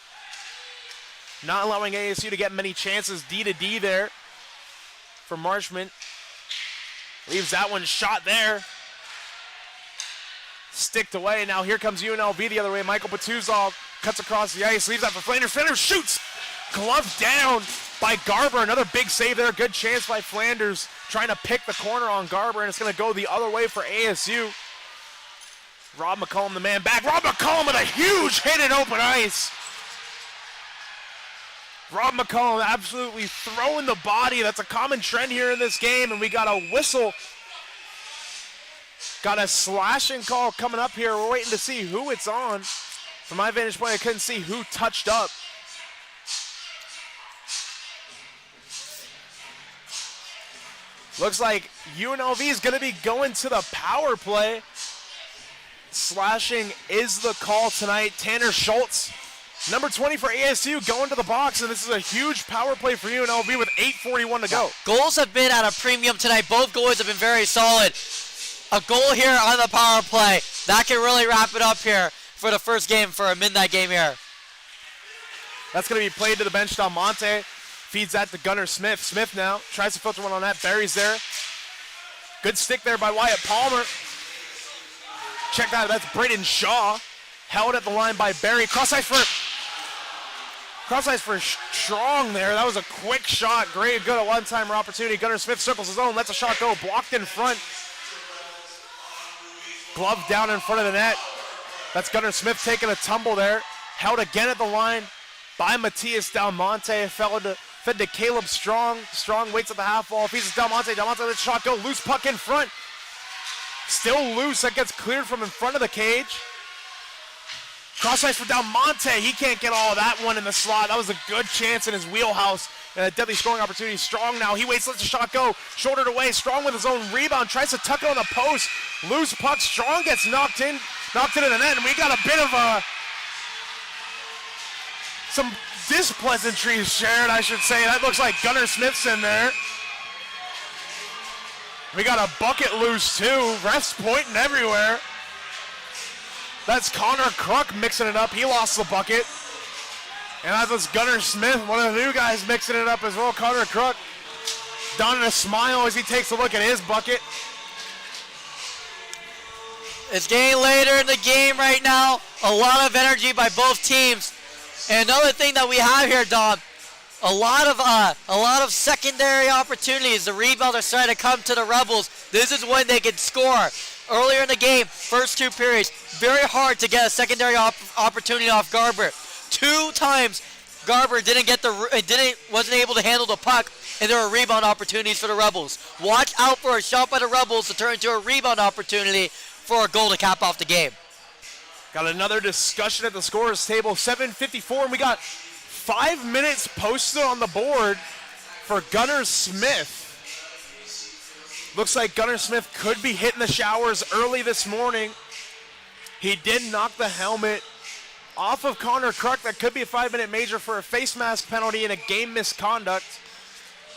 Speaker 5: Not allowing ASU to get many chances. D to D there for Marshman. Leaves that one shot there. Sticked away. Now here comes UNLV the other way. Michael Patuzov cuts across the ice. Leaves that for Flanders. Flanders shoots. Glove down by Garber. Another big save there. Good chance by Flanders. Trying to pick the corner on Garber. And it's going to go the other way for ASU. Rob McCollum, the man back. Rob McCollum with a huge hit at open ice. Rob McCollum absolutely throwing the body. That's a common trend here in this game. And we got a whistle. Got a slashing call coming up here. We're waiting to see who it's on. From my vantage point, I couldn't see who touched up. Looks like UNLV is going to be going to the power play. Slashing is the call tonight. Tanner Schultz, number 20 for ASU, going to the box, and this is a huge power play for UNLV with 8:41 to go.
Speaker 2: Goals have been at a premium tonight. Both goals have been very solid. A goal here on the power play. That can really wrap it up here for the first game, for a midnight game here.
Speaker 5: That's going to be played to the bench. Del Monte feeds that to Gunnar Smith. Smith now tries to filter one on that. Barry's there. Good stick there by Wyatt Palmer. Check that out. That's Braden Shaw. Held at the line by Barry. Cross ice for Strong there. That was a quick shot. Great, good, a one-timer opportunity. Gunnar Smith circles his own. Lets a shot go. Blocked in front. Glove down in front of the net. That's Gunnar Smith taking a tumble there. Held again at the line by Matias Del Monte. Fed to Caleb Strong. Strong waits at the half wall. Feeds to Del Monte. Del Monte lets a shot go. Loose puck in front. Still loose. That gets cleared from in front of the cage. Cross ice for Del Monte. He can't get all of that one in the slot. That was a good chance in his wheelhouse. And a deadly scoring opportunity. Strong now. He waits, lets the shot go. Shouldered away. Strong with his own rebound. Tries to tuck it on the post. Loose puck. Strong gets knocked into the net. And we got a bit of a some displeasantries shared, I should say. That looks like Gunnar Smith's in there. We got a bucket loose too. Refs pointing everywhere. That's Connor Kruk mixing it up. He lost the bucket. And that was Gunnar Smith, one of the new guys, mixing it up as well. Connor Kruk donning a smile as he takes a look at his bucket.
Speaker 2: It's getting later in the game right now. A lot of energy by both teams. And another thing that we have here, Dom, a lot of secondary opportunities. The rebounds are starting to come to the Rebels. This is when they can score. Earlier in the game, first 2 periods, very hard to get a secondary opportunity off Garber. 2 times Garber wasn't able to handle the puck, and there were rebound opportunities for the Rebels. Watch out for a shot by the Rebels to turn into a rebound opportunity for a goal to cap off the game.
Speaker 5: Got another discussion at the scorers table. 7:54, and we got 5 minutes posted on the board for Gunnar Smith. Looks like Gunnar Smith could be hitting the showers early this morning. He did knock the helmet off of Connor Kruk. That could be a 5-minute major for a face mask penalty and a game misconduct.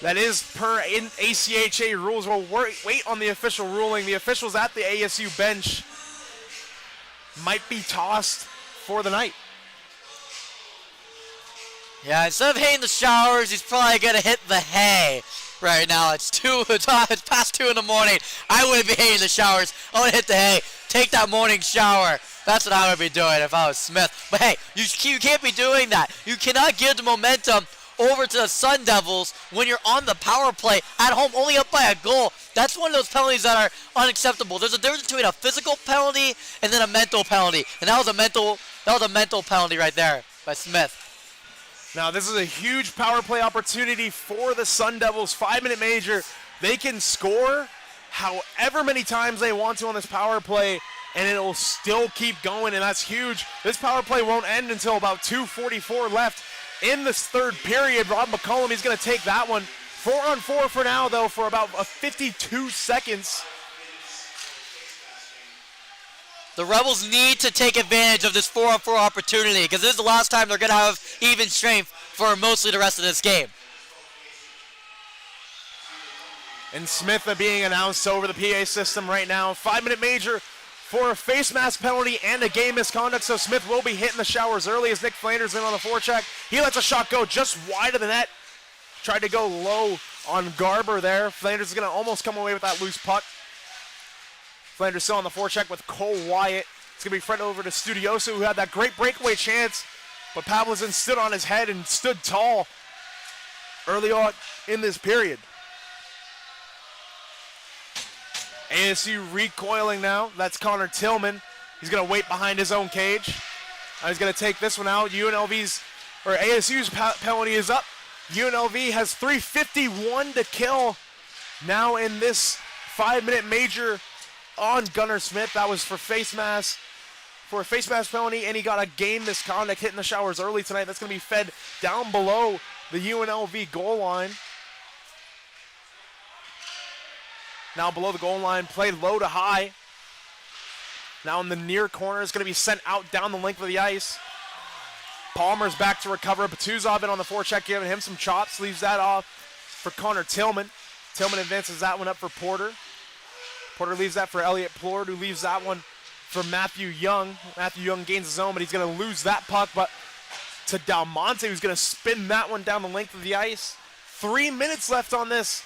Speaker 5: That is per ACHA rules. We'll wait on the official ruling. The officials at the ASU bench might be tossed for the night.
Speaker 2: Yeah, instead of hitting the showers, he's probably going to hit the hay right now. It's past 2 in the morning. I wouldn't be hitting the showers. I would hit the hay. Take that morning shower. That's what I would be doing if I was Smith. But hey, you can't be doing that. You cannot give the momentum over to the Sun Devils when you're on the power play at home, only up by a goal. That's one of those penalties that are unacceptable. There's a difference between a physical penalty and then a mental penalty, and that was a mental penalty right there by Smith.
Speaker 5: Now this is a huge power play opportunity for the Sun Devils. 5-minute major. They can score however many times they want to on this power play, and it will still keep going, and that's huge. This power play won't end until about 2:44 left in this third period. Rob McCollum, he's going to take that one. 4-on-4 for now, though, for about 52 seconds.
Speaker 2: The Rebels need to take advantage of this 4-on-4 opportunity because this is the last time they're going to have even strength for mostly the rest of this game.
Speaker 5: And Smith being announced over the PA system right now. 5-minute major for a face mask penalty and a game misconduct, so Smith will be hitting the showers early as Nick Flanders in on the forecheck. He lets a shot go just wide of the net. Tried to go low on Garber there. Flanders is going to almost come away with that loose puck. Flanders still on the forecheck with Cole Wyatt. It's going to be fed over to Studioso, who had that great breakaway chance, but Pavlizin stood on his head and stood tall early on in this period. ASU recoiling now. That's Connor Tillman. He's going to wait behind his own cage. He's going to take this one out. ASU's penalty is up. UNLV has 3:51 to kill now in this 5-minute major on Gunnar Smith. That was for a face mask penalty, and he got a game misconduct hitting the showers early tonight. That's going to be fed down below the UNLV goal line. Now below the goal line, played low to high. Now in the near corner, is going to be sent out down the length of the ice. Palmer's back to recover. Batuzov in on the forecheck, giving him some chops. Leaves that off for Connor Tillman. Tillman advances that one up for Porter. Porter leaves that for Elliot Plord, who leaves that one for Matthew Young. Matthew Young gains his own, but he's going to lose that puck. But to Dalmonte, who's going to spin that one down the length of the ice. 3 minutes left on this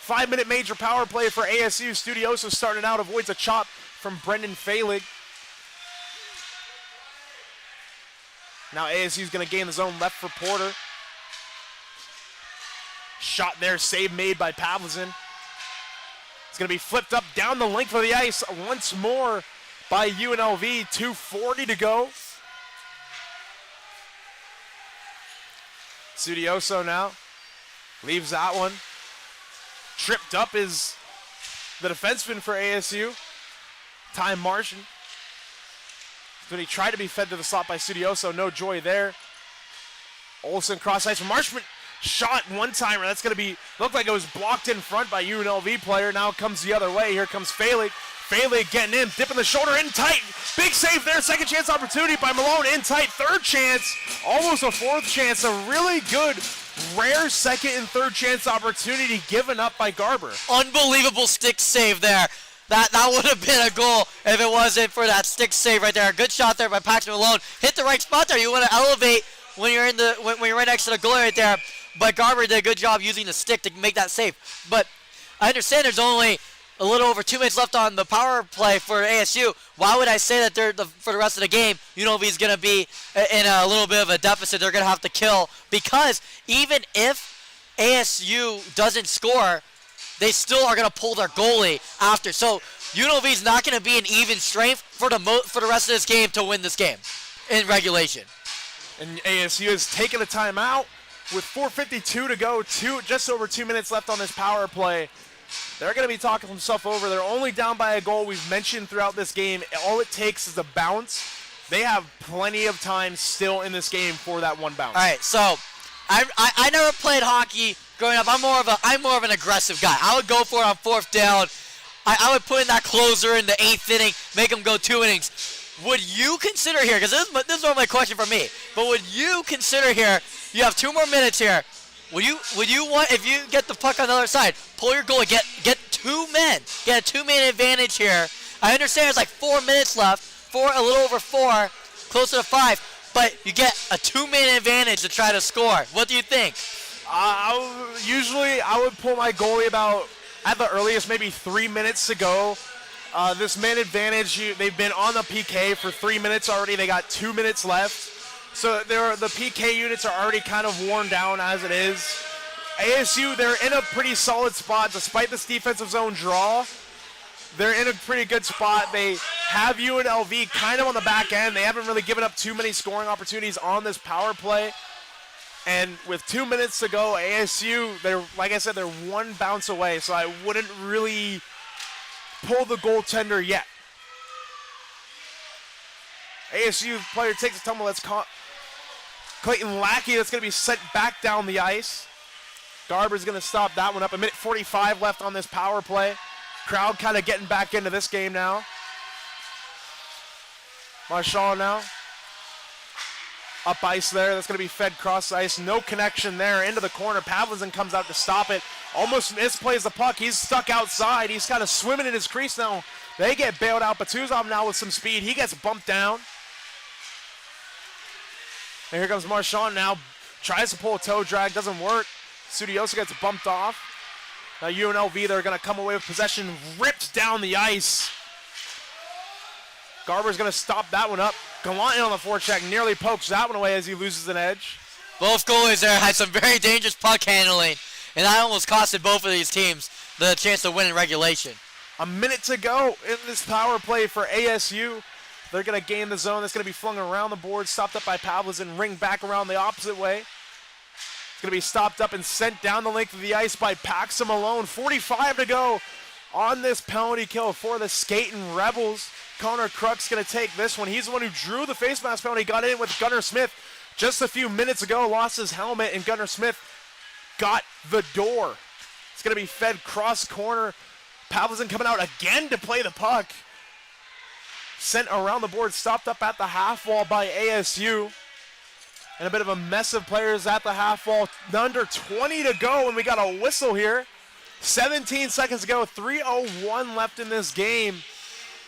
Speaker 5: 5-minute major power play for ASU. Studioso starting out, avoids a chop from Brendan Failig. Now ASU's going to gain the zone left for Porter. Shot there, save made by Pavlizin. It's going to be flipped up down the length of the ice once more by UNLV. 2:40 to go. Studioso now leaves that one. Tripped up is the defenseman for ASU, Ty Martian. When he tried to be fed to the slot by Studioso, no joy there. Olsen cross ice. Marshman shot one-timer. That's going to be, looked like it was blocked in front by UNLV player. Now it comes the other way. Here comes Failig. Bailey getting in, dipping the shoulder in tight. Big save there, second chance opportunity by Malone in tight. Third chance, almost a fourth chance. A really good, rare second and third chance opportunity given up by Garber.
Speaker 2: Unbelievable stick save there. That would have been a goal if it wasn't for that stick save right there. A good shot there by Paxton Malone. Hit the right spot there. You want to elevate when you're when you're right next to the goal right there. But Garber did a good job using the stick to make that save. But I understand there's only a little over 2 minutes left on the power play for ASU. Why would I say that for the rest of the game, UNLV is going to be in a little bit of a deficit? They're going to have to kill, because even if ASU doesn't score, they still are going to pull their goalie after. So UNLV is not going to be an even strength for the rest of this game to win this game in regulation.
Speaker 5: And ASU has taken a timeout with 4:52 to go, just over 2 minutes left on this power play. They're going to be talking themselves over. They're only down by a goal. We've mentioned throughout this game, all it takes is a bounce. They have plenty of time still in this game for that one bounce.
Speaker 2: All right, so I never played hockey growing up. I'm more of an aggressive guy. I would go for it on fourth down. I would put in that closer in the 8th inning, make them go 2 innings. Would you consider here, because this is my question for me, but would you consider here, you have 2 more minutes here, would you want, if you get the puck on the other side, pull your goalie, get 2 men, get a 2-man advantage here. I understand there's like 4 minutes left, a little over 4, closer to 5, but you get a 2-man advantage to try to score. What do you think?
Speaker 5: Usually I would pull my goalie about, at the earliest, maybe 3 minutes to go. This man advantage, they've been on the PK for 3 minutes already. They got 2 minutes left. So the PK units are already kind of worn down as it is. ASU, they're in a pretty solid spot despite this defensive zone draw. They're in a pretty good spot. They have UNLV kind of on the back end. They haven't really given up too many scoring opportunities on this power play. And with 2 minutes to go, ASU, like I said, they're one bounce away. So I wouldn't really pull the goaltender yet. ASU player takes a tumble. That's Clayton Lackey. That's going to be sent back down the ice. Garber's going to stop that one up. 1:45 left on this power play. Crowd kind of getting back into this game now. Marshall now. Up ice there. That's going to be fed cross ice. No connection there. Into the corner. Pavlizin comes out to stop it. Almost misplays the puck. He's stuck outside. He's kind of swimming in his crease now. They get bailed out. Batuzov now with some speed. He gets bumped down. And here comes Marchand now. Tries to pull a toe drag. Doesn't work. Studiosa gets bumped off. Now UNLV, they're going to come away with possession. Ripped down the ice. Garber's going to stop that one up. Gallant on the forecheck. Nearly pokes that one away as he loses an edge.
Speaker 2: Both goalies there had some very dangerous puck handling. And that almost costed both of these teams the chance to win in regulation.
Speaker 5: A minute to go in this power play for ASU. They're going to gain the zone. That's going to be flung around the board. Stopped up by Pavlizin. Ring back around the opposite way. It's going to be stopped up and sent down the length of the ice by Paxton Malone. 45 to go on this penalty kill for the Skating Rebels. Connor Kruk's going to take this one. He's the one who drew the face mask penalty. Got in with Gunnar Smith just a few minutes ago. Lost his helmet, and Gunnar Smith got the door. It's going to be fed cross corner. Pavlizin coming out again to play the puck. Sent around the board, stopped up at the half wall by ASU. And a bit of a mess of players at the half wall. Under 20 to go, and we got a whistle here. 17 seconds to go, 3:01 left in this game.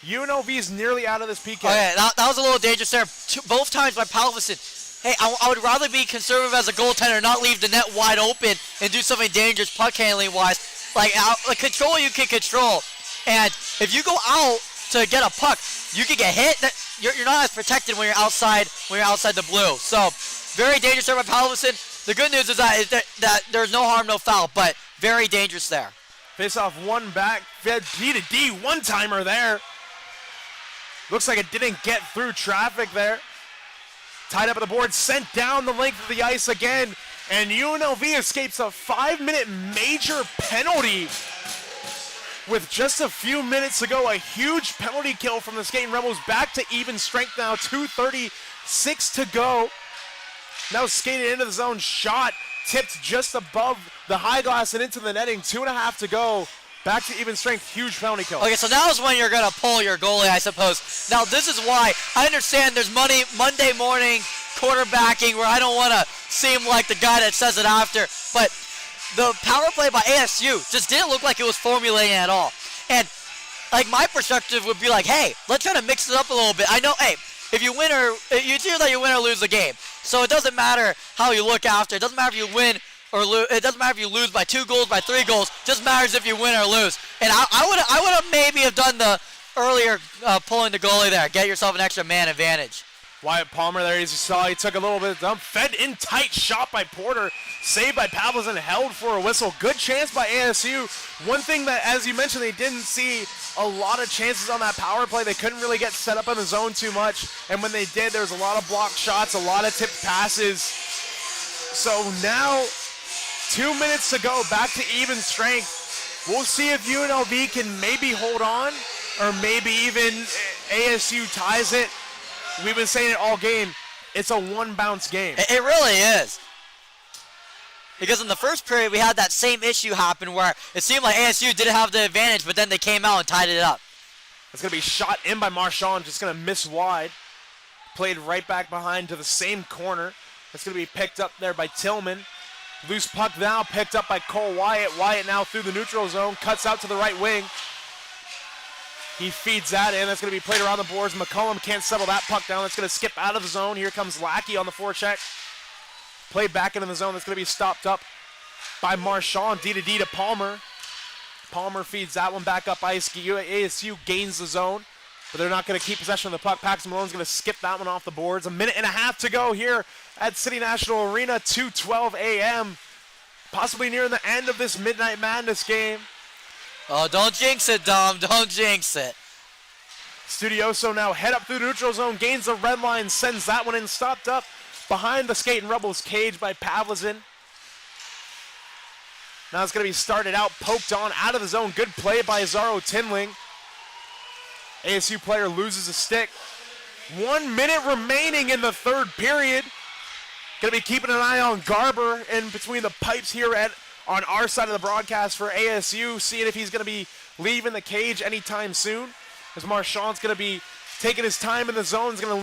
Speaker 5: UNLV is nearly out of this PK.
Speaker 2: Okay, that was a little dangerous there. Both times by Pavlizin. Hey, I would rather be conservative as a goaltender, not leave the net wide open and do something dangerous puck handling wise. Like control, you can control. And if you go out to get a puck, you can get hit. You're not as protected when you're outside the blue. So very dangerous there by Pavlizin. The good news is that there's no harm, no foul, but very dangerous there.
Speaker 5: Face off one back, fed D to D, one-timer there. Looks like it didn't get through traffic there. Tied up at the board, sent down the length of the ice again, and UNLV escapes a 5-minute major penalty. With just a few minutes to go, a huge penalty kill from the Skating Rebels. Back to even strength now, 2:36 to go. Now skated into the zone, shot, tipped just above the high glass and into the netting, 2.5 to go. Back to even strength, huge penalty kill.
Speaker 2: Okay, so now is when you're going to pull your goalie, I suppose. Now, this is why I understand there's Monday morning quarterbacking where I don't want to seem like the guy that says it after, but the power play by ASU just didn't look like it was formulating at all. And, like, my perspective would be like, hey, let's try to mix it up a little bit. I know, hey, if you win or it's either that you win or lose the game. So it doesn't matter how you look after. It doesn't matter if you win or lose. It doesn't matter if you lose by 2 goals, by 3 goals. It just matters if you win or lose. And I would have maybe have done the earlier pulling the goalie there. Get yourself an extra man advantage.
Speaker 5: Wyatt Palmer there, as you saw, he took a little bit of dump. Fed in tight, shot by Porter. Saved by Pavlison, held for a whistle. Good chance by ASU. One thing that, as you mentioned, they didn't see a lot of chances on that power play. They couldn't really get set up in the zone too much. And when they did, there was a lot of blocked shots, a lot of tipped passes. So now, 2 minutes to go, back to even strength. We'll see if UNLV can maybe hold on, or maybe even ASU ties it. We've been saying it all game. It's a one-bounce game.
Speaker 2: It really is. Because in the first period, we had that same issue happen where it seemed like ASU didn't have the advantage, but then they came out and tied it up.
Speaker 5: It's going to be shot in by Marchand, just going to miss wide. Played right back behind to the same corner. It's going to be picked up there by Tillman. Loose puck now picked up by Cole Wyatt. Wyatt now through the neutral zone, cuts out to the right wing. He feeds that in. That's going to be played around the boards. McCollum can't settle that puck down. That's going to skip out of the zone. Here comes Lackey on the forecheck. Played back into the zone. That's going to be stopped up by Marchand. D-to-D to Palmer. Palmer feeds that one back up ice. ASU gains the zone, but they're not going to keep possession of the puck. Paxton Malone's going to skip that one off the boards. 1.5 minutes to go here at City National Arena. 2:12 a.m. Possibly near the end of this Midnight Madness game.
Speaker 2: Oh, don't jinx it, Dom. Don't jinx it.
Speaker 5: Studioso now head up through the neutral zone, gains the red line, sends that one in, stopped up behind the Skating Rebels cage by Pavlison. Now it's going to be started out, poked on, out of the zone. Good play by Zaro Tinling. ASU player loses a stick. 1 minute remaining in the third period. Going to be keeping an eye on Garber in between the pipes here on our side of the broadcast for ASU, seeing if he's going to be leaving the cage anytime soon. As Marchand's going to be taking his time in the zone, is going to